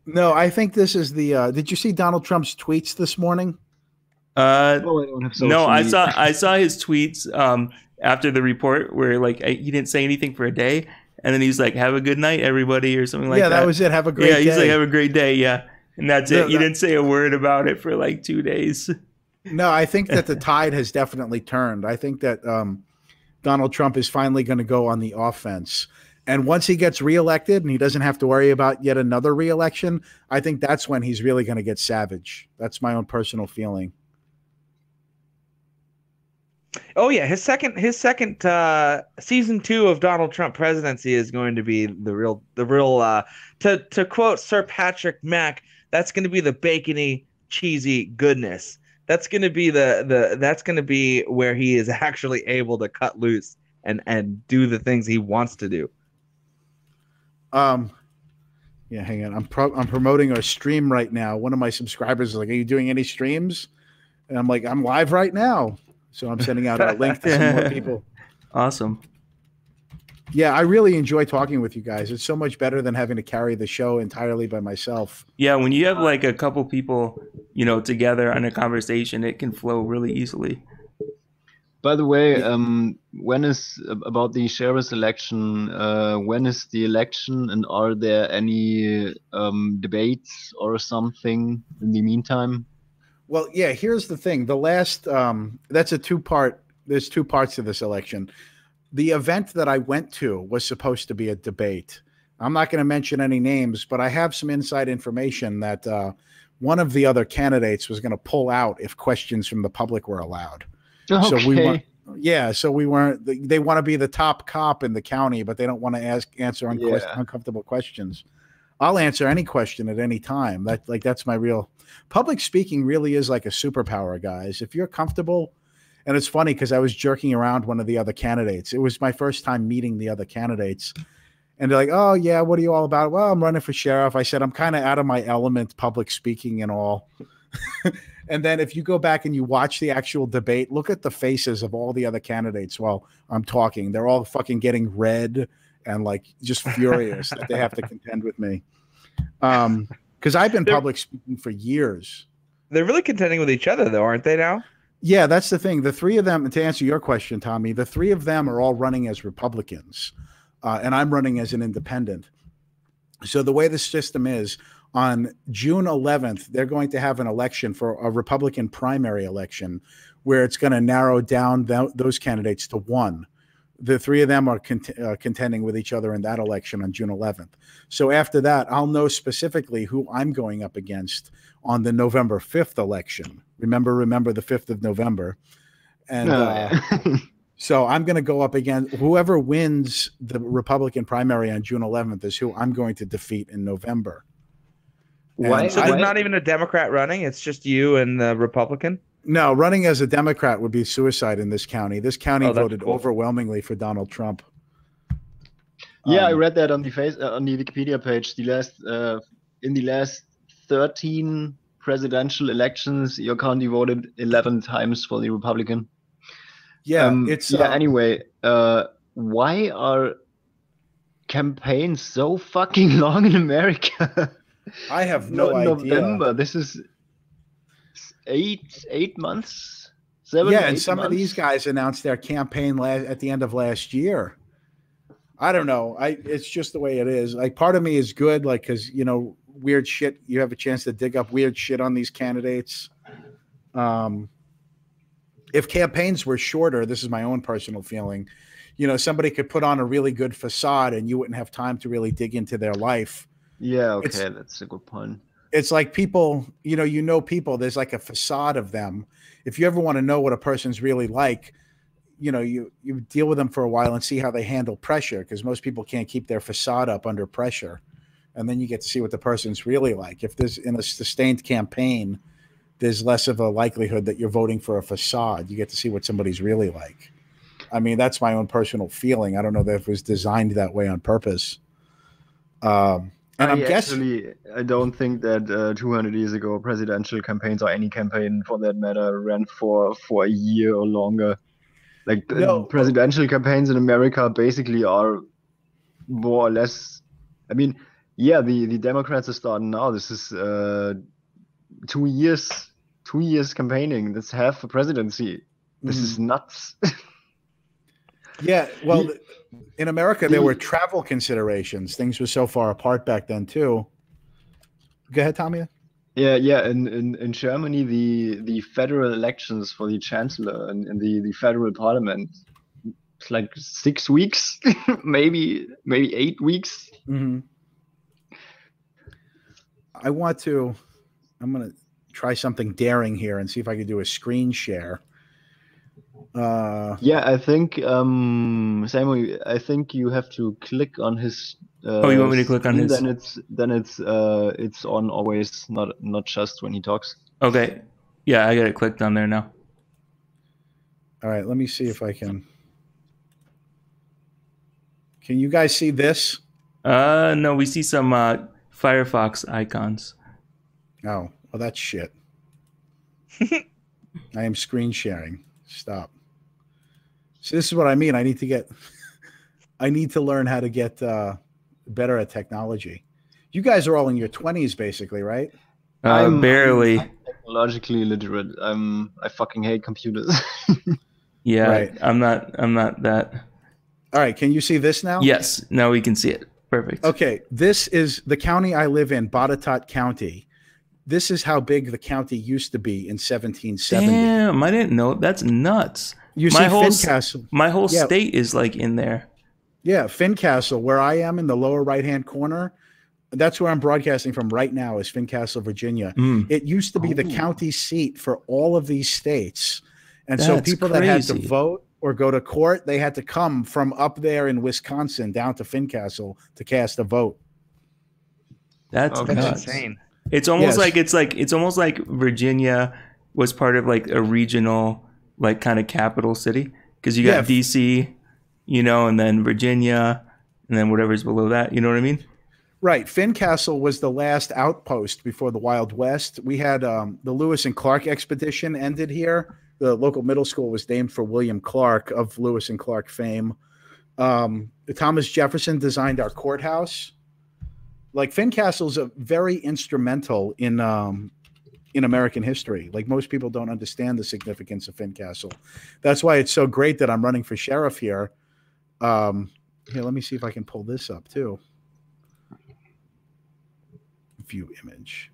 No, I think this is the. Did you see Donald Trump's tweets this morning? I don't have social media. I saw his tweets after the report where like he didn't say anything for a day, and then he's like, "Have a good night, everybody," or something like that. Yeah, that was it. Have a great day. Yeah, he's like, "Have a great day." Yeah, and that's it. He didn't say a word about it for like 2 days. No, I think that the tide has definitely turned. I think that Donald Trump is finally going to go on the offense. And once he gets reelected and he doesn't have to worry about yet another reelection, I think that's when he's really going to get savage. That's my own personal feeling. Oh yeah, his second season 2 of Donald Trump presidency is going to be the real to quote Sir Patrick Mack, that's going to be the bacony cheesy goodness. That's going to be that's going to be where he is actually able to cut loose and do the things he wants to do. Yeah, hang on. I'm promoting a stream right now. One of my subscribers is like, "Are you doing any streams?" And I'm like, "I'm live right now." So I'm sending out a link to some more people. Awesome. Yeah, I really enjoy talking with you guys. It's so much better than having to carry the show entirely by myself. Yeah, when you have like a couple people, you know, together on a conversation, it can flow really easily. By the way, when is about the sheriff's election? When is the election, and are there any debates or something in the meantime? Well, yeah. Here's the thing: the last that's a two-part. There's 2 parts to this election. The event that I went to was supposed to be a debate. I'm not going to mention any names, but I have some inside information that one of the other candidates was going to pull out if questions from the public were allowed. Okay. So we weren't. Yeah, so we weren't. They want to be the top cop in the county, but they don't want to answer uncomfortable questions. I'll answer any question at any time. That's my real public speaking. Really is like a superpower, guys. If you're comfortable, and it's funny because I was jerking around one of the other candidates. It was my first time meeting the other candidates, And they're like, oh, yeah, what are you all about? Well, I'm running for sheriff. I said, I'm kind of out of my element, public speaking and all. And then if you go back and you watch the actual debate, look at the faces of all the other candidates while I'm talking. They're all fucking getting red and like just furious that they have to contend with me. Because I've been public speaking for years. They're really contending with each other, though, aren't they now? Yeah, that's the thing. The three of them, to answer your question, Tommy, the three of them are all running as Republicans. And I'm running as an independent. So the way the system is, on June 11th, they're going to have an election for a Republican primary election where it's going to narrow down those candidates to one. The three of them are contending with each other in that election on June 11th. So after that, I'll know specifically who I'm going up against on the November 5th election. Remember the 5th of November. And so I'm going to go up against whoever wins the Republican primary on June 11th is who I'm going to defeat in November. Why? So there's not even a Democrat running? It's just you and the Republican? No, running as a Democrat would be suicide in this county. This county voted overwhelmingly for Donald Trump. Yeah, I read that on the Wikipedia page. In the last 13 presidential elections, your county voted 11 times for the Republican. Yeah, anyway, why are campaigns so fucking long in America? I have no idea. November. This is 8 months. 7. Yeah, and some of these guys announced their campaign at the end of last year. I don't know. It's just the way it is. Like, part of me is good, like, because weird shit. You have a chance to dig up weird shit on these candidates. If campaigns were shorter, this is my own personal feeling. Somebody could put on a really good facade, and you wouldn't have time to really dig into their life. Yeah, okay, that's a good point. It's like people, people, there's like a facade of them. If you ever want to know what a person's really like, you deal with them for a while and see how they handle pressure, because most people can't keep their facade up under pressure. And then you get to see what the person's really like. If there's in a sustained campaign, there's less of a likelihood that you're voting for a facade. You get to see what somebody's really like. I mean, that's my own personal feeling. I don't know that it was designed that way on purpose. And I don't think that 200 years ago, presidential campaigns or any campaign for that matter ran for a year or longer. Like presidential campaigns in America basically are more or less. I mean, yeah, the Democrats are starting now. This is 2 years. 2 years campaigning. That's half a presidency. This is nuts. Yeah, well. In America, there were travel considerations. Things were so far apart back then, too. Go ahead, Tommy. Yeah. In Germany, the federal elections for the chancellor and the federal parliament, it's like 6 weeks, maybe 8 weeks. Mm-hmm. I'm going to try something daring here and see if I can do a screen share. I think Samo, I think you have to click on his you want me to click on his? Then it's on always, not just when he talks. Okay. Yeah, I got it clicked on there now. All right, let me see if I can you guys see this? No, we see some Firefox icons. Oh, well, that's shit. I am screen sharing. Stop. So this is what I mean. I need to learn how to get better at technology. You guys are all in your 20s, basically, right? I'm barely technologically illiterate. I fucking hate computers. Yeah, right. I'm not that. All right. Can you see this now? Yes. Now we can see it. Perfect. Okay. This is the county I live in, Botetourt County. This is how big the county used to be in 1770. Damn, I didn't know. That's nuts. You see Fincastle. My whole state is like in there. Yeah, Fincastle, where I am in the lower right-hand corner, that's where I'm broadcasting from right now, is Fincastle, Virginia. It used to be the county seat for all of these states. And so people that had to vote or go to court, they had to come from up there in Wisconsin down to Fincastle to cast a vote. That's insane. It's almost it's almost like Virginia was part of like a regional, like kind of capital city, because you got DC, and then Virginia, and then whatever's below that. You know what I mean? Right. Fincastle was the last outpost before the Wild West. We had the Lewis and Clark expedition ended here. The local middle school was named for William Clark of Lewis and Clark fame. Thomas Jefferson designed our courthouse. Like Fincastle's a very instrumental in American history. Like most people don't understand the significance of Fincastle. That's why it's so great that I'm running for sheriff here. Here, let me see if I can pull this up too. View image.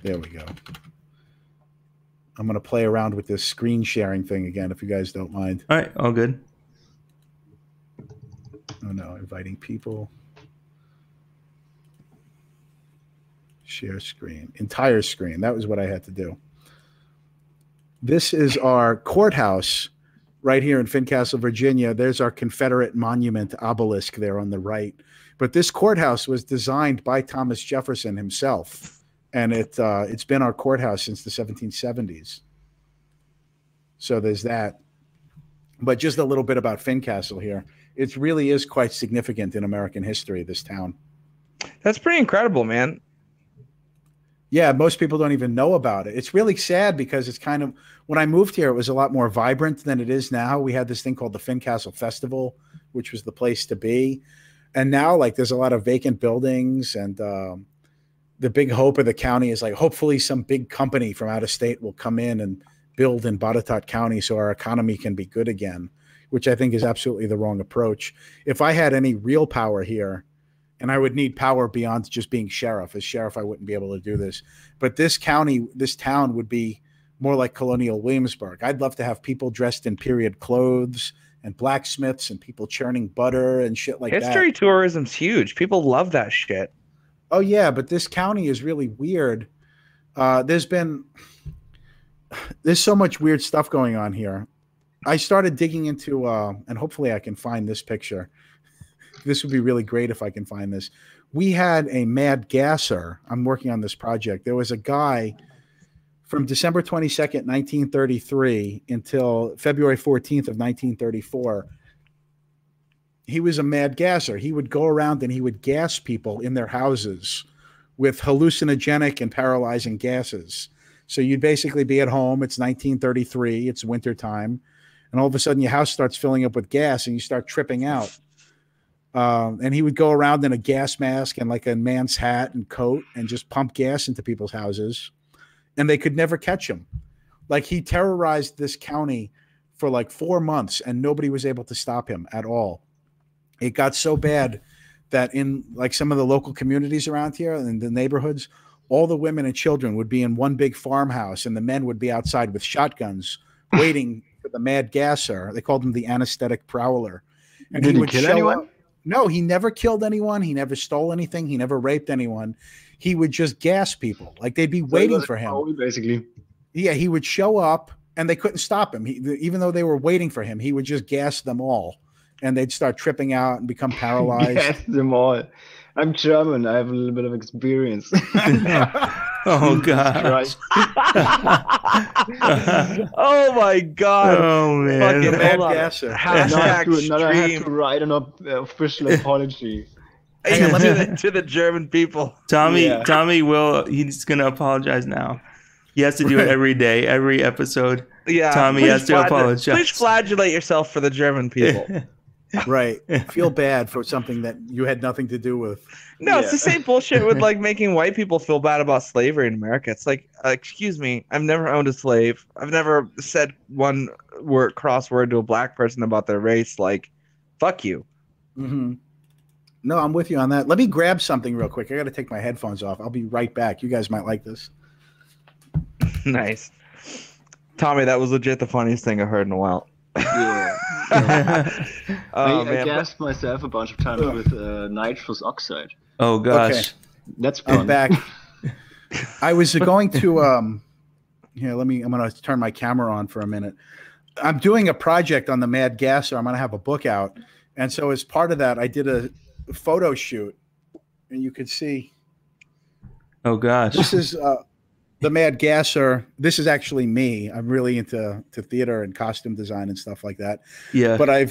There we go. I'm going to play around with this screen sharing thing again, if you guys don't mind. All right, all good. Oh no, inviting people. Share screen. Entire screen. That was what I had to do. This is our courthouse right here in Fincastle, Virginia. There's our Confederate monument obelisk there on the right. But this courthouse was designed by Thomas Jefferson himself, and it's been our courthouse since the 1770s. So there's that. But just a little bit about Fincastle here. It really is quite significant in American history, this town. That's pretty incredible, man. Yeah, most people don't even know about it. It's really sad because it's kind of, when I moved here, it was a lot more vibrant than it is now. We had this thing called the Fincastle Festival, which was the place to be. And now, like, there's a lot of vacant buildings, and the big hope of the county is, like, hopefully some big company from out of state will come in and build in Botetourt County so our economy can be good again, which I think is absolutely the wrong approach. If I had any real power here, and I would need power beyond just being sheriff. As sheriff, I wouldn't be able to do this. But this county, this town would be more like colonial Williamsburg. I'd love to have people dressed in period clothes and blacksmiths and people churning butter and shit like that. History tourism's huge. People love that shit. Oh, yeah, but this county is really weird. There's so much weird stuff going on here. I started digging into, and hopefully I can find this picture. This would be really great if I can find this. We had a mad gasser. I'm working on this project. There was a guy from December 22nd, 1933 until February 14th of 1934. He was a mad gasser. He would go around and he would gas people in their houses with hallucinogenic and paralyzing gases. So you'd basically be at home. It's 1933. It's wintertime. And all of a sudden your house starts filling up with gas and you start tripping out. And he would go around in a gas mask and like a man's hat and coat and just pump gas into people's houses. And they could never catch him. Like, he terrorized this county for like 4 months and nobody was able to stop him at all. It got so bad that in like some of the local communities around here and the neighborhoods, all the women and children would be in one big farmhouse and the men would be outside with shotguns waiting for the mad gasser. They called him the anesthetic prowler. And Did he he would kill show anyone? up. No, he never killed anyone. He never stole anything. He never raped anyone. He would just gas people. Like, they'd be waiting for him. Basically. Yeah, he would show up and they couldn't stop him. Even though they were waiting for him, he would just gas them all. And they'd start tripping out and become paralyzed. Gas them all. I'm German. I have a little bit of experience. Oh, God. Oh, my God. Oh, man. Fucking Mad hold on. gasser. Now I have Hashtag to write an official apology. to the German people. Tommy, Yeah. Tommy he's going to apologize now. He has to do it every day, every episode. Yeah, Tommy please has to apologize. Please flagellate yourself for the German people. Right. Feel bad for something that you had nothing to do with. No, it's the same bullshit with like making white people feel bad about slavery in America. It's like, excuse me, I've never owned a slave. I've never said one cross word to a black person about their race. Like, fuck you. Mm-hmm. No, I'm with you on that. Let me grab something real quick. I got to take my headphones off. I'll be right back. You guys might like this. Nice. Tommy, that was legit the funniest thing I've heard in a while. Yeah. Oh, I man. gassed myself a bunch of times with nitrous oxide. Oh, gosh. Okay. That's fun. I'm back. I was going to here, I'm going to turn my camera on for a minute. I'm doing a project on the mad gasser. I'm going to have a book out. And so as part of that, I did a photo shoot, and you could see Oh, gosh. this is the Mad Gasser. This is actually me. I'm really into theater and costume design and stuff like that. Yeah. But I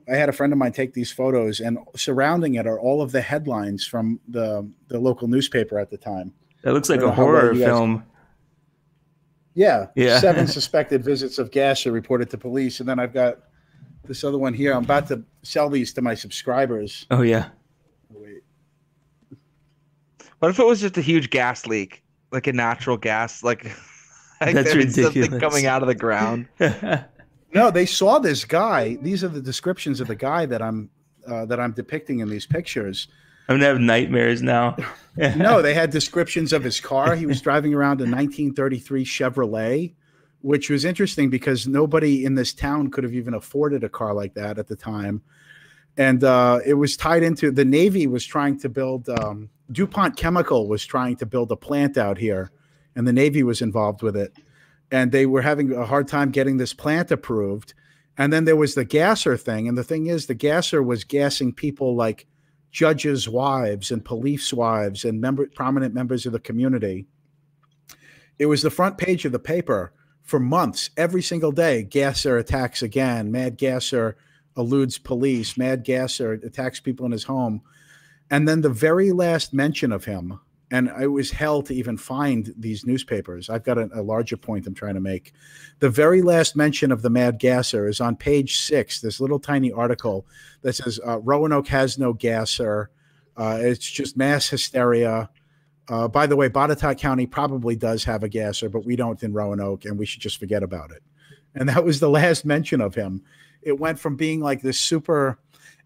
had a friend of mine take these photos, and surrounding it are all of the headlines from the local newspaper at the time. That looks like a horror film. Yeah. Yeah. 7 suspected visits of Gasser reported to police. And then I've got this other one here. I'm about to sell these to my subscribers. Oh, yeah. Wait. What if it was just a huge gas leak, like a natural gas, like that's ridiculous. Something coming out of the ground? No, they saw this guy. These are the descriptions of the guy that I'm depicting in these pictures. I'm gonna have nightmares now. No, they had descriptions of his car. He was driving around a 1933 Chevrolet, which was interesting because nobody in this town could have even afforded a car like that at the time. And it was tied into the Navy was trying to build DuPont Chemical was trying to build a plant out here, and the Navy was involved with it. And they were having a hard time getting this plant approved. And then there was the gasser thing. And the thing is, the gasser was gassing people like judges' wives and police wives and prominent members of the community. It was the front page of the paper for months, every single day. Gasser attacks again. Mad Gasser eludes police. Mad Gasser attacks people in his home. And then the very last mention of him, and it was hell to even find these newspapers. I've got a larger point I'm trying to make. The very last mention of the Mad Gasser is on page 6, this little tiny article that says Roanoke has no gasser. It's just mass hysteria. By the way, Botetourt County probably does have a gasser, but we don't in Roanoke, and we should just forget about it. And that was the last mention of him. It went from being like this super,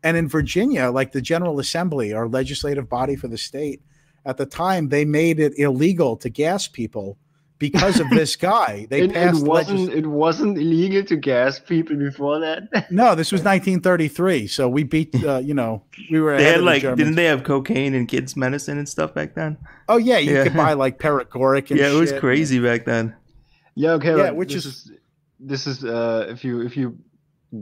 and in Virginia, like the General Assembly, our legislative body for the state, at the time, they made it illegal to gas people because of this guy. They passed it wasn't illegal to gas people before that. No, this was 1933. So we beat, we were. They had like, didn't they have cocaine and kids' medicine and stuff back then? Oh yeah, you could buy like paregoric and yeah, it was shit. crazy back then. Yeah, okay. Yeah, like, this is if you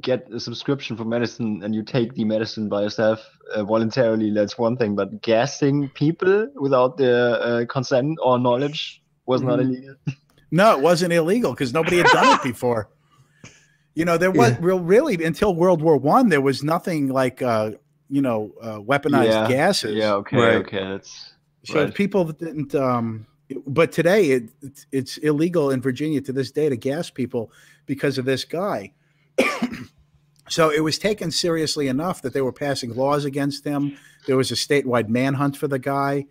get a subscription for medicine and you take the medicine by yourself voluntarily, that's one thing, but gassing people without their consent or knowledge was not illegal. No, it wasn't illegal because nobody had done it before. There was really until World War I, there was nothing like weaponized gases. Yeah, okay, right. Okay, that's so right. People didn't but today it's illegal in Virginia to this day to gas people because of this guy. So it was taken seriously enough that they were passing laws against him. There was a statewide manhunt for the guy,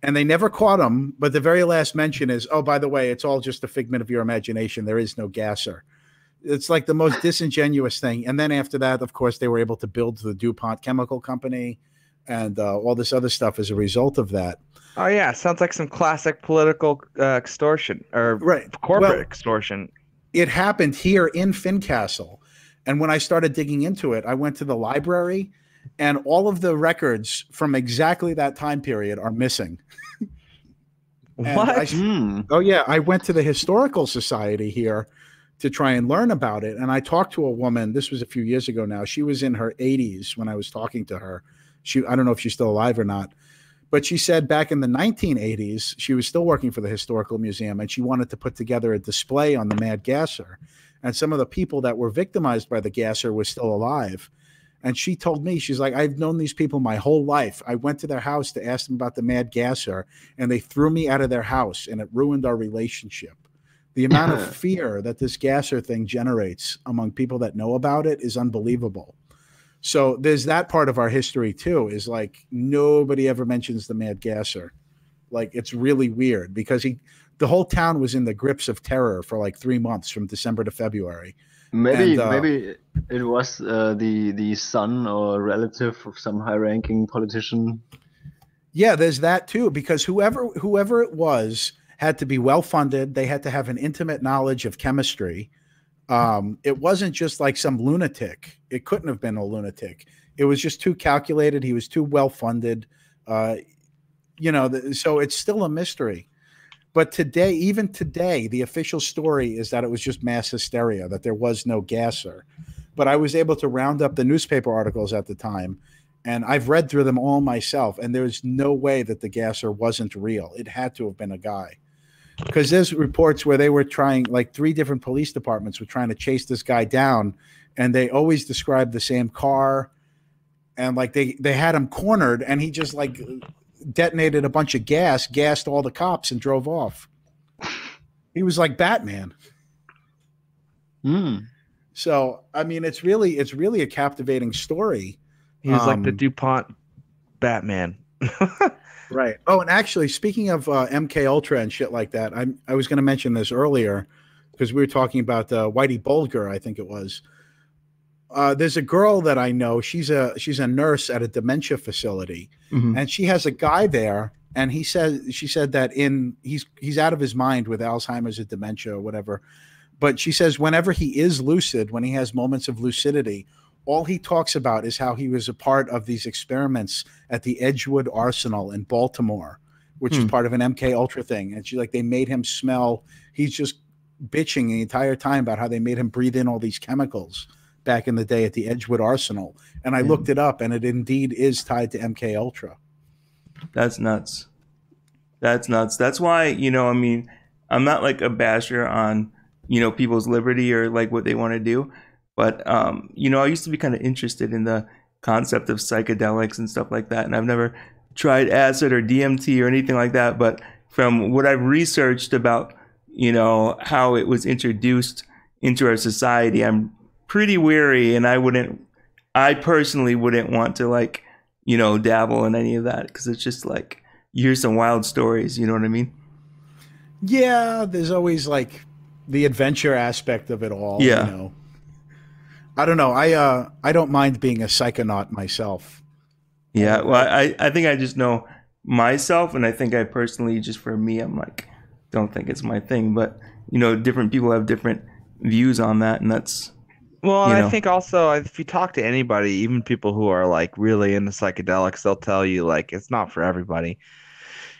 and they never caught him. But the very last mention is, oh, by the way, it's all just a figment of your imagination. There is no gasser. It's like the most disingenuous thing. And then after that, of course, they were able to build the DuPont Chemical Company and all this other stuff as a result of that. Oh, yeah. Sounds like some classic political extortion or corporate extortion. It happened here in Fincastle. And when I started digging into it, I went to the library, and all of the records from exactly that time period are missing. What? Oh, yeah. I went to the Historical Society here to try and learn about it. And I talked to a woman. This was a few years ago now. She was in her 80s when I was talking to her. I don't know if she's still alive or not. But she said back in the 1980s, she was still working for the Historical Museum, and she wanted to put together a display on the Mad Gasser. And some of the people that were victimized by the gasser were still alive. And she told me, she's like, I've known these people my whole life. I went to their house to ask them about the Mad Gasser, and they threw me out of their house, and it ruined our relationship. The amount of fear that this gasser thing generates among people that know about it is unbelievable. So there's that part of our history too, is like nobody ever mentions the Mad Gasser. Like it's really weird because the whole town was in the grips of terror for like 3 months from December to February. Maybe it was the son or relative of some high-ranking politician. Yeah, there's that too, because whoever it was had to be well-funded. They had to have an intimate knowledge of chemistry. It wasn't just like some lunatic. It couldn't have been a lunatic. It was just too calculated. He was too well-funded. So it's still a mystery. But even today, the official story is that it was just mass hysteria, that there was no gasser. But I was able to round up the newspaper articles at the time, and I've read through them all myself, and there's no way that the gasser wasn't real. It had to have been a guy. because there's reports where they were trying, like 3 different police departments were trying to chase this guy down, and they always described the same car, and like they had him cornered, and he just like detonated a bunch of gas, gassed all the cops, and drove off. He was like Batman. So I mean, it's really a captivating story. He was like the DuPont Batman. Right. Oh, and actually, speaking of MK Ultra and shit like that, I was going to mention this earlier because we were talking about Whitey Bulger, I think it was. There's a girl that I know. She's a nurse at a dementia facility, and she has a guy there. And she said that he's out of his mind with Alzheimer's or dementia or whatever. But she says whenever he is lucid, when he has moments of lucidity, all he talks about is how he was a part of these experiments at the Edgewood Arsenal in Baltimore, which is part of an MK Ultra thing. And she's like, they made him smell. He's just bitching the entire time about how they made him breathe in all these chemicals back in the day at the Edgewood Arsenal. And I looked it up, and it indeed is tied to MK Ultra. That's nuts. That's nuts. That's why, you know, I mean, I'm not like a basher on, you know, people's liberty or like what they want to do. But, you know, I used to be kind of interested in the concept of psychedelics and stuff like that. And I've never tried acid or DMT or anything like that. But from what I've researched about, you know, how it was introduced into our society, I'm pretty wary. And I personally wouldn't want to, like, you know, dabble in any of that, because it's just like, you hear some wild stories. You know what I mean? Yeah, there's always like the adventure aspect of it all. Yeah. You know? I don't know. I don't mind being a psychonaut myself. Yeah, well, I think I just know myself, and I think I personally, just for me, I'm like, don't think it's my thing. But, you know, different people have different views on that, and that's... Well, and I think also if you talk to anybody, even people who are like really into psychedelics, they'll tell you like it's not for everybody.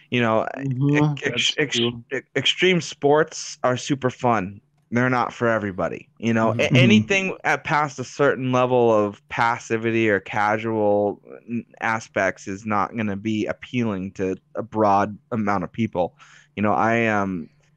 You know, extreme sports are super fun. They're not for everybody. You know, anything past a certain level of passivity or casual aspects is not going to be appealing to a broad amount of people. You know,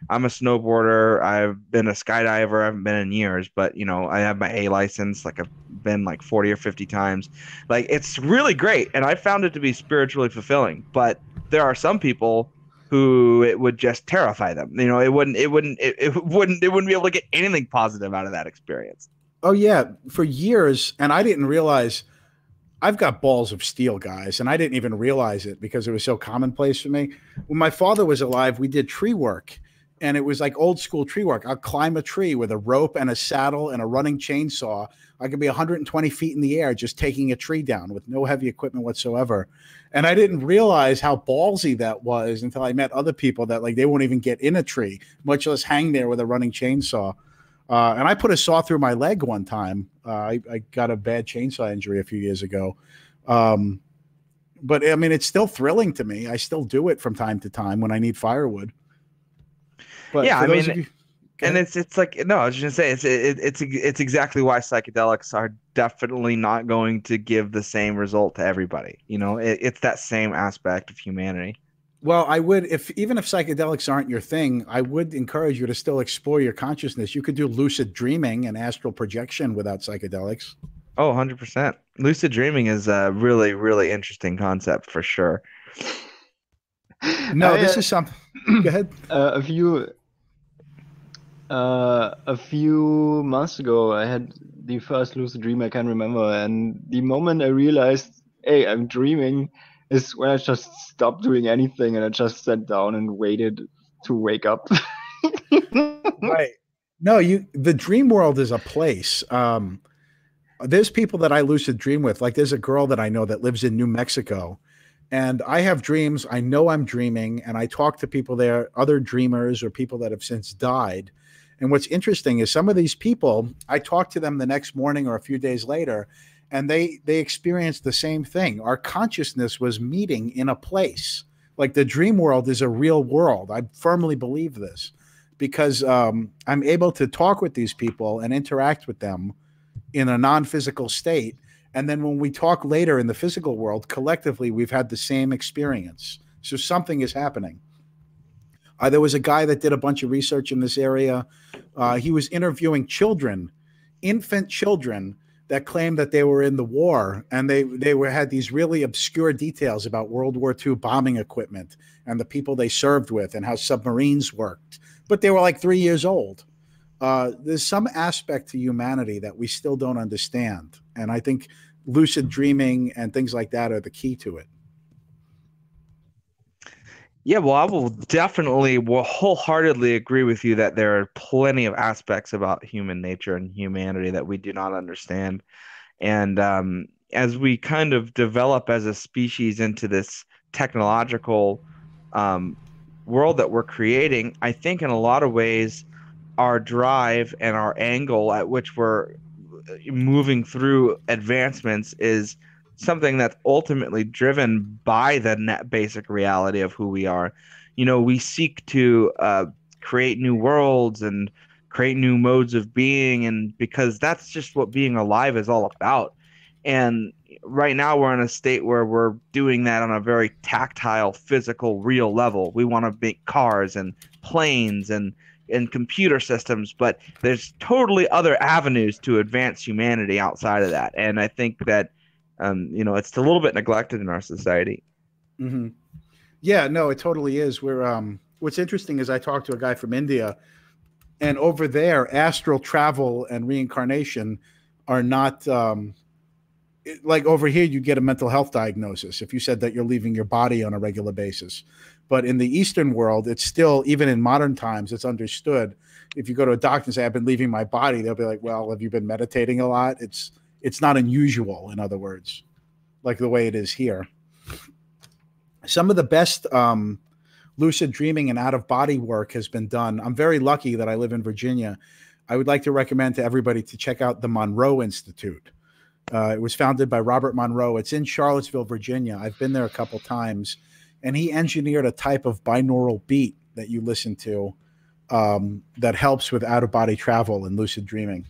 I'm a snowboarder. I've been a skydiver. I haven't been in years, but you know, I have my A license. Like I've been like 40 or 50 times. Like it's really great, and I found it to be spiritually fulfilling. But there are some people who it would just terrify them. You know, it wouldn't be able to get anything positive out of that experience. Oh yeah, for years, and I didn't realize. I've got balls of steel, guys, and I didn't even realize it because it was so commonplace for me. When my father was alive, we did tree work, and it was like old school tree work. I'll climb a tree with a rope and a saddle and a running chainsaw. I could be 120 feet in the air just taking a tree down with no heavy equipment whatsoever. And I didn't realize how ballsy that was until I met other people that like they won't even get in a tree, much less hang there with a running chainsaw. And I put a saw through my leg one time. I got a bad chainsaw injury a few years ago. But I mean, it's still thrilling to me. I still do it from time to time when I need firewood. But yeah, I mean, and it's like, no, I was just gonna say it's exactly why psychedelics are definitely not going to give the same result to everybody. You know, it's that same aspect of humanity. Well, I would, even if psychedelics aren't your thing, I would encourage you to still explore your consciousness. You could do lucid dreaming and astral projection without psychedelics. Oh, 100%. Lucid dreaming is a really, really interesting concept for sure. No, this is something. Go ahead. A few months ago, I had the first lucid dream I can remember, and the moment I realized, hey, I'm dreaming, is when I just stopped doing anything and I just sat down and waited to wake up. Right. No, the dream world is a place. There's people that I lucid dream with. Like there's a girl that I know that lives in New Mexico, and I have dreams. I know I'm dreaming, and I talk to people there, other dreamers or people that have since died. And what's interesting is some of these people, I talk to them the next morning or a few days later, and they experienced the same thing. Our consciousness was meeting in a place. Like the dream world is a real world. I firmly believe this because I'm able to talk with these people and interact with them in a non-physical state. And then when we talk later in the physical world, collectively, we've had the same experience. So something is happening. There was a guy that did a bunch of research in this area. He was interviewing children, infant children, that claimed that they were in the war, and they had these really obscure details about World War II bombing equipment and the people they served with and how submarines worked. But they were like 3 years old. There's some aspect to humanity that we still don't understand, and I think lucid dreaming and things like that are the key to it. Yeah, well, I will wholeheartedly agree with you that there are plenty of aspects about human nature and humanity that we do not understand. And as we kind of develop as a species into this technological world that we're creating, I think in a lot of ways, our drive and our angle at which we're moving through advancements is something that's ultimately driven by the net basic reality of who we are. You know, we seek to create new worlds and create new modes of being, and because that's just what being alive is all about. And right now we're in a state where we're doing that on a very tactile, physical, real level. We want to make cars and planes and computer systems, but there's totally other avenues to advance humanity outside of that. And I think that you know, it's a little bit neglected in our society. Mm-hmm. Yeah, no, it totally is. What's interesting is I talked to a guy from India, and over there, astral travel and reincarnation are not like over here. You get a mental health diagnosis if you said that you're leaving your body on a regular basis. But in the Eastern world, it's still, even in modern times, it's understood. If you go to a doctor and say, I've been leaving my body, they'll be like, well, have you been meditating a lot? It's not unusual, in other words, like the way it is here. Some of the best lucid dreaming and out-of-body work has been done. I'm very lucky that I live in Virginia. I would like to recommend to everybody to check out the Monroe Institute. It was founded by Robert Monroe. It's in Charlottesville, Virginia. I've been there a couple times, and he engineered a type of binaural beat that you listen to that helps with out-of-body travel and lucid dreaming.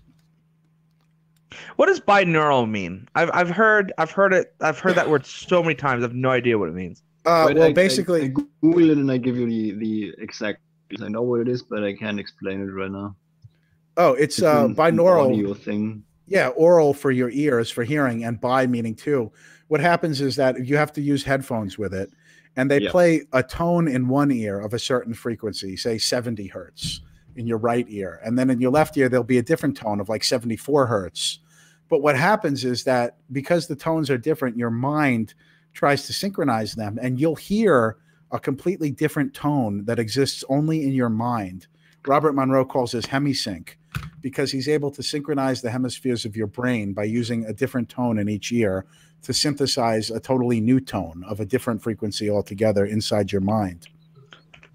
What does binaural mean? I've heard that word so many times. I have no idea what it means. Well, basically, I Google it and I give you the exact. I know what it is, but I can't explain it right now. Oh, it's binaural audio thing. Yeah, oral for your ears for hearing, and bi meaning two. What happens is that you have to use headphones with it, and they play a tone in one ear of a certain frequency, say 70 hertz in your right ear, and then in your left ear there'll be a different tone of like 74 hertz. But what happens is that because the tones are different, your mind tries to synchronize them, and you'll hear a completely different tone that exists only in your mind. Robert Monroe calls this hemisync, because he's able to synchronize the hemispheres of your brain by using a different tone in each ear to synthesize a totally new tone of a different frequency altogether inside your mind.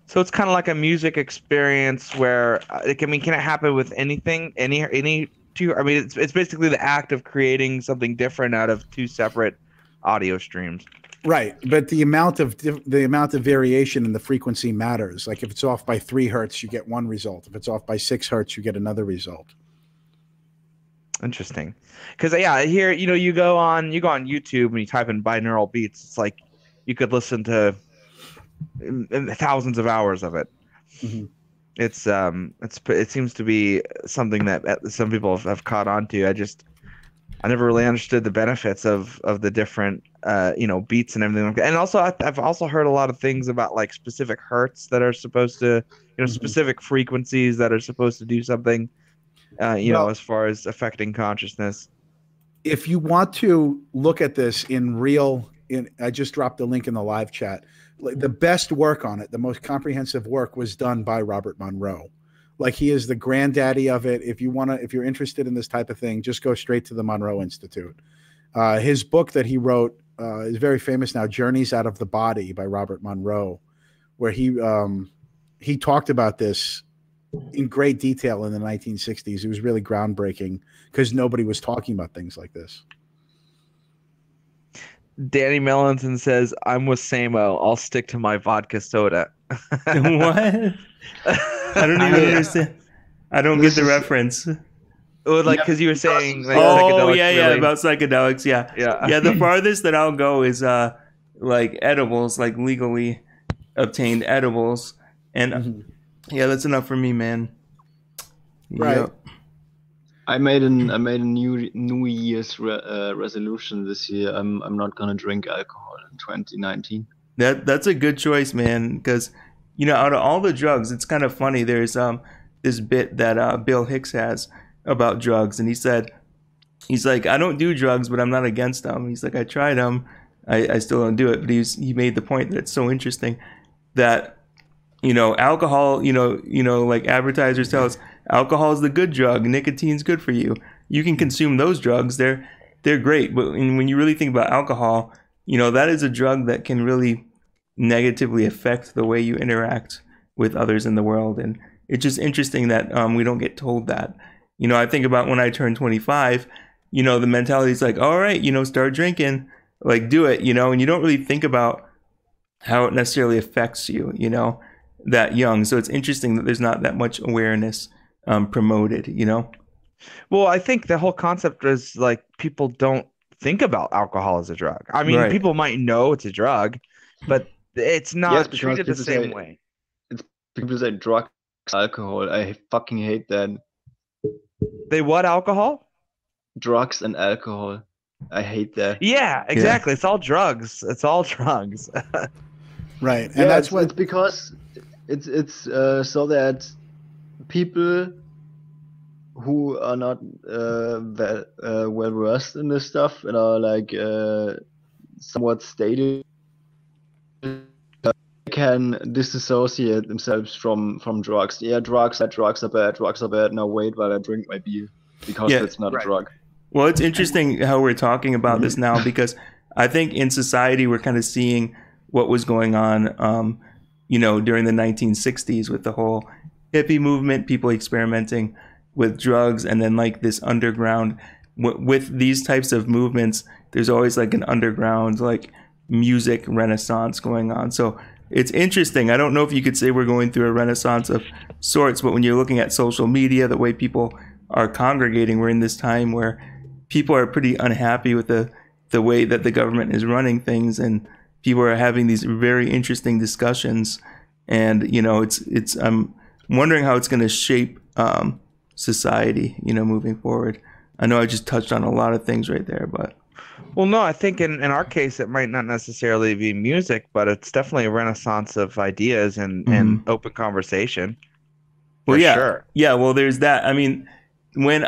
So it's kind of like a music experience where can it happen with anything, any two? I mean, it's basically the act of creating something different out of two separate audio streams. Right, but the amount of variation in the frequency matters. Like if it's off by 3 hertz, you get one result. If it's off by 6 hertz, you get another result. Interesting, because here you go on YouTube and you type in binaural beats. It's like you could listen to thousands of hours of it. Mm-hmm. It seems to be something that some people have caught on to. I never really understood the benefits of the different beats and everything like that. And also I've also heard a lot of things about like specific hertz that are supposed to, specific frequencies that are supposed to do something, as far as affecting consciousness. If you want to look at this I just dropped the link in the live chat. The best work on it, the most comprehensive work, was done by Robert Monroe. Like, he is the granddaddy of it. If you're interested in this type of thing, just go straight to the Monroe Institute. His book that he wrote is very famous now, Journeys Out of the Body by Robert Monroe, where he talked about this in great detail in the 1960s. It was really groundbreaking because nobody was talking about things like this. Danny Mellenton says, I'm with Samo. I'll stick to my vodka soda. What? I don't even understand. I don't get the reference. Well, because you were saying, like, about psychedelics, yeah. The farthest that I'll go is like edibles, like legally obtained edibles, And yeah, that's enough for me, man. Right. Yep. I made a New Year's resolution this year. I'm not gonna drink alcohol in 2019. That's a good choice, man. Because out of all the drugs, it's kind of funny. There's this bit that Bill Hicks has about drugs, and he's like, I don't do drugs, but I'm not against them. He's like, I tried them, I still don't do it. But he made the point that it's so interesting that alcohol, like advertisers tell us, alcohol is the good drug, nicotine's good for you. You can consume those drugs, they're great. But when you really think about alcohol, that is a drug that can really negatively affect the way you interact with others in the world. And it's just interesting that we don't get told that. I think about when I turned 25, the mentality is like, all right, start drinking, like do it, and you don't really think about how it necessarily affects you, that young. So it's interesting that there's not that much awareness promoted, Well, I think the whole concept is like people don't think about alcohol as a drug. I mean, Right. people might know it's a drug, but it's not Yes, because treated the people same say- way. People say drugs, alcohol. I fucking hate that. They what alcohol? Drugs and alcohol. I hate that. Yeah, exactly. It's all drugs. It's all drugs. Right. And Yeah, that's it's what because it's so that people who are not well versed in this stuff and are like somewhat stated can disassociate themselves from drugs. Yeah, drugs are bad. Drugs are bad. Now wait while I drink my beer because Yeah. that's not Right. a drug. Well, it's interesting how we're talking about this now, because I think in society we're kind of seeing what was going on, during the 1960s with the whole hippie movement, people experimenting with drugs, and then like this underground. With these types of movements, there's always like an underground like music renaissance going on. So it's interesting. I don't know if you could say we're going through a renaissance of sorts, but when you're looking at social media, the way people are congregating, we're in this time where people are pretty unhappy with the way that the government is running things, and people are having these very interesting discussions. And it's I'm wondering how it's going to shape society, moving forward. I know I just touched on a lot of things right there, but Well, no, I think in our case, it might not necessarily be music, but it's definitely a renaissance of ideas and open conversation. well, For yeah, sure. yeah. Well, there's that. I mean, when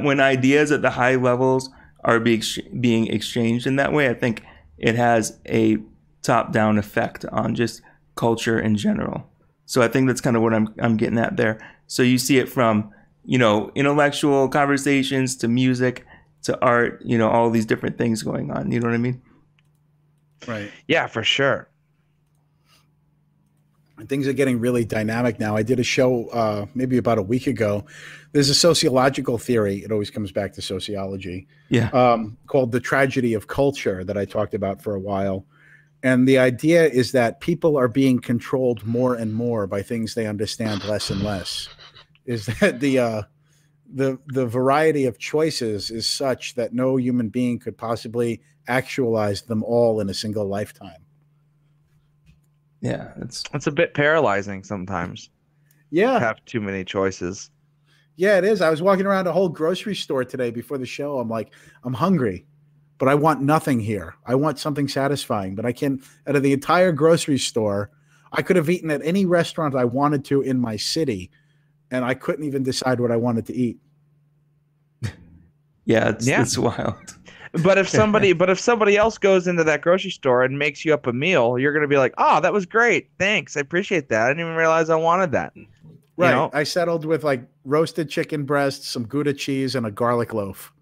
when ideas at the high levels are being exchanged in that way, I think it has a top-down effect on just culture in general. So I think that's kind of what I'm getting at there. So you see it from intellectual conversations to music to art, all these different things going on. You know what I mean? right. Yeah, for sure. Things are getting really dynamic now. I did a show maybe about a week ago. There's a sociological theory. It always comes back to sociology. Yeah. Called the tragedy of culture that I talked about for a while. And the idea is that people are being controlled more and more by things they understand less and less. Is that the variety of choices is such that no human being could possibly actualize them all in a single lifetime. Yeah. It's a bit paralyzing sometimes. Yeah. Have too many choices. Yeah, it is. I was walking around a whole grocery store today before the show. I'm like, I'm hungry, but I want nothing here. I want something satisfying, but I can't. Out of the entire grocery store, I could have eaten at any restaurant I wanted to in my city, and I couldn't even decide what I wanted to eat. Yeah. It's wild. But if somebody else goes into that grocery store and makes you up a meal, you're gonna be like, "Oh, that was great. Thanks. I appreciate that. I didn't even realize I wanted that." Right. I settled with like roasted chicken breasts, some Gouda cheese, and a garlic loaf.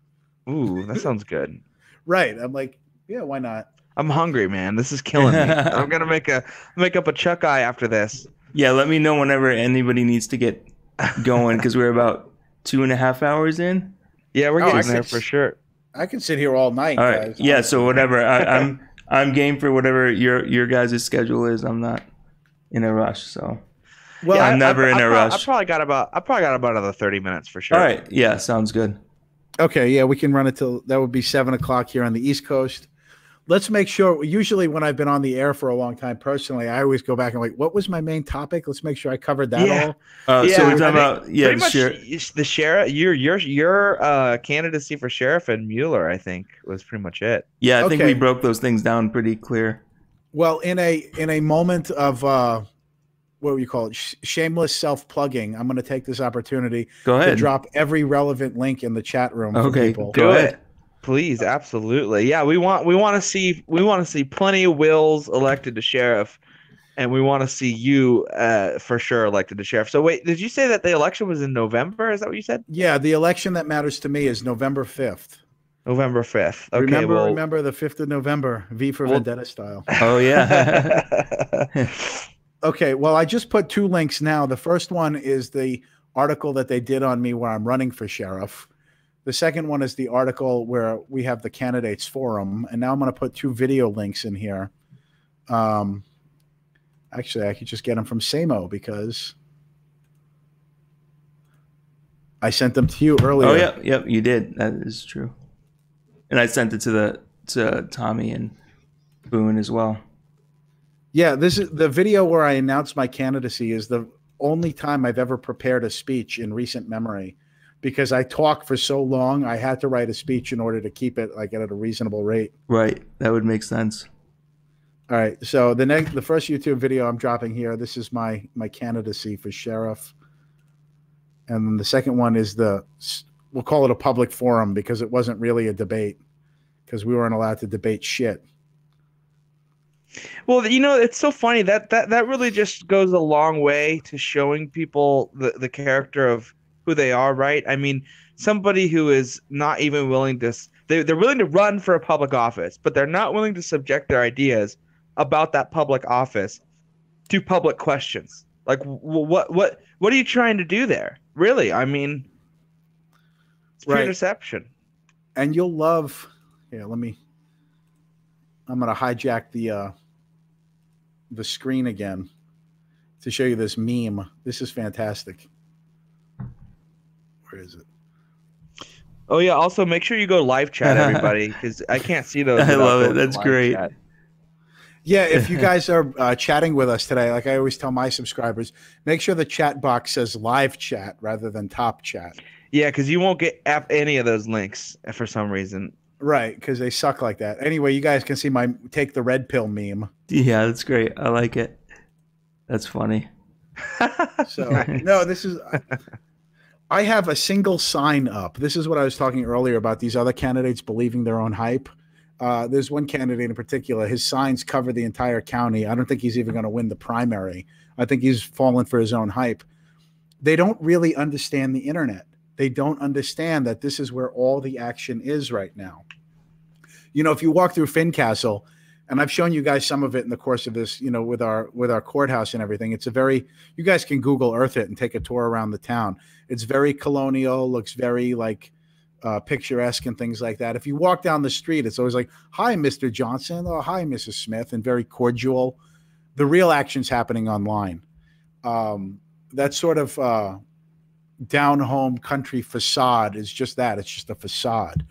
Ooh, that sounds good. Right. I'm like, yeah, why not? I'm hungry, man. This is killing me. I'm gonna make up a chuck eye after this. Yeah. Let me know whenever anybody needs to get going, because we're about 2.5 hours in. Yeah, we're Oh, getting there for sure. I can sit here all night, All right. guys. Yeah. So whatever. I'm game for whatever your guys' schedule is. I'm not in a rush. So Well, I'm never in a rush. I probably got about another 30 minutes for sure. All right. Yeah. Sounds good. okay, yeah, we can run it till that would be 7 o'clock here on the East Coast. let's make sure. Usually, when I've been on the air for a long time, personally, I always go back and like, what was my main topic? Let's make sure I covered that all. So we're talking about pretty much the sheriff. Your candidacy for sheriff and Mueller, I think, was pretty much it. Yeah, I think we broke those things down pretty clear. Well, in a moment of what do you call it? Shameless self-plugging. I'm going to take this opportunity to drop every relevant link in the chat room for people. Go ahead. Please, absolutely. Yeah, we want to see plenty of Wills elected to sheriff, and we want to see you for sure elected to sheriff. So wait, did you say that the election was in November? Is that what you said? Yeah, the election that matters to me is November 5th. November 5th. Okay, remember the 5th of November, V for Vendetta style. Oh yeah. Okay, well, I just put 2 links now. The first one is the article that they did on me where I'm running for sheriff. The second one is the article where we have the candidates forum. And now I'm going to put 2 video links in here. Actually, I could just get them from Samo because I sent them to you earlier. Oh, yeah. Yep, you did. That is true. And I sent it to Tommy and Boone as well. Yeah, this is the video where I announced my candidacy is the only time I've ever prepared a speech in recent memory because I talk for so long. I had to write a speech in order to keep it like at a reasonable rate. Right. That would make sense. All right. So the first YouTube video I'm dropping here, this is my candidacy for sheriff. And then the second one is we'll call it a public forum because it wasn't really a debate because we weren't allowed to debate shit. Well, it's so funny that really just goes a long way to showing people the character of who they are, right? I mean, somebody who is not even willing to they're willing to run for a public office, but they're not willing to subject their ideas about that public office to public questions. Like, what are you trying to do there? Really? I mean, it's pure deception. And you'll love. Yeah, I'm going to hijack the screen again to show you this meme. This is fantastic. Where is it? Oh yeah. Also, make sure you go live chat, everybody, because I can't see those. I love it. That's great. Chat. Yeah, if you guys are chatting with us today, like I always tell my subscribers, make sure the chat box says live chat rather than top chat. Yeah, because you won't get any of those links for some reason. Right, because they suck like that. Anyway, you guys can see my take the red pill meme. Yeah, that's great. I like it. That's funny. So no, this is. I have a single sign up. This is what I was talking earlier about these other candidates believing their own hype. There's one candidate in particular. His signs cover the entire county. I don't think he's even going to win the primary. I think he's fallen for his own hype. They don't really understand the internet. They don't understand that this is where all the action is right now. You know, if you walk through Fincastle, and I've shown you guys some of it in the course of this, you know, with our courthouse and everything. It's you guys can Google Earth it and take a tour around the town. It's very colonial, looks very like picturesque and things like that. If you walk down the street, it's always like, "Hi, Mr. Johnson," or "Hi, Mrs. Smith," and very cordial. The real action's happening online. That sort of down-home country facade is just that. It's just a facade.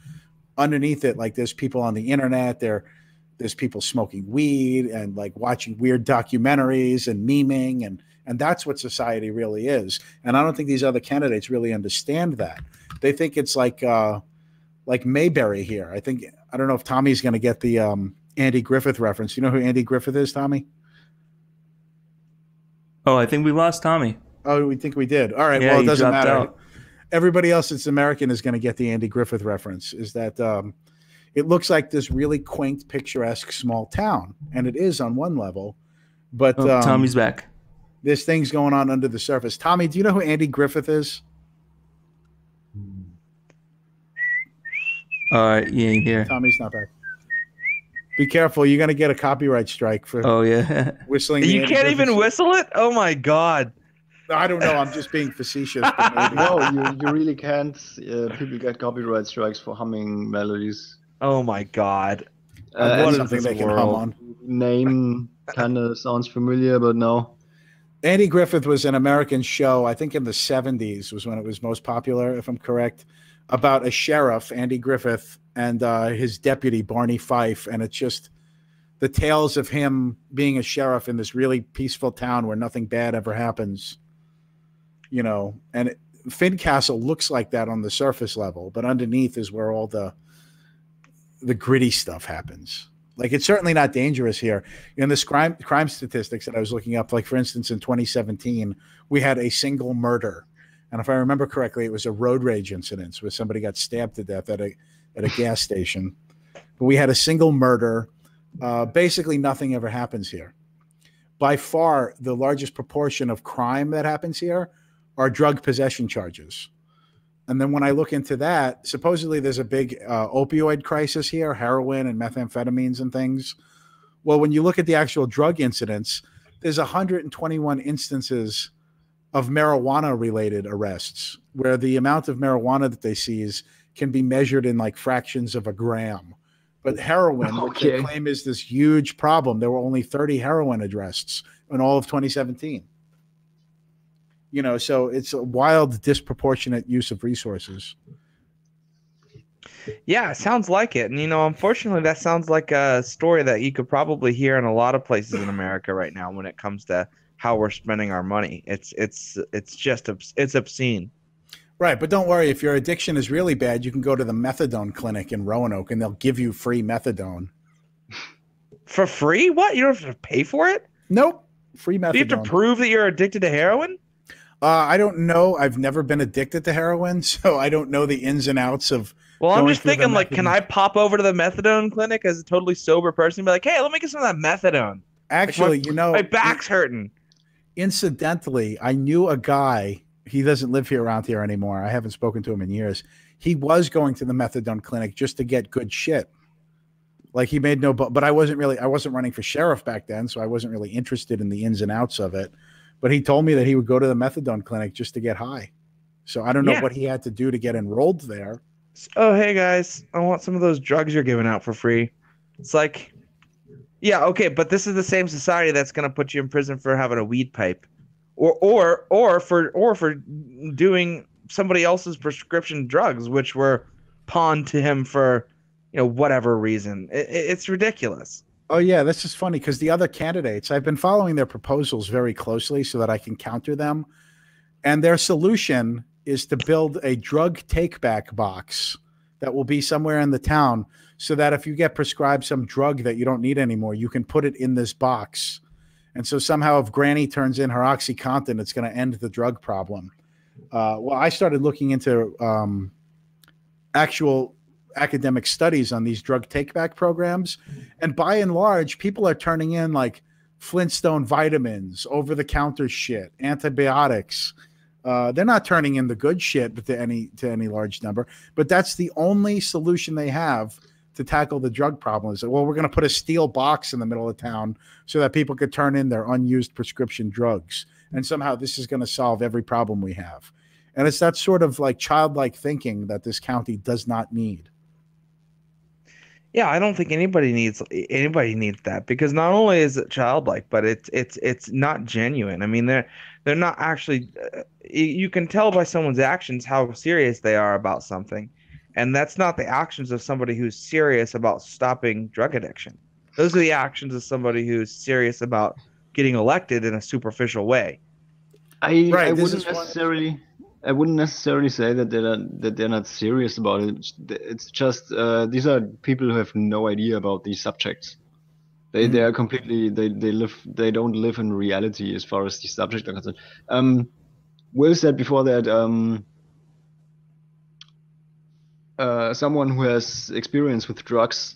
Underneath it, like there's people on the internet. There's people smoking weed and like watching weird documentaries and memeing, and that's what society really is. And I don't think these other candidates really understand that. They think it's like Mayberry here. I don't know if Tommy's going to get the Andy Griffith reference. You know who Andy Griffith is, Tommy? Oh, I think we lost Tommy. Oh, we think we did. All right. Yeah, well, it doesn't matter. Out. Everybody else that's American is going to get the Andy Griffith reference. Is that it looks like this really quaint, picturesque small town, and it is on one level. But Tommy's back. There's things going on under the surface. Tommy, do you know who Andy Griffith is? All right, he ain't here. Tommy's not back. Be careful. You're going to get a copyright strike for whistling. You can't even whistle it? Oh, my God. I don't know. I'm just being facetious. No, you really can't. People get copyright strikes for humming melodies. Oh, my God. What is something they can hum on? Name kind of sounds familiar, but no. Andy Griffith was an American show, I think in the 70s was when it was most popular, if I'm correct. about a sheriff, Andy Griffith, and his deputy, Barney Fife. And it's just the tales of him being a sheriff in this really peaceful town where nothing bad ever happens, you know. And Fincastle looks like that on the surface level, but underneath is where all the gritty stuff happens. Like, it's certainly not dangerous here. In this crime statistics that I was looking up, like, for instance, in 2017, we had a single murder. And if I remember correctly, it was a road rage incident where somebody got stabbed to death at a gas station. But we had a single murder. Basically, nothing ever happens here. By far, the largest proportion of crime that happens here are drug possession charges. And then when I look into that, supposedly there's a big opioid crisis here, heroin and methamphetamines and things. Well, when you look at the actual drug incidents, there's 121 instances of marijuana-related arrests, where the amount of marijuana that they seize can be measured in like fractions of a gram. But heroin, which they claim is this huge problem, there were only 30 heroin arrests in all of 2017. You know, so it's a wild, disproportionate use of resources. Yeah, it sounds like it. And, you know, unfortunately, that sounds like a story that you could probably hear in a lot of places in America right now when it comes to how we're spending our money. It's obscene. Right, but don't worry. If your addiction is really bad, you can go to the methadone clinic in Roanoke, and they'll give you free methadone. For free? What? You don't have to pay for it? Nope. Free methadone. Do you have to prove that you're addicted to heroin? I don't know. I've never been addicted to heroin, so I don't know the ins and outs of. Well, I'm just thinking, like, can I pop over to the methadone clinic as a totally sober person and be like, hey, let me get some of that methadone? Actually, like, you know, my back's hurting. Incidentally, I knew a guy. He doesn't live here around here anymore. I haven't spoken to him in years. He was going to the methadone clinic just to get good shit. Like, he made no, but I wasn't running for sheriff back then, so I wasn't really interested in the ins and outs of it. But he told me that he would go to the methadone clinic just to get high. So I don't know what he had to do to get enrolled there. Oh, hey guys, I want some of those drugs you're giving out for free. It's like, yeah, okay, but this is the same society that's going to put you in prison for having a weed pipe, or for doing somebody else's prescription drugs, which were pawned to him for, you know, whatever reason. It's ridiculous. Oh, yeah, this is funny because the other candidates, I've been following their proposals very closely so that I can counter them. And their solution is to build a drug take-back box that will be somewhere in the town so that if you get prescribed some drug that you don't need anymore, you can put it in this box. And so somehow if Granny turns in her OxyContin, it's going to end the drug problem. Well, I started looking into actual academic studies on these drug take-back programs. And by and large, people are turning in like Flintstone vitamins, over-the-counter shit, antibiotics. They're not turning in the good shit but to any large number. But that's the only solution they have to tackle the drug problem. Is that, well, we're going to put a steel box in the middle of town so that people could turn in their unused prescription drugs. And somehow this is going to solve every problem we have. And it's that sort of like childlike thinking that this county does not need. Yeah, I don't think anybody needs that, because not only is it childlike, but it's not genuine. I mean, they're not actually. You can tell by someone's actions how serious they are about something, and that's not the actions of somebody who's serious about stopping drug addiction. Those are the actions of somebody who's serious about getting elected in a superficial way. I wouldn't necessarily say that they're not serious about it. It's just these are people who have no idea about these subjects. They are completely they don't live in reality as far as these subjects are concerned. Will said before that someone who has experience with drugs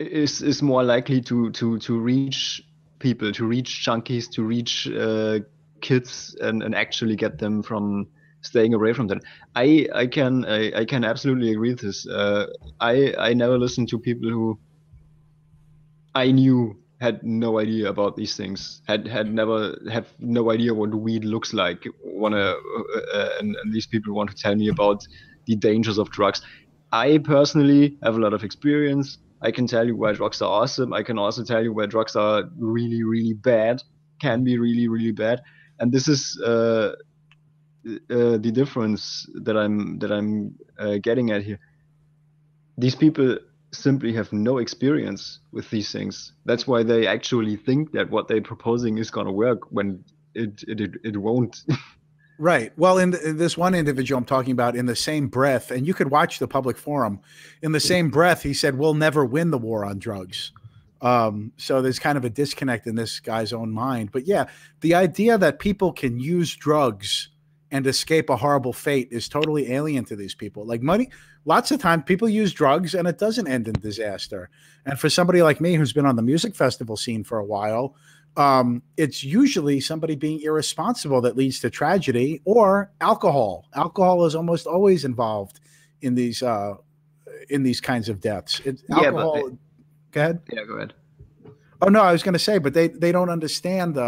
is more likely to reach people, to reach junkies, to reach kids and actually get them from staying away from them. I can absolutely agree with this. I never listened to people who I knew had no idea about these things, have no idea what weed looks like, and these people want to tell me about the dangers of drugs. I personally have a lot of experience. I can tell you why drugs are awesome. I can also tell you where drugs are really, really bad, can be really, really bad. And this is the difference that I'm getting at here. These people simply have no experience with these things. That's why they actually think that what they're proposing is gonna work when it won't. Right. Well, in this one individual I'm talking about, in the same breath, and you could watch the public forum, in the same breath, he said, we'll never win the war on drugs. So there's kind of a disconnect in this guy's own mind. But yeah, the idea that people can use drugs and escape a horrible fate is totally alien to these people. Like money, lots of times people use drugs and it doesn't end in disaster. And for somebody like me who's been on the music festival scene for a while, it's usually somebody being irresponsible that leads to tragedy, or alcohol. Alcohol is almost always involved in these kinds of deaths. Alcohol. Go ahead. Yeah, go ahead. Oh no, I was going to say, but they don't understand.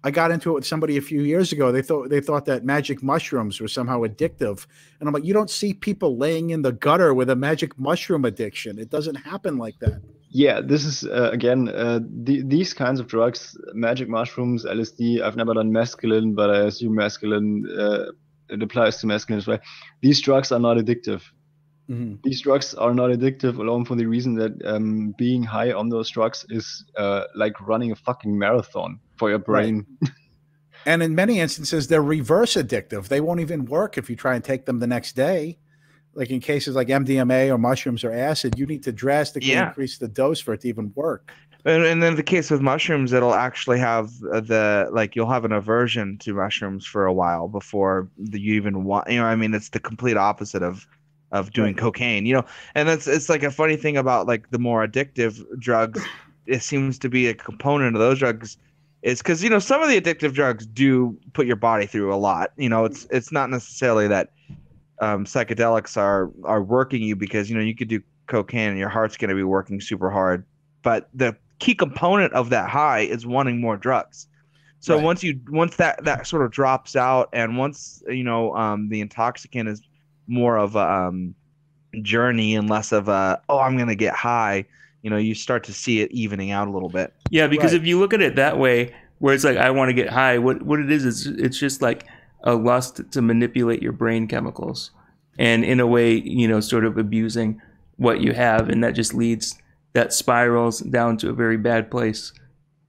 I got into it with somebody a few years ago. They thought that magic mushrooms were somehow addictive, and I'm like, you don't see people laying in the gutter with a magic mushroom addiction. It doesn't happen like that. Yeah, this is again these kinds of drugs, magic mushrooms, LSD. I've never done mescaline, but I assume mescaline it applies to mescaline as well. These drugs are not addictive. Mm-hmm. These drugs are not addictive alone for the reason that being high on those drugs is like running a fucking marathon for your brain. Right. And in many instances, they're reverse addictive. They won't even work if you try and take them the next day. Like in cases like MDMA or mushrooms or acid, you need to drastically increase the dose for it to even work. And then the case with mushrooms, it'll actually have you'll have an aversion to mushrooms for a while before you even want, I mean, it's the complete opposite of doing cocaine, and it's like a funny thing about like the more addictive drugs, it seems to be a component of those drugs is because, some of the addictive drugs do put your body through a lot. It's not necessarily that psychedelics are working you because, you could do cocaine and your heart's going to be working super hard. But the key component of that high is wanting more drugs. So once that sort of drops out, and once, the intoxicant is more of a journey and less of I'm going to get high, you start to see it evening out a little bit. Yeah, because if you look at it that way, where it's like, I want to get high, what it is it's just like a lust to manipulate your brain chemicals, and in a way, sort of abusing what you have, and that just that spirals down to a very bad place.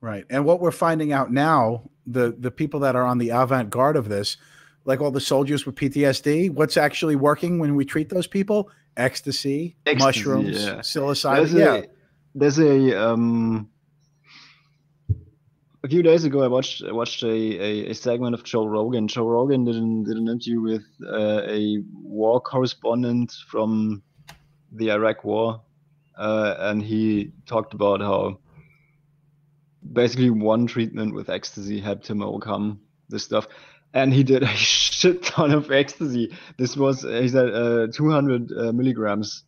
Right. And what we're finding out now, the people that are on the avant-garde of this, like all the soldiers with PTSD, what's actually working when we treat those people? Ecstasy, mushrooms, psilocybin. There's a few days ago, I watched a segment of Joe Rogan. Joe Rogan did an interview with a war correspondent from the Iraq War, and he talked about how basically one treatment with ecstasy helped him overcome this stuff. And he did a shit ton of ecstasy. This was, he said, 200 milligrams,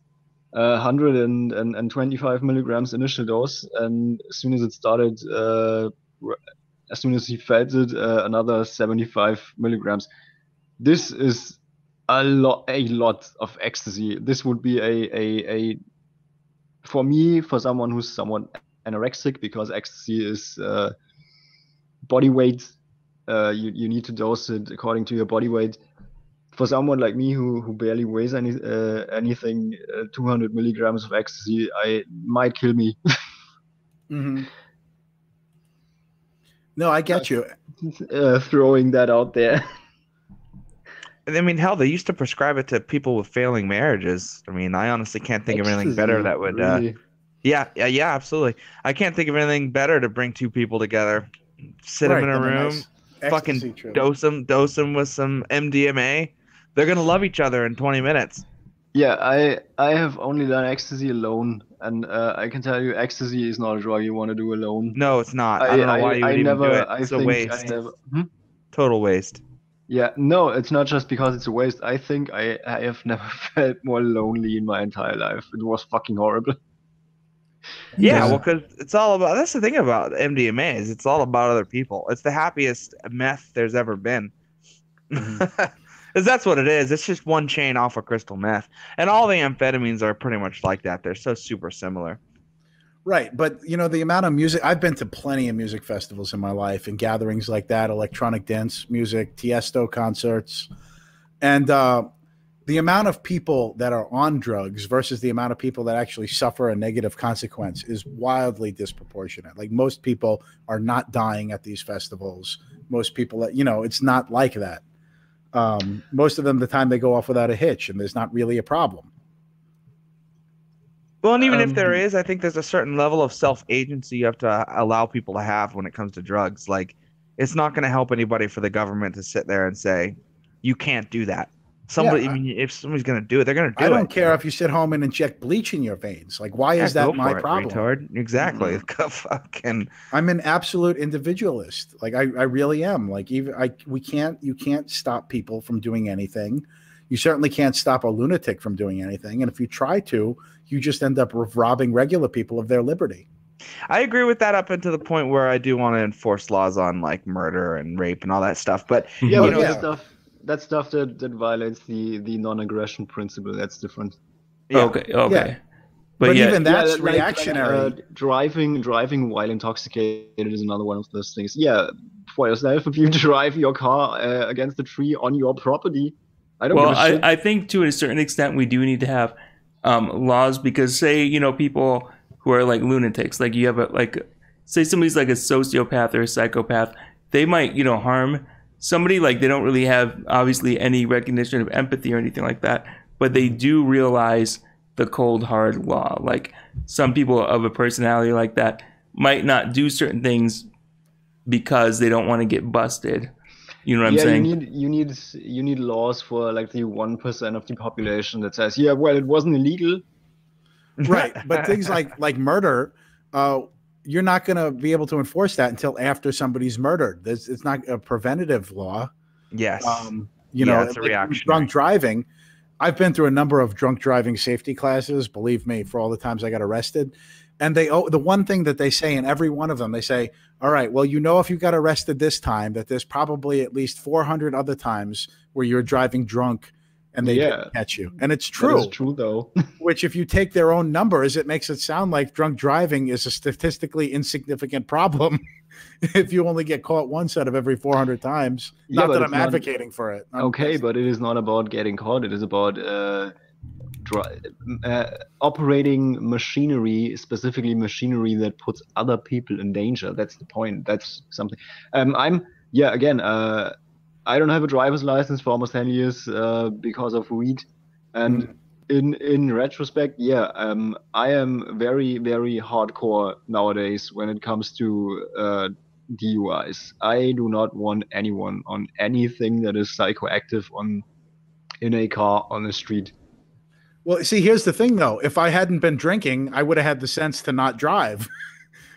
125 milligrams initial dose, and as soon as it started, as soon as he felt it, another 75 milligrams. This is a lot of ecstasy. This would be a for me, for someone who's somewhat anorexic, because ecstasy is body weight. You need to dose it according to your body weight. For someone like me who barely weighs anything, 200 milligrams of ecstasy might kill me. Mm-hmm. No, I get you. Throwing that out there. I mean, hell, they used to prescribe it to people with failing marriages. I mean, I honestly can't think of anything better that would. Really? Yeah, absolutely. I can't think of anything better to bring two people together. Sit them in a room, fucking dose them with some MDMA. They're gonna love each other in 20 minutes. Yeah, I have only done ecstasy alone, and I can tell you, ecstasy is not a drug you want to do alone. No, it's not. I don't know why you would even do it. It's a waste. Total waste. Yeah, no, it's not just because it's a waste. I think I have never felt more lonely in my entire life. It was fucking horrible. Yeah, well, because it's all about. That's the thing about MDMA is it's all about other people. It's the happiest meth there's ever been. Because that's what it is. It's just one chain off of crystal meth, and all the amphetamines are pretty much like that. They're so super similar. Right. But, you know, the amount of music, I've been to plenty of music festivals in my life and gatherings like that, electronic dance music, Tiesto concerts. And the amount of people that are on drugs versus the amount of people that actually suffer a negative consequence is wildly disproportionate. Like most people are not dying at these festivals. Most people, you know, it's not like that. Most of them, the time they go off without a hitch, and there's not really a problem. Well, and even if there is, I think there's a certain level of self-agency you have to allow people to have when it comes to drugs. Like, it's not going to help anybody for the government to sit there and say, you can't do that. Somebody, Yeah, I mean, if somebody's going to do it, they're going to do it. I don't care if you sit home and inject bleach in your veins. Like, why is that my problem? Retard. Exactly. Fucking. I'm an absolute individualist. Like, I really am. Like, even you can't stop people from doing anything. You certainly can't stop a lunatic from doing anything. And if you try to, you just end up robbing regular people of their liberty. I agree with that up until the point where I do want to enforce laws on like murder and rape and all that stuff. But yeah, you know, that stuff that violates the non-aggression principle. That's different. Yeah. Okay. Yeah. But yeah, even that's like reactionary. Driving while intoxicated is another one of those things. Yeah, for yourself, if you drive your car against a tree on your property, I don't give a shit. I think to a certain extent we do need to have laws, because say, you know, people who are like lunatics, like you have say somebody's like a sociopath or a psychopath, they might, you know, harm somebody, like they don't really have obviously any recognition of empathy or anything like that, but they do realize the cold hard law. Like some people of a personality like that might not do certain things because they don't want to get busted. You know what I'm saying? You need laws for like the 1% of the population that says, yeah, well, it wasn't illegal. Right. But things like murder, you're not going to be able to enforce that until after somebody's murdered. It's not a preventative law. Yes. You know, it's a reaction. Drunk driving. I've been through a number of drunk driving safety classes, believe me, for all the times I got arrested. And the one thing that they say in every one of them, they say, all right, well, you know, if you got arrested this time, that there's probably at least 400 other times where you're driving drunk and they didn't catch you. And it's true. It's true, though. Which, if you take their own numbers, it makes it sound like drunk driving is a statistically insignificant problem if you only get caught once out of every 400 times. Yeah, not that I'm advocating for it. Okay, but it is not about getting caught. It is about operating machinery, specifically machinery that puts other people in danger. That's the point. That's something. I don't have a driver's license for almost 10 years because of weed. And in retrospect, I am very, very hardcore nowadays when it comes to DUIs. I do not want anyone on anything that is psychoactive in a car on the street. Well, see, here's the thing, though. If I hadn't been drinking, I would have had the sense to not drive.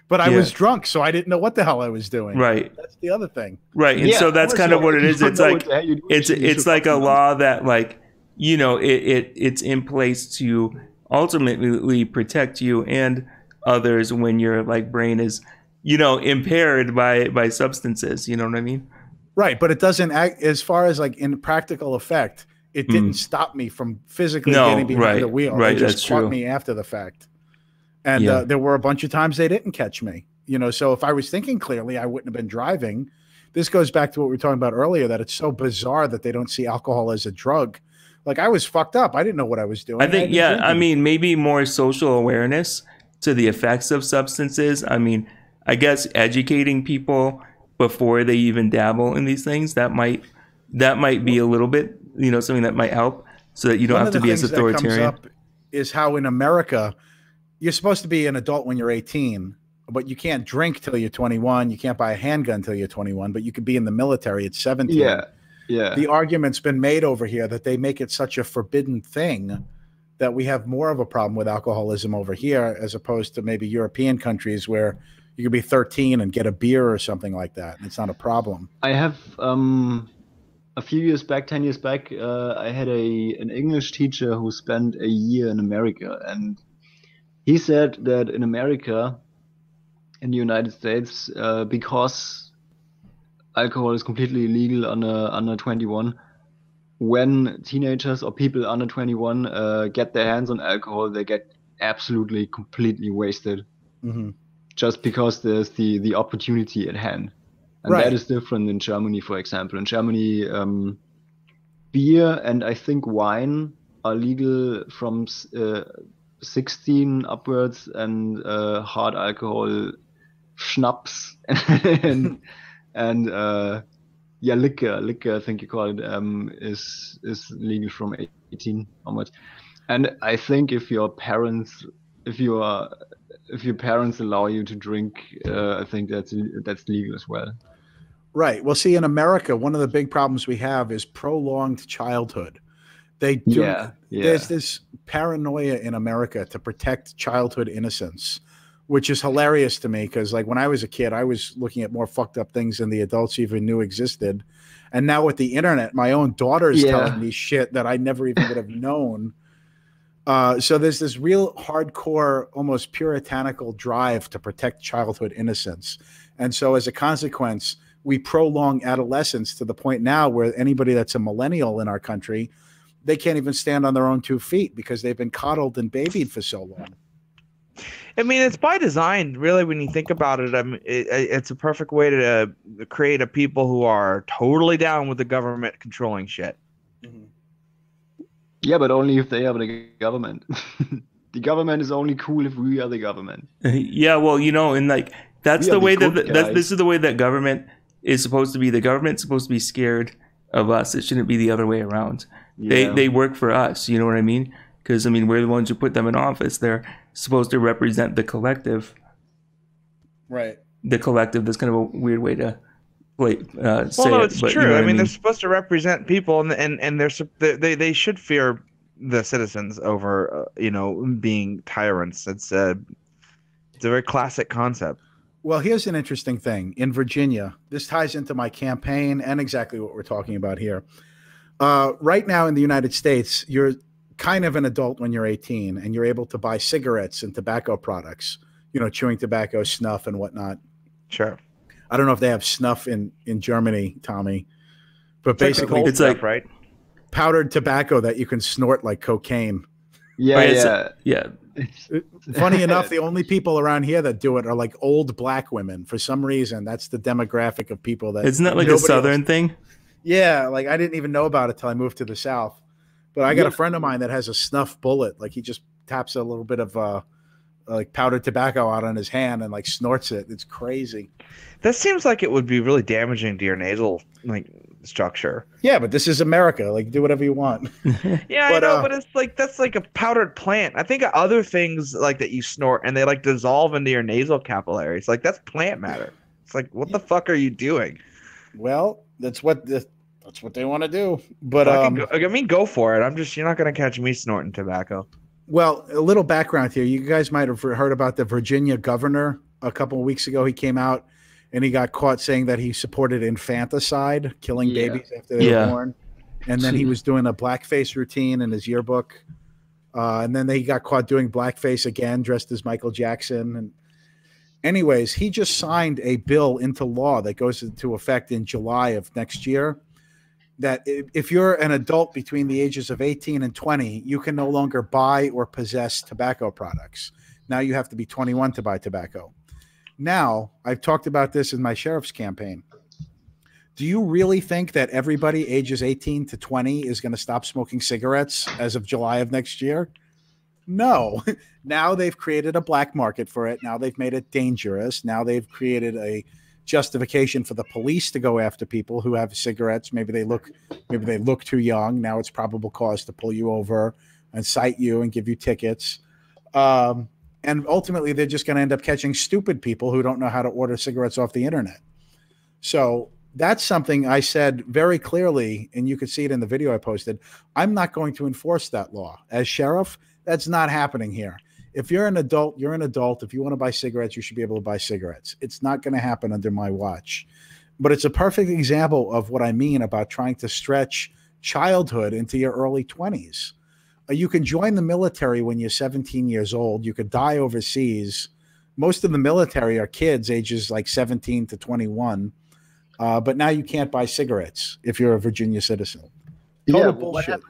But I was drunk, so I didn't know what the hell I was doing. Right. That's the other thing. Right. And so that's kind of what it is. It's like it's like a law that, like, you know, it's in place to ultimately protect you and others when your like brain is, you know, impaired by substances. You know what I mean? Right. But it doesn't act, as far as like in practical effect, it didn't stop me from physically getting behind the wheel. Right. It just that's caught true. me after the fact. And there were a bunch of times they didn't catch me, you know, so if I was thinking clearly, I wouldn't have been driving. This goes back to what we were talking about earlier, that it's so bizarre that they don't see alcohol as a drug. Like, I was fucked up. I didn't know what I was doing. I think, I mean, maybe more social awareness to the effects of substances. I mean, I guess educating people before they even dabble in these things, that might be a little bit, you know, something that might help so that you don't have to be as authoritarian. That comes up is how in America, you're supposed to be an adult when you're 18, but you can't drink till you're 21. You can't buy a handgun till you're 21, but you could be in the military at 17. Yeah. The argument's been made over here that they make it such a forbidden thing that we have more of a problem with alcoholism over here as opposed to maybe European countries where you could be 13 and get a beer or something like that, and it's not a problem. I have a few years back, 10 years back, I had an English teacher who spent a year in America, and he said that in America, in the United States, because alcohol is completely illegal under 21, when teenagers or people under 21 get their hands on alcohol, they get absolutely completely wasted. just because there's the opportunity at hand. And that is different in Germany, for example. In Germany, beer and I think wine are legal from 16 upwards, and hard alcohol, schnapps, and liquor, I think you call it, is legal from 18 onwards. And I think if your parents allow you to drink, I think that's legal as well. Right. Well, see, in America, one of the big problems we have is prolonged childhood. They do. There's this paranoia in America to protect childhood innocence, which is hilarious to me, because like when I was a kid, I was looking at more fucked up things than the adults even knew existed. And now with the internet, my own daughter's telling me shit that I never even would have known. So there's this real hardcore, almost puritanical drive to protect childhood innocence. And so as a consequence, we prolong adolescence to the point now where anybody that's a millennial in our country, they can't even stand on their own 2 feet because they've been coddled and babied for so long. I mean, it's by design, really, when you think about it. I mean, it's a perfect way to create a people who are totally down with the government controlling shit. Yeah, but only if they are the government. The government is only cool if we are the government. Yeah, well, you know, and like that's the way this is the way that government is supposed to be. The government's supposed to be scared of us. It shouldn't be the other way around. Yeah. They work for us. You know what I mean? Because I mean, we're the ones who put them in office. They're supposed to represent the collective. Right. The collective. That's kind of a weird way to say it's true. You know I mean, they're supposed to represent people, and they should fear the citizens over being tyrants. It's a very classic concept. Well, here's an interesting thing. In Virginia, this ties into my campaign and exactly what we're talking about here. Right now in the United States, you're kind of an adult when you're 18, and you're able to buy cigarettes and tobacco products, chewing tobacco, snuff, and whatnot. Sure. I don't know if they have snuff in Germany, Tommy, but basically it's like right? powdered tobacco that you can snort like cocaine. Yeah. Funny enough, the only people around here that do it are like old black women. For some reason, that's the demographic of people that. Isn't that like a Southern thing? Yeah, like I didn't even know about it till I moved to the South. But I got a friend of mine that has a snuff bullet. Like he just taps a little bit of like powdered tobacco out on his hand and like snorts it. It's crazy. That seems like it would be really damaging to your nasal structure. Yeah, but this is America. Like, do whatever you want. Yeah, I know, but it's like that's like a powdered plant. I think other things like that you snort and they like dissolve into your nasal capillaries. Like that's plant matter. It's like, what the fuck are you doing? Well, that's what they want to do. But go for it. You're not gonna catch me snorting tobacco. Well, a little background here. You guys might have heard about the Virginia governor a couple of weeks ago. He came out and he got caught saying that he supported infanticide, killing babies after they were born. And then he was doing a blackface routine in his yearbook. And then he got caught doing blackface again, dressed as Michael Jackson. And anyways, he just signed a bill into law that goes into effect in July of next year, that if you're an adult between the ages of 18 and 20, you can no longer buy or possess tobacco products. Now you have to be 21 to buy tobacco. Now, I've talked about this in my sheriff's campaign. Do you really think that everybody ages 18 to 20 is going to stop smoking cigarettes as of July of next year? No. Now they've created a black market for it. Now they've made it dangerous. Now they've created a justification for the police to go after people who have cigarettes. Maybe they look too young. Now it's probable cause to pull you over and cite you and give you tickets. And ultimately, they're just going to end up catching stupid people who don't know how to order cigarettes off the internet. So that's something I said very clearly, and you could see it in the video I posted. I'm not going to enforce that law. As sheriff, that's not happening here. If you're an adult, you're an adult. If you want to buy cigarettes, you should be able to buy cigarettes. It's not going to happen under my watch. But it's a perfect example of what I mean about trying to stretch childhood into your early 20s. You can join the military when you're 17 years old. You could die overseas. Most of the military are kids ages like 17 to 21. But now you can't buy cigarettes if you're a Virginia citizen. Total bullshit.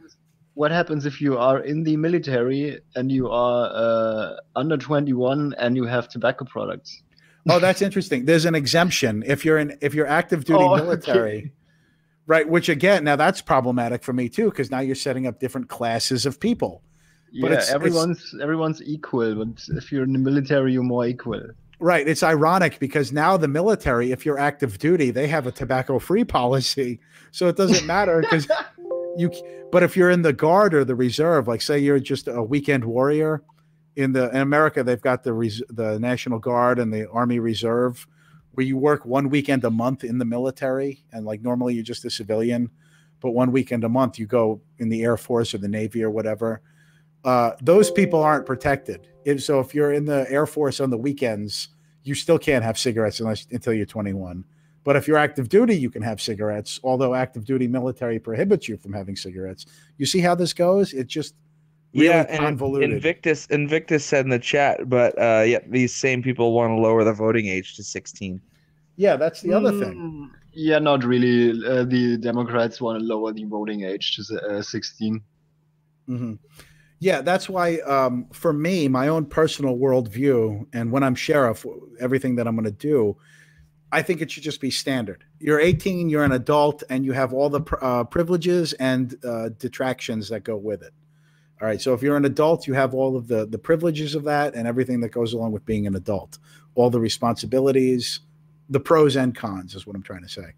what happens if you are in the military and you are under 21 and you have tobacco products? Oh, that's interesting. There's an exemption if you're active duty military. Okay. Right, which again, now that's problematic for me too, because now you're setting up different classes of people. Yeah, But everyone's equal, but if you're in the military, you're more equal. Right. It's ironic because now the military, if you're active duty, they have a tobacco-free policy. So it doesn't matter because but if you're in the Guard or the Reserve, like say you're just a weekend warrior in America, they've got the National Guard and the Army Reserve, where you work 1 weekend a month in the military. And like normally you're just a civilian, but 1 weekend a month you go in the Air Force or the Navy or whatever. Those people aren't protected. So if you're in the Air Force on the weekends, you still can't have cigarettes until you're 21. But if you're active duty, you can have cigarettes, although active duty military prohibits you from having cigarettes. You see how this goes? It's just really convoluted. Invictus said in the chat, but yeah, these same people want to lower the voting age to 16. Yeah, that's the other thing. Yeah, not really. The Democrats want to lower the voting age to 16. Mm-hmm. Yeah, that's why for me, my own personal worldview, and when I'm sheriff, everything that I'm going to do, I think it should just be standard. You're 18, you're an adult, and you have all the privileges and detractions that go with it. All right, so if you're an adult, you have all of the privileges of that and everything that goes along with being an adult, all the responsibilities, the pros and cons is what I'm trying to say.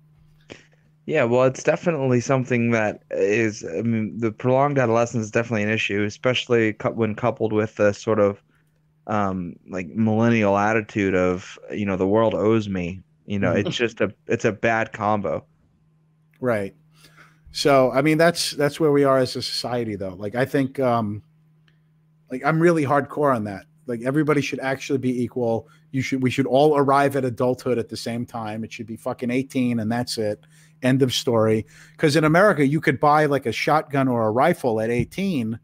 Yeah, well, it's definitely something that is, I mean, the prolonged adolescence is definitely an issue, especially when coupled with the sort of like millennial attitude of, you know, the world owes me. You know, it's just it's a bad combo. Right. So, I mean, that's where we are as a society, though. Like, I think, like, I'm really hardcore on that. Like, everybody should actually be equal. We should all arrive at adulthood at the same time. It should be fucking 18 and that's it. End of story. Because in America, you could buy like a shotgun or a rifle at 18,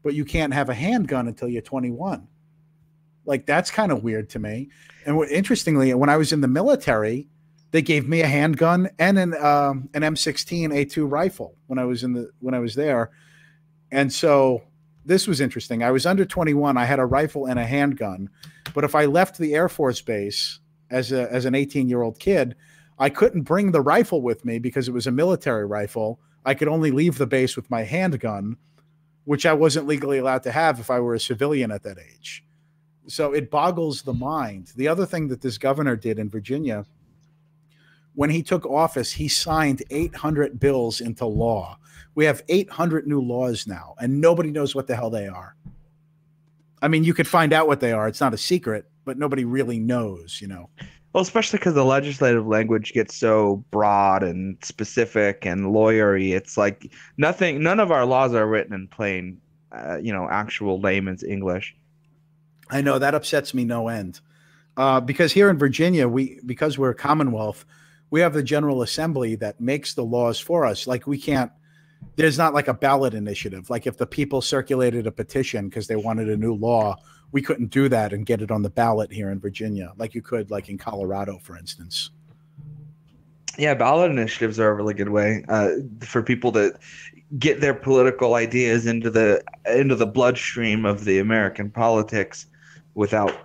but you can't have a handgun until you're 21. Like, that's kind of weird to me. And interestingly, when I was in the military, they gave me a handgun and an M16 A2 rifle when I was there. And so this was interesting. I was under 21. I had a rifle and a handgun, but if I left the Air Force Base as an 18-year-old kid, I couldn't bring the rifle with me because it was a military rifle. I could only leave the base with my handgun, which I wasn't legally allowed to have if I were a civilian at that age. So it boggles the mind. The other thing that this governor did in Virginia, when he took office, he signed 800 bills into law. We have 800 new laws now, and nobody knows what the hell they are. I mean, you could find out what they are. It's not a secret, but nobody really knows, you know. Well, especially because the legislative language gets so broad and specific and lawyery. It's like none of our laws are written in plain, you know, actual layman's English. I know that upsets me no end. Because here in Virginia, because we're a Commonwealth, we have the General Assembly that makes the laws for us. Like there's not like a ballot initiative. Like if the people circulated a petition because they wanted a new law, we couldn't do that and get it on the ballot here in Virginia, like you could like in Colorado, for instance. Yeah, ballot initiatives are a really good way for people to get their political ideas into the bloodstream of the American politics without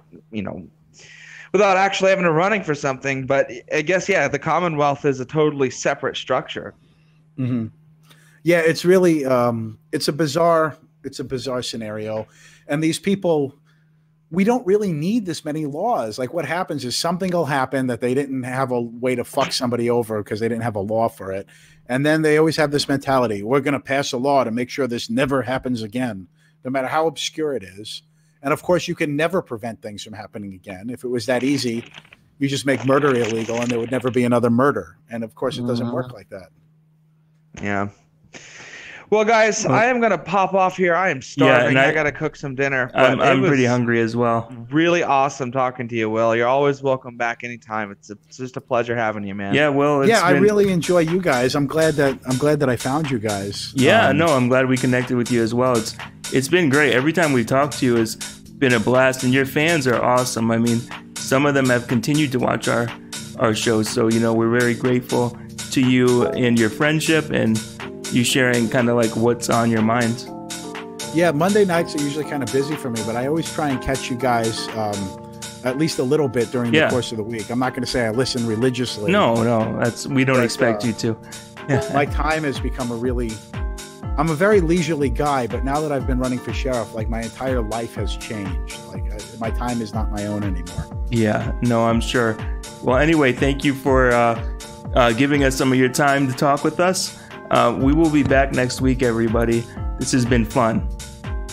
actually having to running for something. But I guess, yeah, the Commonwealth is a totally separate structure. Mm-hmm. Yeah, it's really it's a bizarre scenario. And these people, we don't really need this many laws. Like what happens is something will happen that they didn't have a way to fuck somebody over because they didn't have a law for it. And then they always have this mentality, we're going to pass a law to make sure this never happens again, no matter how obscure it is. And of course, you can never prevent things from happening again. If it was that easy, you just make murder illegal and there would never be another murder. And of course, it doesn't work like that. Yeah. Well, guys, I am going to pop off here. I am starving. I got to cook some dinner. I'm pretty hungry as well. Really awesome talking to you, Will. You're always welcome back anytime. It's just a pleasure having you, man. Yeah, Will. I really enjoy you guys. I'm glad that I found you guys. Yeah, no, I'm glad we connected with you as well. It's been great. Every time we talk to you, it's been a blast, and your fans are awesome. I mean, some of them have continued to watch our shows, so we're very grateful to you and your friendship, and you sharing kind of like what's on your mind. Yeah, Monday nights are usually kind of busy for me, but I always try and catch you guys at least a little bit during the course of the week. I'm not going to say I listen religiously. No, we don't expect you to. My time has become I'm a very leisurely guy, but now that I've been running for sheriff, like my entire life has changed. Like my time is not my own anymore. Yeah, no, I'm sure. Well, anyway, thank you for giving us some of your time to talk with us. We will be back next week, everybody. This has been fun.